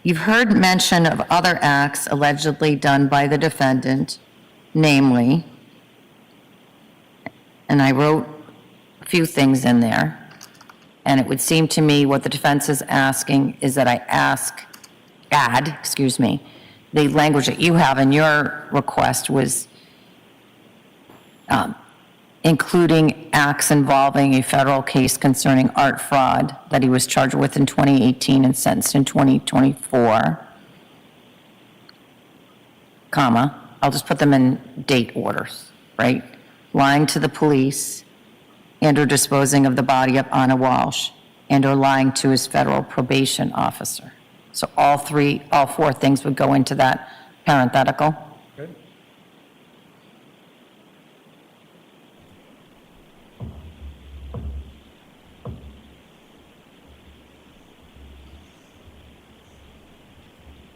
You've heard mention of other acts allegedly done by the defendant, namely, and I wrote a few things in there, and it would seem to me what the defense is asking is that I add, the language that you have in your request was including acts involving a federal case concerning art fraud that he was charged with in 2018 and sentenced in 2024, comma, I'll just put them in date orders, right? Lying to the police and or disposing of the body of Anna Walshe and or lying to his federal probation officer. So all 4 things would go into that parenthetical. Good.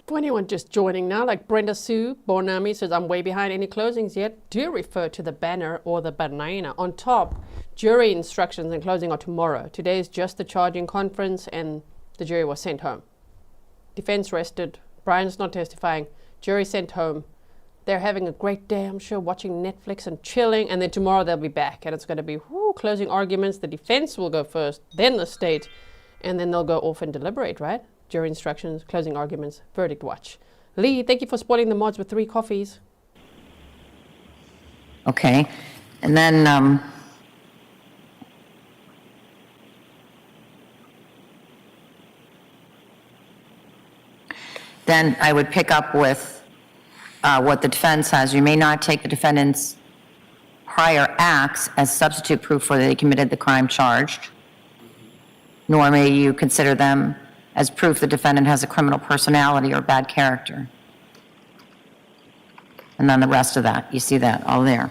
For anyone just joining now, like Brenda Sue Bonami says, I'm way behind. Any closings yet? Do refer to the banner or the banana. On top, jury instructions and closing are tomorrow. Today is just the charging conference and the jury was sent home. Defense rested. Brian's not testifying. Jury sent home. They're having a great day, I'm sure, watching Netflix and chilling. And then tomorrow they'll be back. And it's going to be closing arguments. The defense will go first, then the state. And then they'll go off and deliberate, right? Jury instructions, closing arguments, verdict watch. Lee, thank you for spoiling the mods with 3 coffees. Okay. And then Then I would pick up with what the defense has. You may not take the defendant's prior acts as substitute proof for that he committed the crime charged, nor may you consider them as proof the defendant has a criminal personality or bad character. And then the rest of that, you see that all there.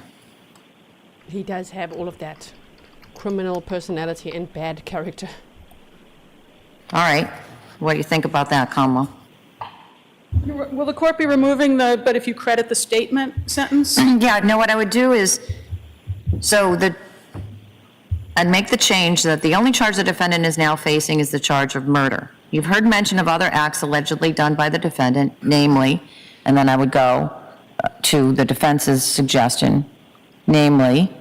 He does have all of that. Criminal personality and bad character. All right. What do you think about that, Conwell? Will the court be removing the, but if you credit the statement sentence? Yeah, no, what I would do is, I'd make the change that the only charge the defendant is now facing is the charge of murder. You've heard mention of other acts allegedly done by the defendant, namely, and then I would go to the defense's suggestion, namely,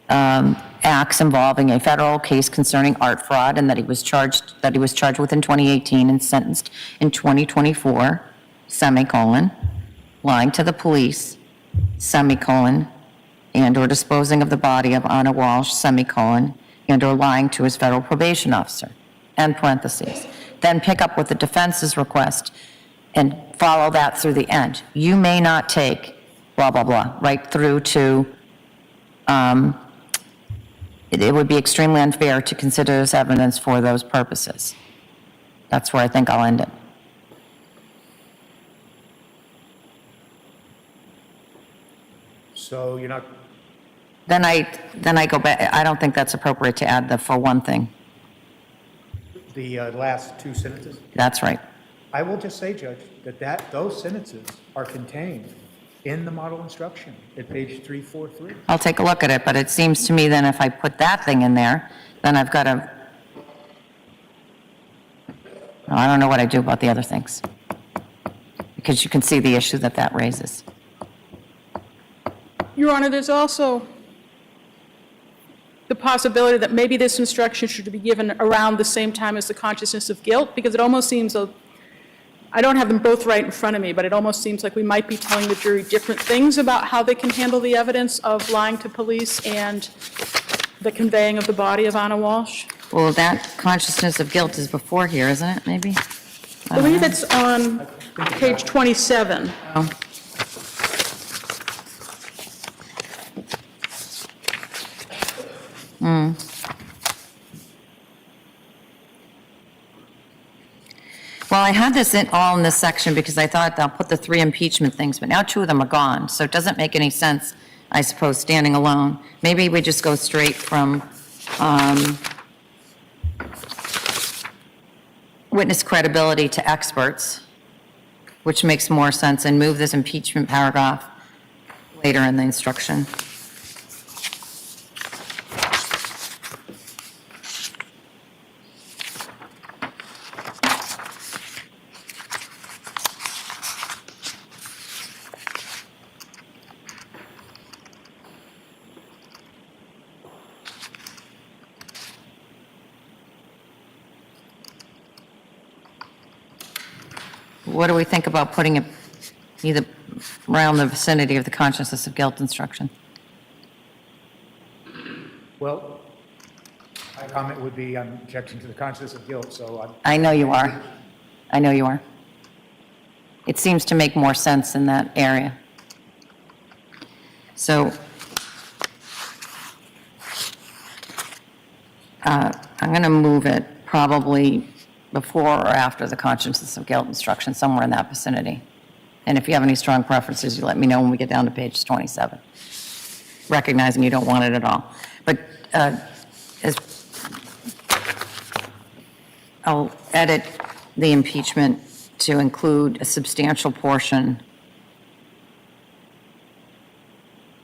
acts involving a federal case concerning art fraud, and that he was charged with in 2018 and sentenced in 2024, semicolon, lying to the police, semicolon, and or disposing of the body of Anna Walshe, semicolon, and or lying to his federal probation officer, end parentheses. Then pick up with the defense's request and follow that through the end. You may not take blah, blah, blah, right through to, it would be extremely unfair to consider this evidence for those purposes. That's where I think I'll end it. So you're not, Then I go back, I don't think that's appropriate to add the for one thing. the last two sentences? That's right. I will just say, Judge, that those sentences are contained in the model instruction at page 343. I'll take a look at it, but it seems to me then if I put that thing in there, then I've got to, I don't know what I do about the other things. Because you can see the issue that raises. Your Honor, there's also the possibility that maybe this instruction should be given around the same time as the consciousness of guilt, because it almost seems, I don't have them both right in front of me, but it almost seems like we might be telling the jury different things about how they can handle the evidence of lying to police and the conveying of the body of Anna Walshe. Well, that consciousness of guilt is before here, isn't it, maybe? I believe it's on page 27. Oh. Well, I had this all in this section because I thought I'll put the 3 impeachment things, but now 2 of them are gone, so it doesn't make any sense, I suppose, standing alone. Maybe we just go straight from witness credibility to experts, which makes more sense, and move this impeachment paragraph later in the instruction. What do we think about putting it either around the vicinity of the consciousness of guilt instruction? Well, my comment would be I'm objecting to the consciousness of guilt, so I know you are. I know you are. It seems to make more sense in that area. So I'm going to move it probably before or after the consciousness of guilt instruction, somewhere in that vicinity. And if you have any strong preferences, you let me know when we get down to page 27, recognizing you don't want it at all. But I'll edit the impeachment to include a substantial portion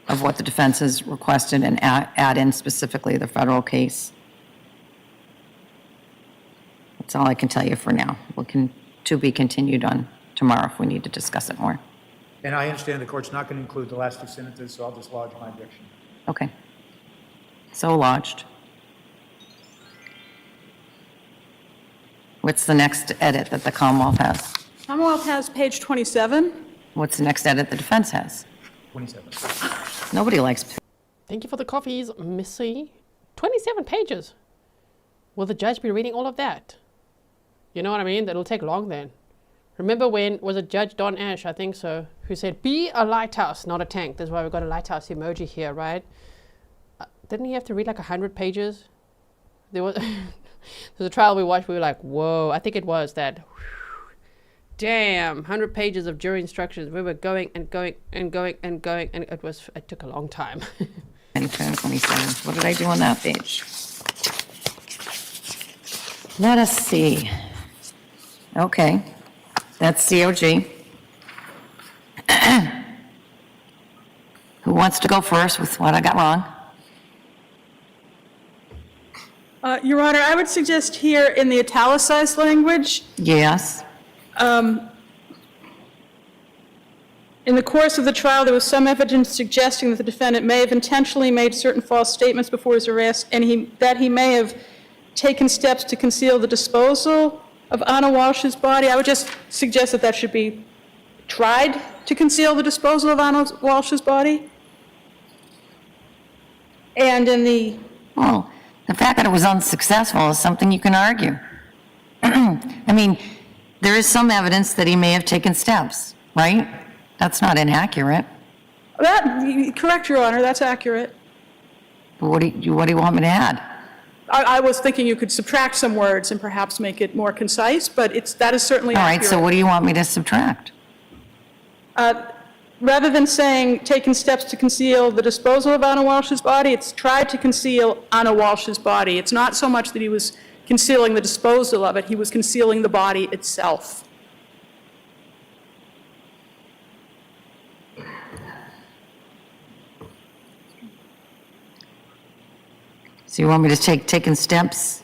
of what the defense has requested and add in specifically the federal case. That's all I can tell you for now. To be continued on tomorrow if we need to discuss it more. And I understand the court's not going to include the last 2 sentences, so I'll just lodge my objection. Okay. So lodged. What's the next edit that the Commonwealth has? Commonwealth has page 27. What's the next edit the defense has? 27. Nobody likes. Thank you for the coffees, Missy. 27 pages. Will the judge be reading all of that? You know what I mean? That'll take long then. Remember when, was it Judge Don Ash, I think so, who said, be a lighthouse, not a tank. That's why we've got a lighthouse emoji here, right? Didn't he have to read like 100 pages? There was, there was a trial we watched, we were like, whoa, I think it was that. Damn, 100 pages of jury instructions. We were going and going and going and going, and it took a long time. 27. What did I do on that page? Let us see. Okay, that's COG. Who wants to go first with what I got wrong? Your Honor, I would suggest here in the italicized language, Yes. in the course of the trial, there was some evidence suggesting that the defendant may have intentionally made certain false statements before his arrest, and that he may have taken steps to conceal the disposal of Anna Walshe's body. I would just suggest that that should be tried to conceal the disposal of Anna Walshe's body. And in the... Well, the fact that it was unsuccessful is something you can argue. I mean, there is some evidence that he may have taken steps, right? That's not inaccurate. Correct, Your Honor, that's accurate. But what do you want me to add? I was thinking you could subtract some words and perhaps make it more concise, but that is certainly All accurate. right, so what do you want me to subtract? Rather than saying taken steps to conceal the disposal of Anna Walshe's body, it's tried to conceal Anna Walshe's body. It's not so much that he was concealing the disposal of it, he was concealing the body itself. So you want me to taken steps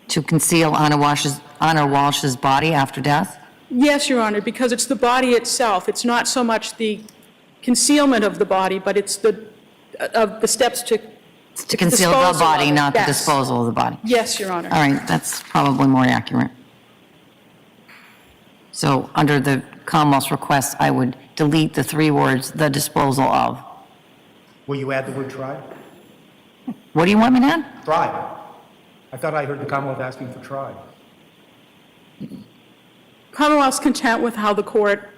to conceal Anna Walshe's body after death? Yes, Your Honor, because it's the body itself. It's not so much the concealment of the body, but it's the steps to conceal the body, not the disposal of the body. Yes, Your Honor. All right, that's probably more accurate. So under the Commonwealth's request, I would delete the 3 words, the disposal of. Will you add the word tried? What do you want me to add? Tried. I thought I heard the Commonwealth asking for tried. Commonwealth's content with how the court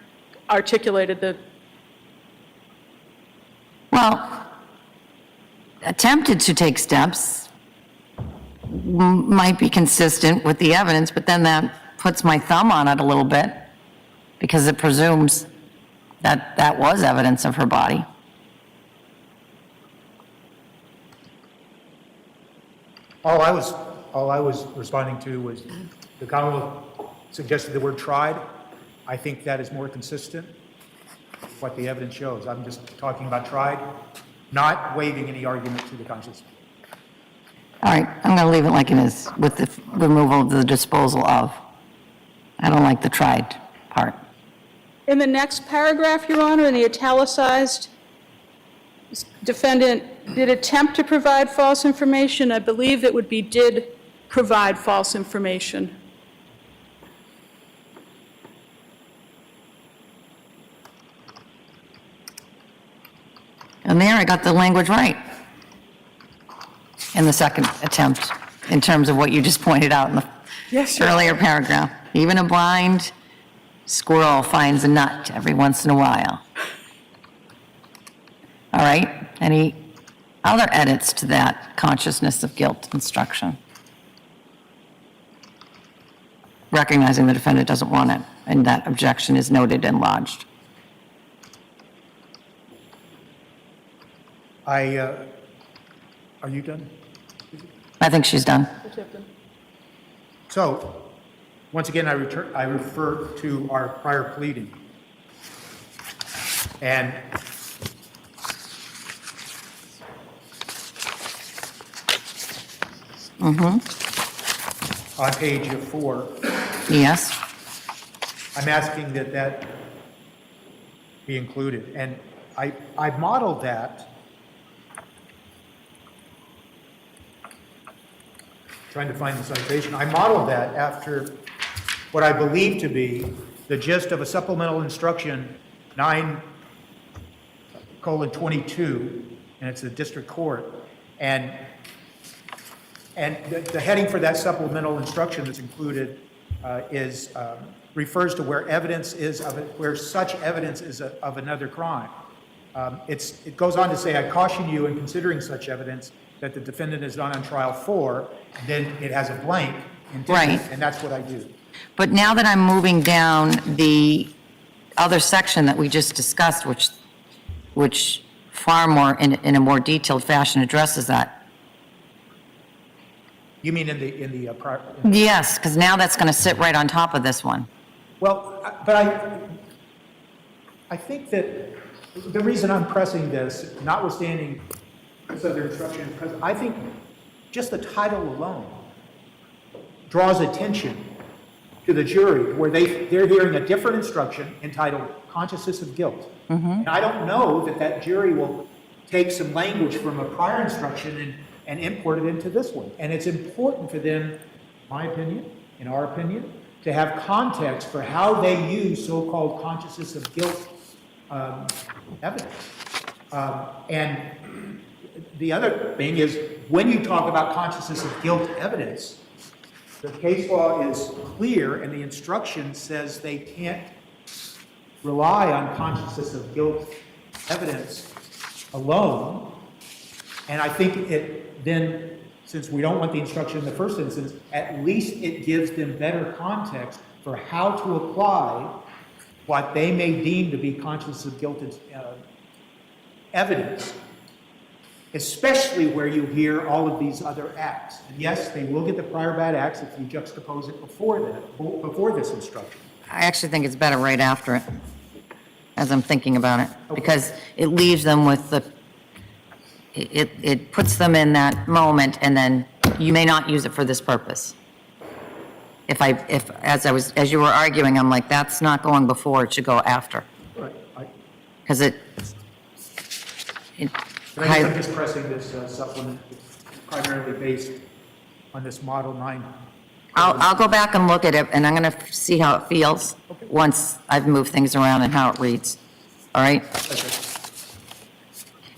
articulated the... Well, attempted to take steps might be consistent with the evidence, but then that puts my thumb on it a little bit because it presumes that that was evidence of her body. All I was responding to was the Commonwealth suggested the word tried. I think that is more consistent with what the evidence shows. I'm just talking about tried, not waiving any argument to the conscience. All right, I'm going to leave it like it is with the removal of the disposal of. I don't like the tried part. In the next paragraph, Your Honor, in the italicized, defendant did attempt to provide false information. I believe it would be did provide false information. And there I got the language right in the second attempt in terms of what you just pointed out in the earlier paragraph. Even a blind squirrel finds a nut every once in a while. All right, any other edits to that consciousness of guilt instruction? Recognizing the defendant doesn't want it, and that objection is noted and lodged. Are you done? I think she's done. So, once again, I refer to our prior pleading. And on page 4, yes, I'm asking that that be included. And I modeled that, trying to find the citation, I modeled that after what I believe to be the gist of a supplemental instruction 9:22, and it's a district court. And the heading for that supplemental instruction that's included refers to where evidence is where such evidence is of another crime. It goes on to say, I caution you in considering such evidence that the defendant is not on trial for, and then it has a blank indictment, Right. and that's what I do. But now that I'm moving down the other section that we just discussed, which far more, in a more detailed fashion addresses that. You mean in the prior? Yes, because now that's going to sit right on top of this one. Well, but I think that the reason I'm pressing this, notwithstanding this other instruction, because I think just the title alone draws attention to the jury, where they're hearing a different instruction entitled consciousness of guilt. And I don't know that jury will take some language from a prior instruction and import it into this one. And it's important for them, in our opinion, to have context for how they use so-called consciousness of guilt evidence. And the other thing is, when you talk about consciousness of guilt evidence, the case law is clear, and the instruction says they can't rely on consciousness of guilt evidence alone. And I think it then, since we don't want the instruction in the first instance, at least it gives them better context for how to apply what they may deem to be consciousness of guilt evidence, especially where you hear all of these other acts. And yes, they will get the prior bad acts if you juxtapose it before this instruction. I actually think it's better right after it, as I'm thinking about it, because it leaves them with it puts them in that moment, and then you may not use it for this purpose. As you were arguing, I'm like, that's not going before, it should go after. Right. Because I'm just pressing this supplement. It's primarily based on this Model 9. I'll go back and look at it, and I'm going to see how it feels once I've moved things around and how it reads. All right?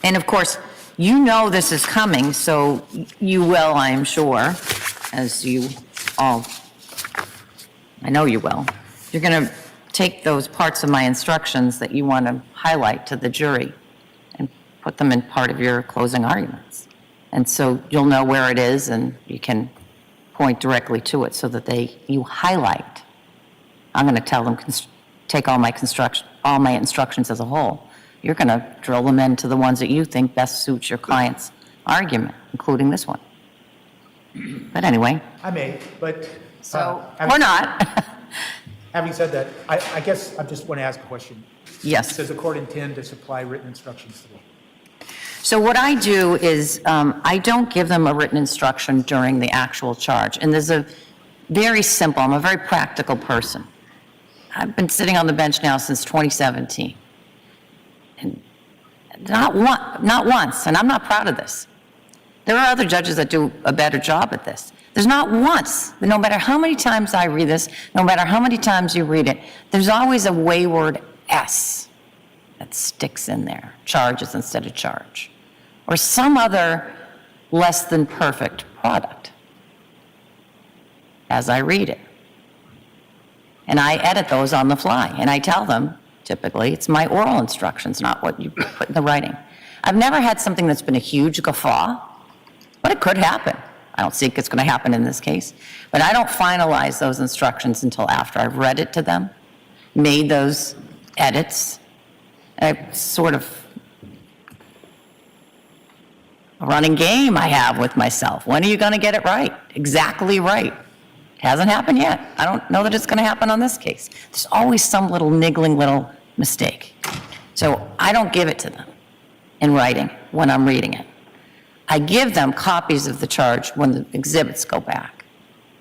And of course, you know this is coming, so you will, I am sure, as you all, I know you will. You're going to take those parts of my instructions that you want to highlight to the jury and put them in part of your closing arguments. And so you'll know where it is, and you can point directly to it so that you highlight. I'm going to tell them, take all my instructions as a whole. You're going to drill them into the ones that you think best suits your client's argument, including this one. But anyway. I may, but... or not. Having said that, I guess I just want to ask a question. Yes. Does the court intend to supply written instructions to them? So what I do is I don't give them a written instruction during the actual charge. And there's a very simple, I'm a very practical person. I've been sitting on the bench now since 2017. And not once, and I'm not proud of this. There are other judges that do a better job at this. There's not once, no matter how many times I read this, no matter how many times you read it, there's always a wayward S that sticks in there, charges instead of charge, or some other less than perfect product as I read it. And I edit those on the fly, and I tell them, typically, it's my oral instructions, not what you put in the writing. I've never had something that's been a huge guffaw, but it could happen. I don't think it's going to happen in this case. But I don't finalize those instructions until after I've read it to them, made those edits. I sort of a running game I have with myself. When are you going to get it right? Exactly right. Hasn't happened yet. I don't know that it's going to happen on this case. There's always some little niggling little mistake. So I don't give it to them in writing when I'm reading it. I give them copies of the charge when the exhibits go back.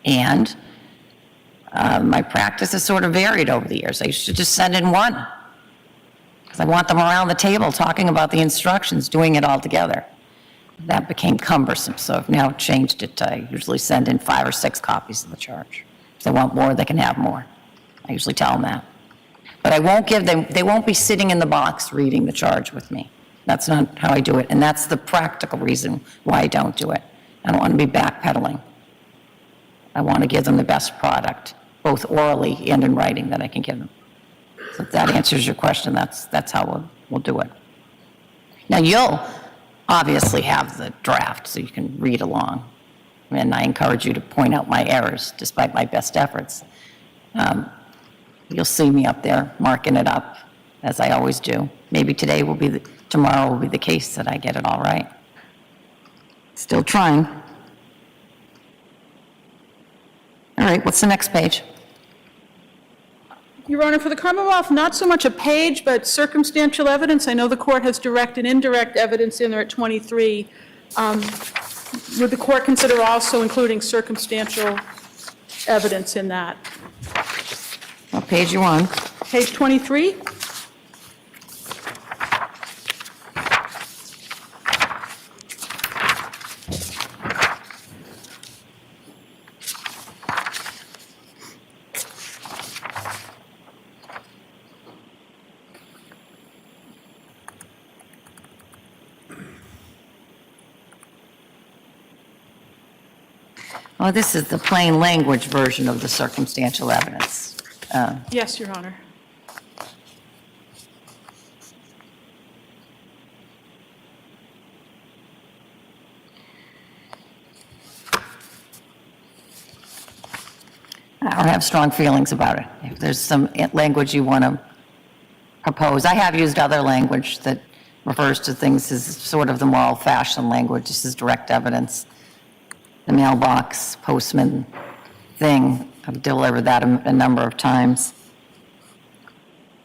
And my practice has sort of varied over the years. I used to just send in one because I want them around the table talking about the instructions, doing it all together. That became cumbersome, so I've now changed it. I usually send in 5 or 6 copies of the charge. If they want more, they can have more. I usually tell them that. But I won't give them, they won't be sitting in the box reading the charge with me. That's not how I do it, and that's the practical reason why I don't do it. I don't want to be backpedaling. I want to give them the best product both orally and in writing that I can give them. So if that answers your question, that's how we'll do it. Now, you'll obviously have the draft so you can read along. And I encourage you to point out my errors despite my best efforts. You'll see me up there marking it up as I always do. Maybe tomorrow will be the case that I get it all right. Still trying. All right, what's the next page? Your Honor, for the Commonwealth, not so much a page, but circumstantial evidence. I know the court has direct and indirect evidence in there at 23. Would the court consider also including circumstantial evidence in that? What page you on? Page 23? Oh, this is the plain language version of the circumstantial evidence. Yes, Your Honor. I don't have strong feelings about it. If there's some language you want to propose, I have used other language that refers to things as sort of the more old-fashioned language. This is direct evidence. The mailbox, postman thing, I've delivered that a number of times.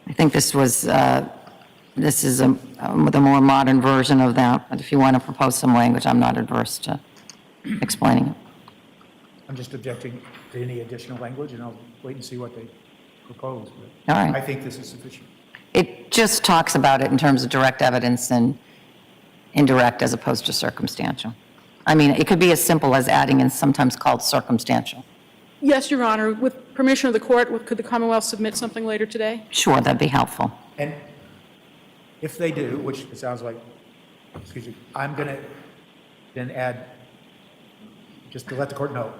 I think this is the more modern version of that, but if you want to propose some language, I'm not adverse to explaining it. I'm just objecting to any additional language, and I'll wait and see what they propose. But All right. I think this is sufficient. It just talks about it in terms of direct evidence and indirect as opposed to circumstantial. I mean, it could be as simple as adding in sometimes called circumstantial. Yes, Your Honor. With permission of the court, could the Commonwealth submit something later today? Sure, that'd be helpful. And if they do, which it sounds like, excuse me, I'm going to then add, just to let the court know,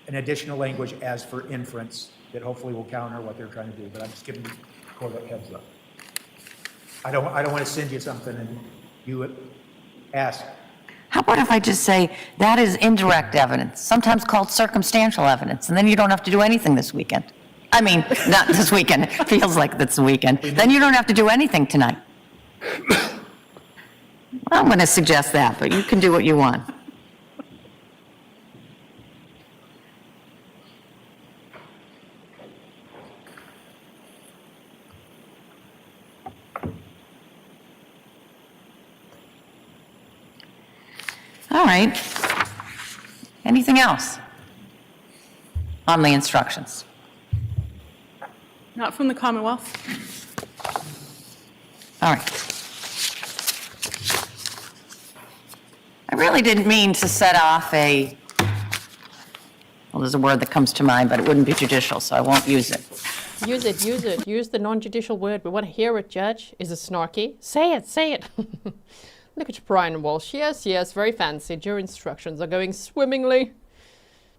an additional language as for inference that hopefully will counter what they're trying to do, but I'm just giving the court a heads up. I don't want to send you something and you ask. How about if I just say, that is indirect evidence, sometimes called circumstantial evidence, and then you don't have to do anything this weekend. I mean, not this weekend, it feels like that's the weekend. Then you don't have to do anything tonight. I'm going to suggest that, but you can do what you want. All right. Anything else on the instructions? Not from the Commonwealth. All right. I really didn't mean to set off well, there's a word that comes to mind, but it wouldn't be judicial, so I won't use it. Use it, use it. Use the non-judicial word. We want to hear it, Judge. Is it snarky? Say it, say it. Look at you, Brian Walsh. Yes, yes, very fancy. Your instructions are going swimmingly.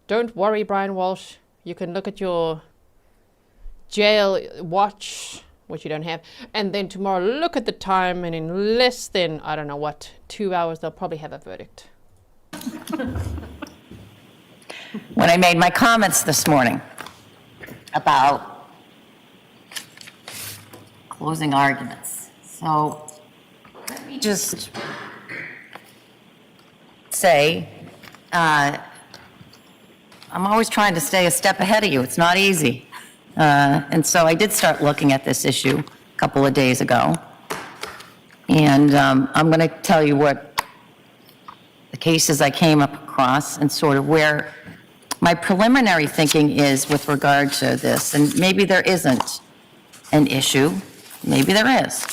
Don't worry, Brian Walsh. You can look at your jail watch, which you don't have, and then tomorrow look at the time, and in less than, I don't know what, 2 hours, they'll probably have a verdict. When I made my comments this morning about closing arguments, so let me just say, I'm always trying to stay a step ahead of you. It's not easy. And so I did start looking at this issue a couple of days ago. And I'm going to tell you what the cases I came up across and sort of where my preliminary thinking is with regard to this. And maybe there isn't an issue. Maybe there is.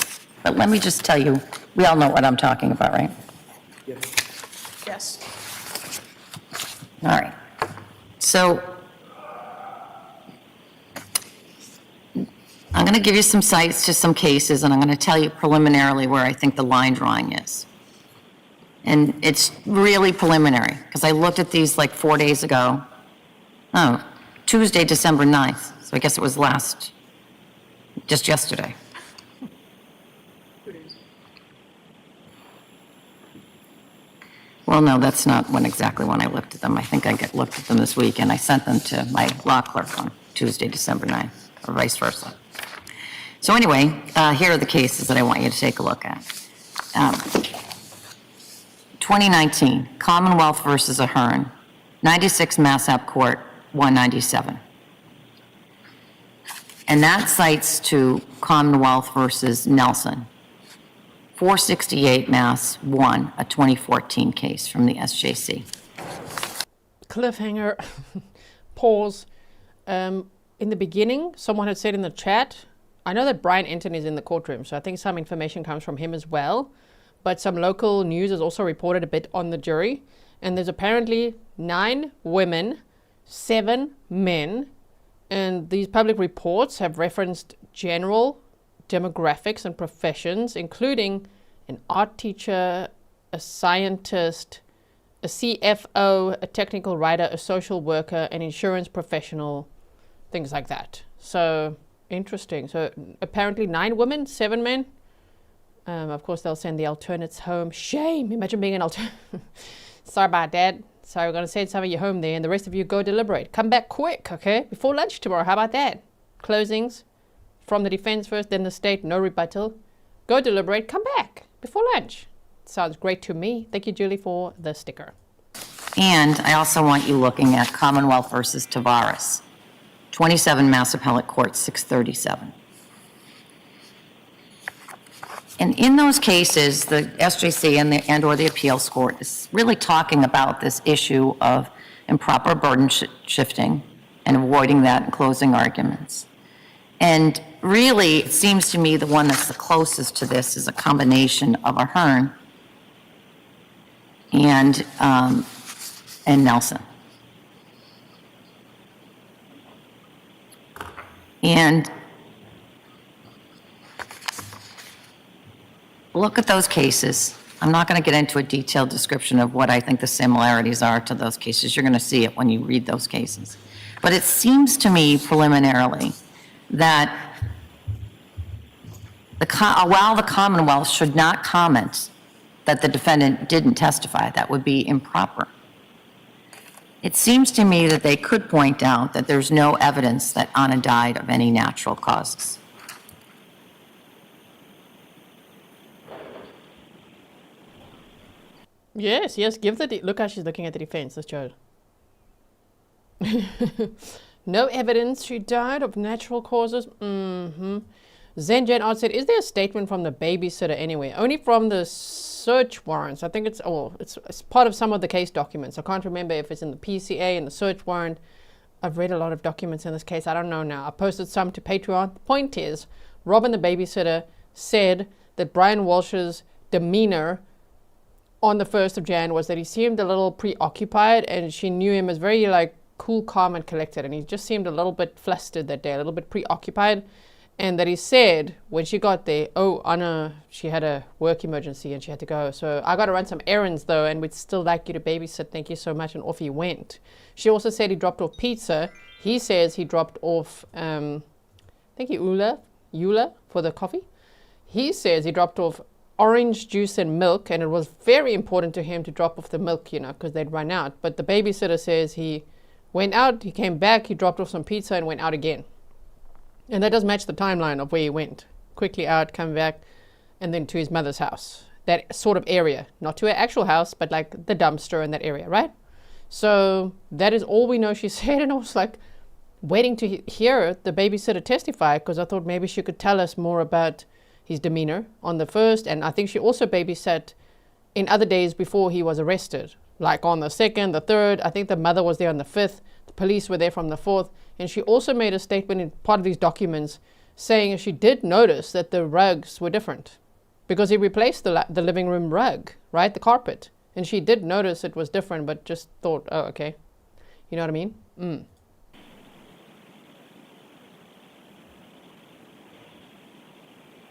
But let me just tell you, we all know what I'm talking about, right? Yes. All right. So I'm going to give you some cites to some cases, and I'm going to tell you preliminarily where I think the line drawing is. And it's really preliminary, because I looked at these like 4 days ago. Oh, Tuesday, December 9th. So I guess it was just yesterday. Well, no, that's not exactly when I looked at them. I think I looked at them this week, and I sent them to my law clerk on Tuesday, December 9th, or vice versa. So anyway, here are the cases that I want you to take a look at. 2019, Commonwealth versus Ahern, 96 Massap Court, 197. And that cites to Commonwealth versus Nelson, 468 Mass 1, a 2014 case from the SJC. Cliffhanger. Pause. In the beginning, someone had said in the chat, I know that Brian Enton is in the courtroom, so I think some information comes from him as well. But some local news has also reported a bit on the jury. And there's apparently 9 women, 7 men. And these public reports have referenced general demographics and professions, including an art teacher, a scientist, a CFO, a technical writer, a social worker, an insurance professional, things like that. So interesting. So apparently 9 women, 7 men. Of course, they'll send the alternates home. Shame. Imagine being an alternate. Sorry about that. Sorry, we're going to send some of you home there, and the rest of you go deliberate. Come back quick, okay? Before lunch tomorrow. How about that? Closings from the defense first, then the state, no rebuttal. Go deliberate, come back before lunch. Sounds great to me. Thank you, Julie, for the sticker. And I also want you looking at Commonwealth versus Tavares, 27 Mass Appellate Court, 637. And in those cases, the SJC and or the appeals court is really talking about this issue of improper burden shifting and avoiding that in closing arguments. And really, it seems to me the one that's the closest to this is a combination of Ahern and Nelson. And look at those cases. I'm not going to get into a detailed description of what I think the similarities are to those cases. You're going to see it when you read those cases. But it seems to me preliminarily that while the Commonwealth should not comment that the defendant didn't testify, that would be improper. It seems to me that they could point out that there's no evidence that Anna died of any natural causes. Yes, give the look how she's looking at the defense, this child. No evidence she died of natural causes. Zen Jen Art said, is there a statement from the babysitter anyway? Only from the search warrants. I think it's part of some of the case documents. I can't remember if it's in the PCA and the search warrant. I've read a lot of documents in this case. I don't know now. I posted some to Patreon. The point is, Robin the babysitter said that Brian Walsh's demeanor on the 1st of Jan was that he seemed a little preoccupied, and she knew him as very cool, calm, and collected, and he just seemed a little bit flustered that day, a little bit preoccupied, and that he said when she got there, oh, Anna, she had a work emergency and she had to go, so I got to run some errands though, and we'd still like you to babysit, thank you so much, and off he went. She also said he dropped off pizza. He says he dropped off, thank you, Eula, for the coffee. He says he dropped off orange juice and milk, and it was very important to him to drop off the milk, because they'd run out. But the babysitter says he went out, he came back, he dropped off some pizza and went out again. And that does match the timeline of where he went. Quickly out, come back, and then to his mother's house. That sort of area. Not to her actual house, but the dumpster in that area, right? So that is all we know she said, and I was waiting to hear the babysitter testify, because I thought maybe she could tell us more about his demeanor on the 1st, and I think she also babysat in other days before he was arrested, on the 2nd, the 3rd. I think the mother was there on the 5th, the police were there from the 4th, and she also made a statement in part of these documents saying she did notice that the rugs were different, because he replaced the living room rug, right, the carpet, and she did notice it was different, but just thought, oh, okay, you know what I mean?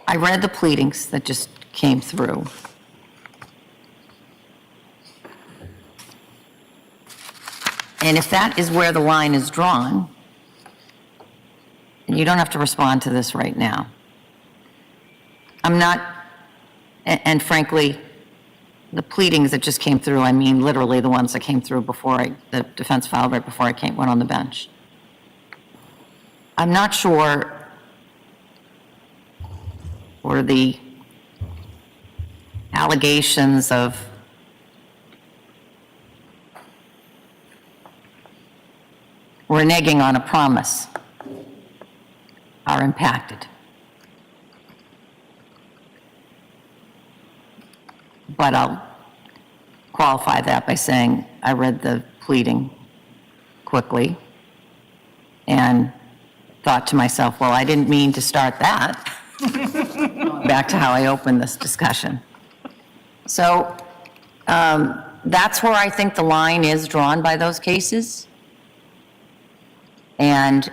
I read the pleadings that just came through. And if that is where the line is drawn, you don't have to respond to this right now. I'm not, and frankly, the pleadings that just came through, I mean literally the ones that came through before the defense filed right before I went on the bench. I'm not sure, or the allegations of reneging on a promise are impacted. But I'll qualify that by saying I read the pleading quickly and thought to myself, well, I didn't mean to start that. Back to how I opened this discussion. So that's where I think the line is drawn by those cases. And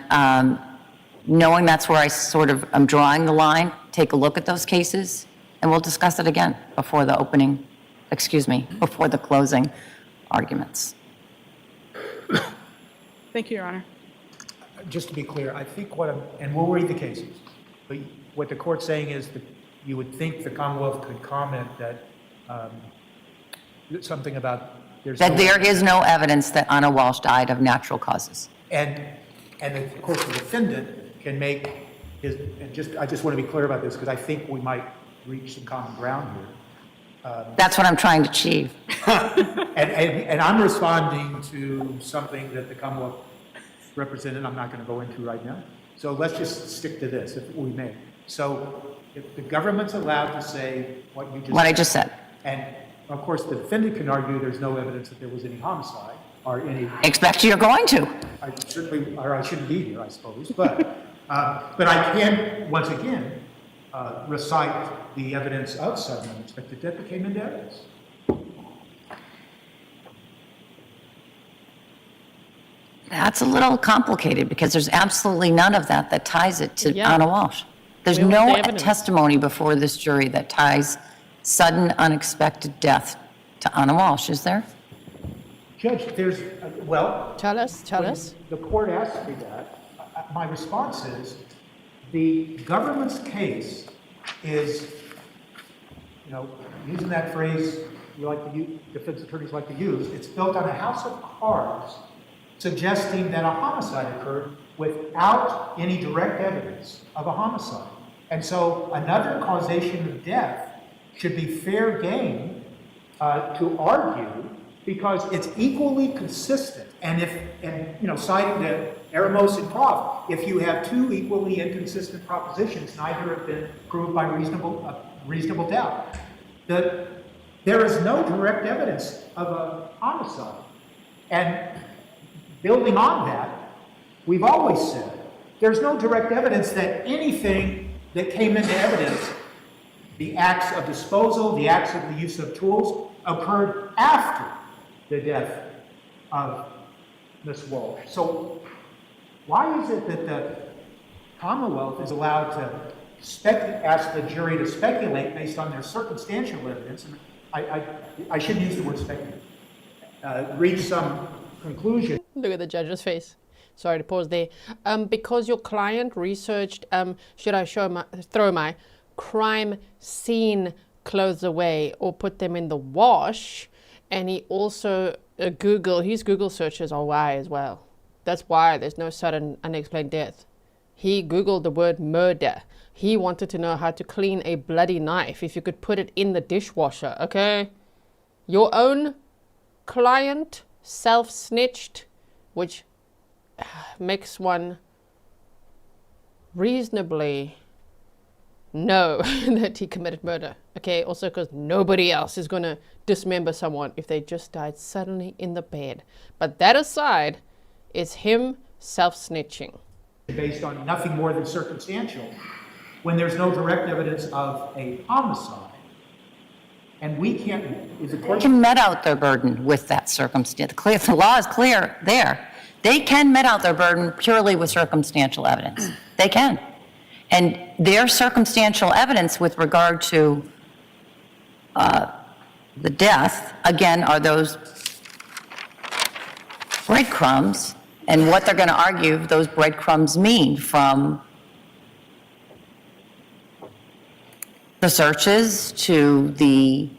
knowing that's where I sort of am drawing the line, take a look at those cases, and we'll discuss it again before the before the closing arguments. Thank you, Your Honor. Just to be clear, I think and we'll read the cases, but what the court's saying is that you would think the Commonwealth could comment that something about there is no evidence that Anna Walshe died of natural causes. And of course the defendant can make his, I just want to be clear about this because I think we might reach some common ground here. That's what I'm trying to achieve. and I'm responding to something that the Commonwealth represented I'm not going to go into right now. So let's just stick to this, if we may. So if the government's allowed to say what I just said, and of course the defendant can argue there's no evidence that there was any homicide or any... Expect you're going to. I shouldn't be here, I suppose, but I can, once again, recite the evidence of sudden unexpected death that came into evidence. That's a little complicated because there's absolutely none of that ties it to Anna Walshe. There's no testimony before this jury that ties sudden unexpected death to Anna Walshe, is there? Judge, there's, Tell us. The court asked me that. My response is, the government's case is, using that phrase defense attorneys like to use, it's built on a house of cards suggesting that a homicide occurred without any direct evidence of a homicide. And so another causation of death should be fair game to argue because it's equally consistent. And citing the Eremos and Prof, if you have two equally inconsistent propositions, neither have been proved by reasonable doubt. There is no direct evidence of a homicide. And building on that, we've always said there's no direct evidence that anything that came into evidence, the acts of disposal, the acts of the use of tools, occurred after the death of Ms. Walshe. So why is it that the Commonwealth is allowed to ask the jury to speculate based on their circumstantial evidence? And I shouldn't use the word speculate. Reach some conclusion. Look at the judge's face. Sorry to pause there. Because your client researched, should I throw my crime scene clothes away or put them in the wash? And he also his Google searches are why as well. That's why there's no sudden unexplained death. He Googled the word murder. He wanted to know how to clean a bloody knife, if you could put it in the dishwasher, okay? Your own client self-snitched, which makes one reasonably know that he committed murder, okay? Also because nobody else is going to dismember someone if they just died suddenly in the bed. But that aside, it's him self-snitching. Based on nothing more than circumstantial, when there's no direct evidence of a homicide, and we can't... They can met out their burden with that circumstance. The law is clear there. They can met out their burden purely with circumstantial evidence. They can. And their circumstantial evidence with regard to the death, again, are those breadcrumbs and what they're going to argue those breadcrumbs mean from the searches to the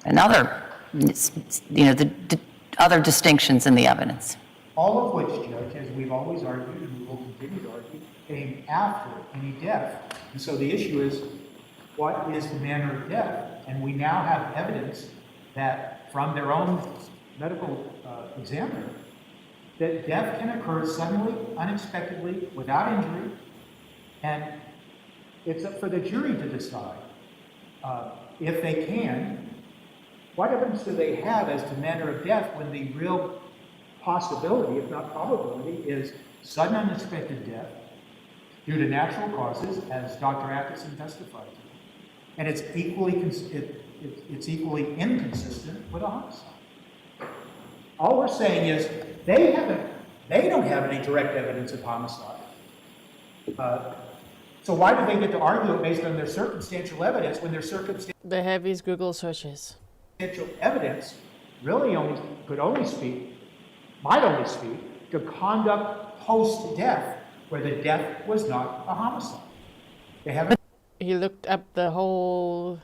another, the other distinctions in the evidence. All of which, Judge, as we've always argued and we will continue to argue, came after any death. And so the issue is, what is the manner of death? And we now have evidence that from their own medical examiner, that death can occur suddenly, unexpectedly, without injury, and it's up for the jury to decide if they can. What evidence do they have as to manner of death when the real possibility, if not probability, is sudden unexpected death due to natural causes, as Dr. Atkinson testified to. And it's equally inconsistent with a homicide. All we're saying is they don't have any direct evidence of homicide. So why do they get to argue it based on their circumstantial evidence when their circumstantial The heaviest Google searches. evidence really might only speak to conduct post-death where the death was not a homicide. They haven't. He looked up the whole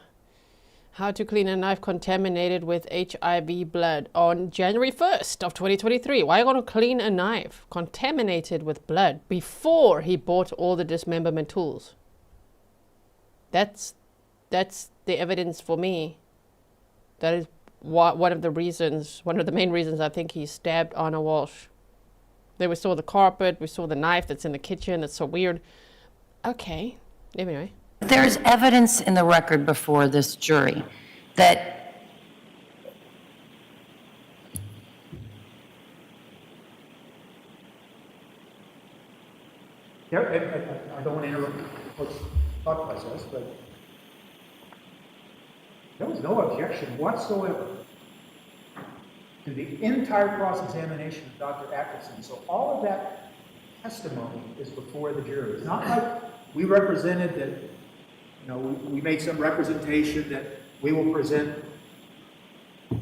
how to clean a knife contaminated with HIV blood on January 1st of 2023. Why are you going to clean a knife contaminated with blood before he bought all the dismemberment tools? That's the evidence for me. That is one of the main reasons I think he stabbed Anna Walshe. Then we saw the carpet, we saw the knife that's in the kitchen. It's so weird. Okay, anyway. There's evidence in the record before this jury that I don't want to interrupt the thought process, but there was no objection whatsoever to the entire cross-examination of Dr. Atkinson. So all of that testimony is before the jury. It's not like we represented that, we made some representation that we will present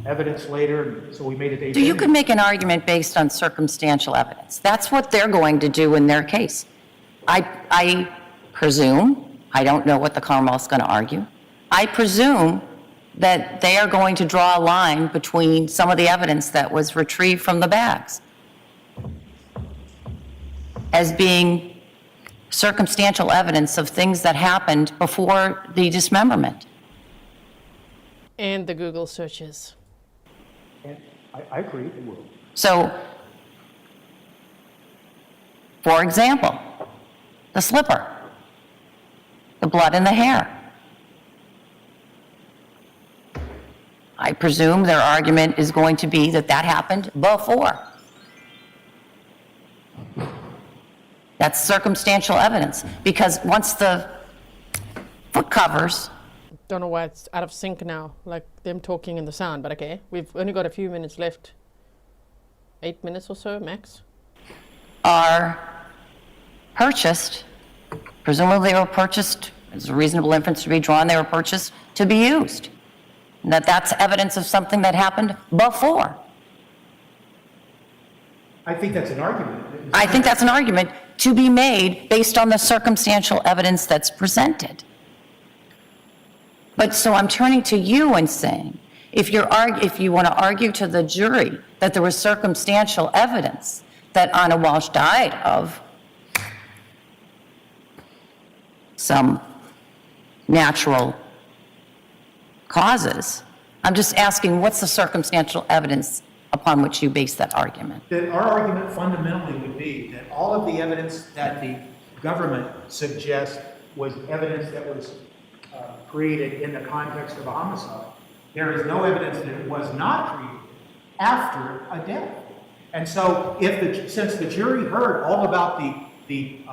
evidence later, so we made it. So you could make an argument based on circumstantial evidence. That's what they're going to do in their case. I presume, I don't know what the Commonwealth's going to argue, I presume that they are going to draw a line between some of the evidence that was retrieved from the bags as being circumstantial evidence of things that happened before the dismemberment. And the Google searches. And I agree, it will. So, for example, the slipper, the blood in the hair. I presume their argument is going to be that that happened before. That's circumstantial evidence, because once the foot covers. Don't know why it's out of sync now, like them talking in the sound, but okay. We've only got a few minutes left. 8 minutes or so, max. Are purchased, presumably they were purchased, there's a reasonable inference to be drawn, they were purchased to be used. And that's evidence of something that happened before. I think that's an argument. I think that's an argument to be made based on the circumstantial evidence that's presented. But so I'm turning to you and saying, if you want to argue to the jury that there was circumstantial evidence that Anna Walshe died of some natural causes, I'm just asking, what's the circumstantial evidence upon which you base that argument? That our argument fundamentally would be that all of the evidence that the government suggests was evidence that was created in the context of a homicide. There is no evidence that it was not created after a death. And so since the jury heard all about the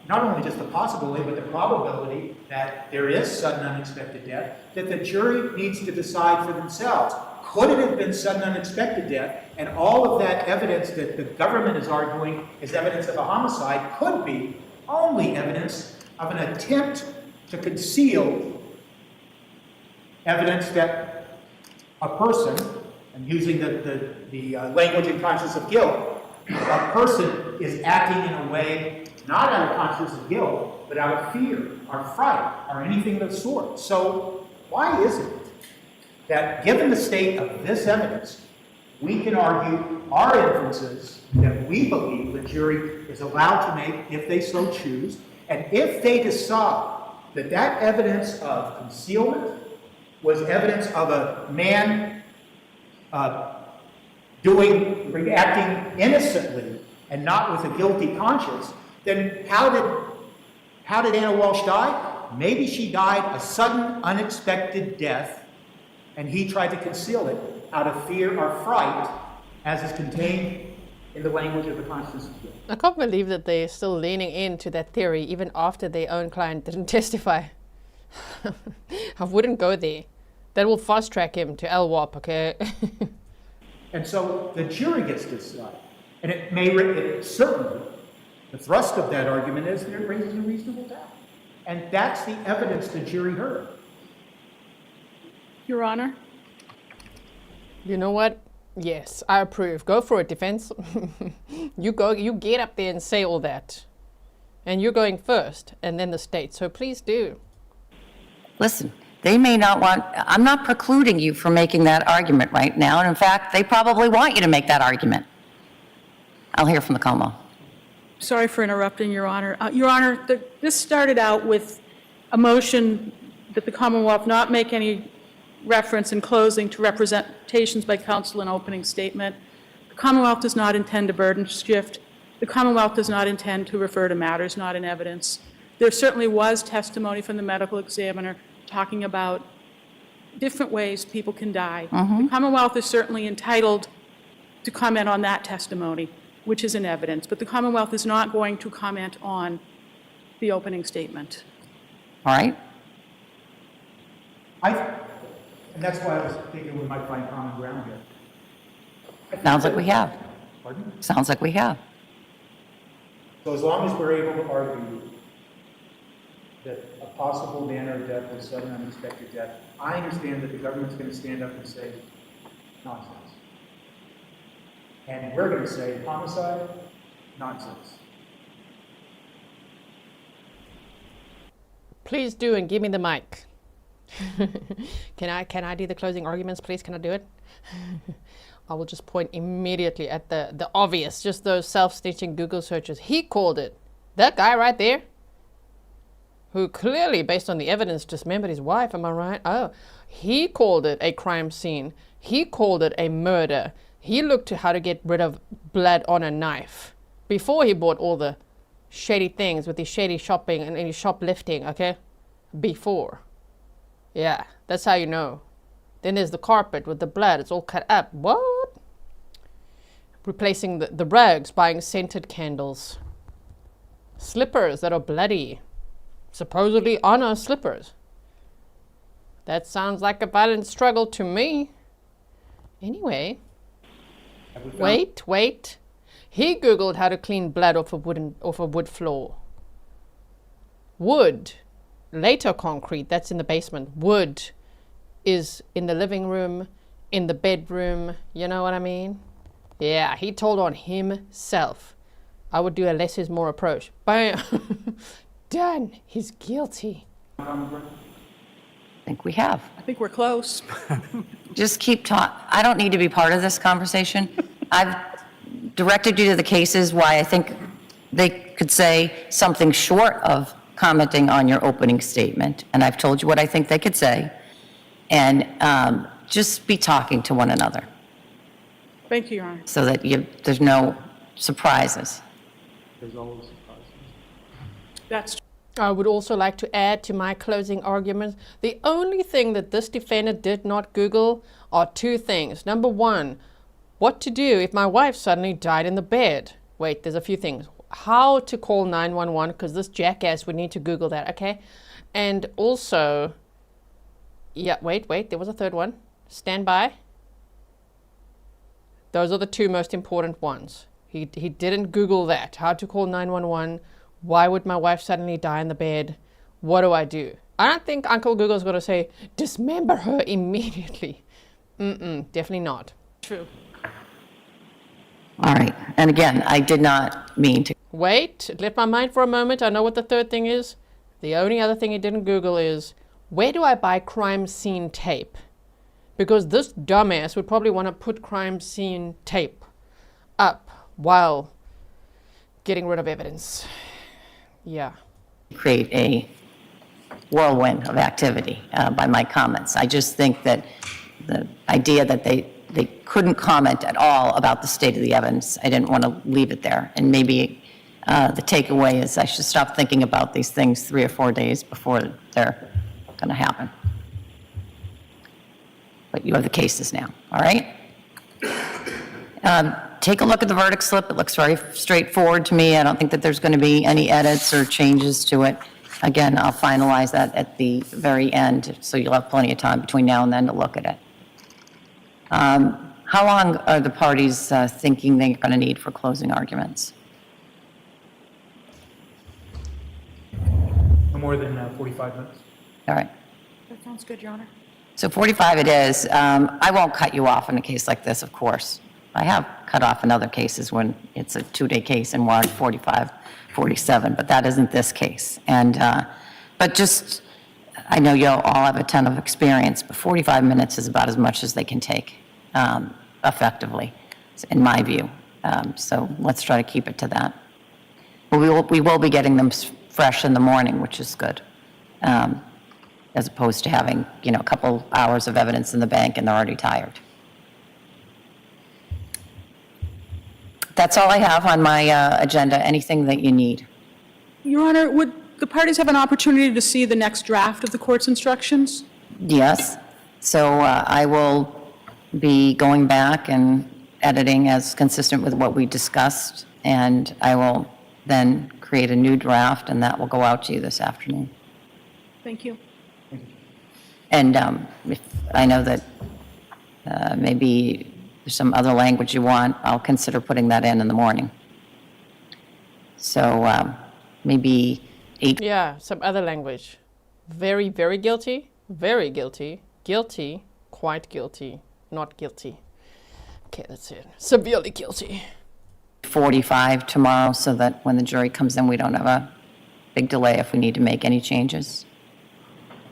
not only just the possibility, but the probability that there is sudden unexpected death, that the jury needs to decide for themselves. Could it have been sudden unexpected death? And all of that evidence that the government is arguing is evidence of a homicide could be only evidence of an attempt to conceal evidence that a person and using the language and conscience of guilt, a person is acting in a way not out of conscience of guilt, but out of fear or fright or anything of the sort. So why is it that, given the state of this evidence, we can argue our inferences that we believe the jury is allowed to make if they so choose, and if they decide that that evidence of concealment was evidence of a man acting innocently and not with a guilty conscience, then how did Anna Walshe die? Maybe she died a sudden, unexpected death, and he tried to conceal it out of fear or fright, as is contained in the language of the conscience of guilt. I can't believe that they're still leaning into that theory even after their own client didn't testify. I wouldn't go there. That will fast track him to LWAP, okay? And so the jury gets to decide. And it certainly, the thrust of that argument is that it raises a reasonable doubt. And that's the evidence the jury heard. Your Honor? You know what? Yes, I approve. Go for it, defense. You get up there and say all that. And you're going first, and then the state. So please do. Listen, they may not want, I'm not precluding you from making that argument right now. And in fact, they probably want you to make that argument. I'll hear from the Commonwealth. Sorry for interrupting, Your Honor. Your Honor, this started out with a motion that the Commonwealth not make any reference in closing to representations by counsel in opening statement. The Commonwealth does not intend to burden shift. The Commonwealth does not intend to refer to matters not in evidence. There certainly was testimony from the medical examiner talking about different ways people can die. The Commonwealth is certainly entitled to comment on that testimony, which is in evidence, but the Commonwealth is not going to comment on the opening statement. All right. And that's why I was thinking we might find common ground here. Sounds like we have. Pardon? Sounds like we have. So as long as we're able to argue that a possible manner of death was sudden unexpected death, I understand that the government's going to stand up and say, nonsense. And we're going to say, homicide, nonsense. Please do, and give me the mic. Can I do the closing arguments, please? Can I do it? I will just point immediately at the obvious, just those self-stitching Google searches. He called it. That guy right there, who clearly, based on the evidence, dismembered his wife, am I right? Oh, he called it a crime scene. He called it a murder. He looked to how to get rid of blood on a knife before he bought all the shady things with his shady shopping and his shoplifting, okay? Before. Yeah, that's how you know. Then there's the carpet with the blood. It's all cut up. What? Replacing the rugs, buying scented candles. Slippers that are bloody. Supposedly honor slippers. That sounds like a violent struggle to me. Anyway. Wait. He Googled how to clean blood off a wood floor. Wood. Later concrete, that's in the basement. Wood is in the living room, in the bedroom, you know what I mean? Yeah, he told on himself. I would do a less is more approach. Bam! Done. He's guilty. I think we have. I think we're close. Just keep talking. I don't need to be part of this conversation. I've directed you to the cases why I think they could say something short of commenting on your opening statement, and I've told you what I think they could say, and just be talking to one another. Thank you, Your Honor. So that there's no surprises. There's always surprises. That's I would also like to add to my closing arguments, the only thing that this defendant did not Google are two things. Number one, what to do if my wife suddenly died in the bed. Wait, there's a few things. How to call 911, because this jackass would need to Google that, okay? And also, yeah, wait, there was a third one. Stand by. Those are the two most important ones. He didn't Google that. How to call 911. Why would my wife suddenly die in the bed? What do I do? I don't think Uncle Google's going to say, dismember her immediately. Definitely not. true. All right. And again, I did not mean to. Wait, it left my mind for a moment. I know what the third thing is. The only other thing he didn't Google is, where do I buy crime scene tape? Because this dumbass would probably want to put crime scene tape up while getting rid of evidence. Yeah. Create a whirlwind of activity by my comments. I just think that the idea that they couldn't comment at all about the state of the evidence, I didn't want to leave it there. And maybe the takeaway is I should stop thinking about these things 3 or 4 days before they're going to happen. But you have the cases now, all right? Take a look at the verdict slip. It looks very straightforward to me. I don't think that there's going to be any edits or changes to it. Again, I'll finalize that at the very end, so you'll have plenty of time between now and then to look at it. How long are the parties thinking they're going to need for closing arguments? No more than 45 minutes. All right. That sounds good, Your Honor. So 45 it is. I won't cut you off in a case like this, of course. I have cut off in other cases when it's a 2-day case and we're 45, 47, but that isn't this case. And, but just, I know you all have a ton of experience, but 45 minutes is about as much as they can take effectively, in my view. So let's try to keep it to that. But we will be getting them fresh in the morning, which is good, as opposed to having, a couple hours of evidence in the bank and they're already tired. That's all I have on my agenda. Anything that you need? Your Honor, would the parties have an opportunity to see the next draft of the court's instructions? Yes. So I will be going back and editing as consistent with what we discussed, and I will then create a new draft, and that will go out to you this afternoon. Thank you. And if I know that maybe there's some other language you want, I'll consider putting that in the morning. So maybe 8. Yeah, some other language. Very, very guilty, guilty, quite guilty, not guilty. Okay, that's it. Severely guilty. 45 tomorrow, so that when the jury comes in, we don't have a big delay if we need to make any changes.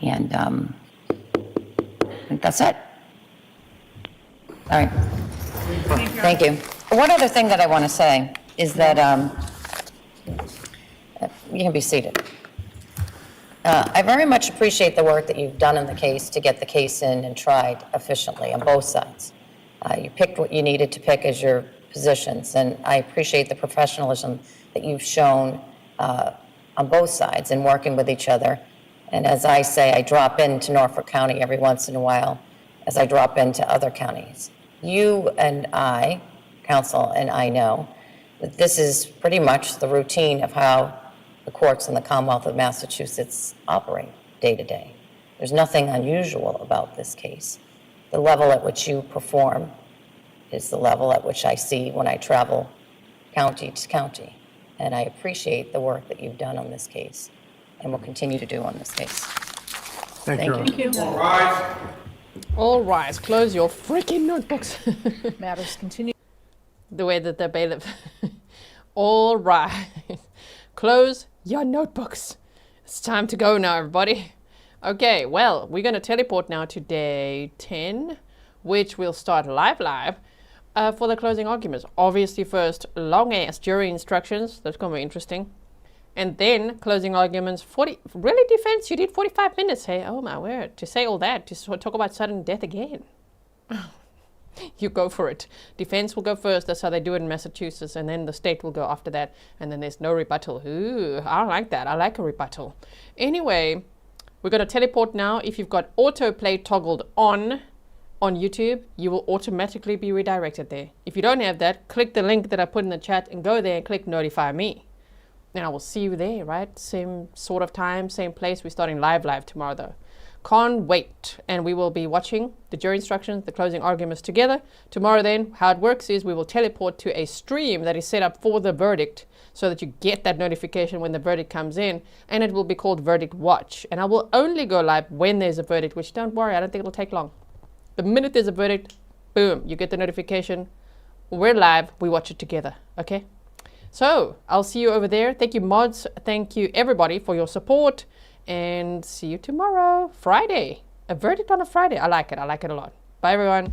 And I think that's it. All right. Thank you. One other thing that I want to say is that you can be seated. I very much appreciate the work that you've done in the case to get the case in and tried efficiently on both sides. You picked what you needed to pick as your positions, and I appreciate the professionalism that you've shown on both sides in working with each other. And as I say, I drop into Norfolk County every once in a while as I drop into other counties. You and I, counsel, and I know that this is pretty much the routine of how the courts in the Commonwealth of Massachusetts operate day to day. There's nothing unusual about this case. The level at which you perform is the level at which I see when I travel county to county. And I appreciate the work that you've done on this case and will continue to do on this case. Thank you. Thank you. All rise. All rise, close your freaking notebooks. Matters continue. The way that the bailiff. All rise, close your notebooks. It's time to go now, everybody. Okay, well, we're going to teleport now to day 10, which will start live for the closing arguments. Obviously, first, long-ass jury instructions. That's going to be interesting. And then closing arguments, 40, really defense, you did 45 minutes, hey? Oh my word, to say all that, to talk about sudden death again. You go for it. Defense will go first, that's how they do it in Massachusetts, and then the state will go after that, and then there's no rebuttal. Ooh, I like that, I like a rebuttal. Anyway, we're gonna teleport now. If you've got autoplay toggled on YouTube, you will automatically be redirected there. If you don't have that, click the link that I put in the chat and go there and click notify me. And I will see you there, right? Same sort of time, same place. We're starting live tomorrow, though. Can't wait. And we will be watching the jury instructions, the closing arguments together. Tomorrow, then, how it works is we will teleport to a stream that is set up for the verdict so that you get that notification when the verdict comes in. And it will be called Verdict Watch. And I will only go live when there's a verdict, which don't worry, I don't think it'll take long. The minute there's a verdict, boom, you get the notification. We're live, we watch it together, okay? So I'll see you over there. Thank you, mods. Thank you, everybody, for your support. And see you tomorrow, Friday. A verdict on a Friday. I like it. I like it a lot. Bye, everyone.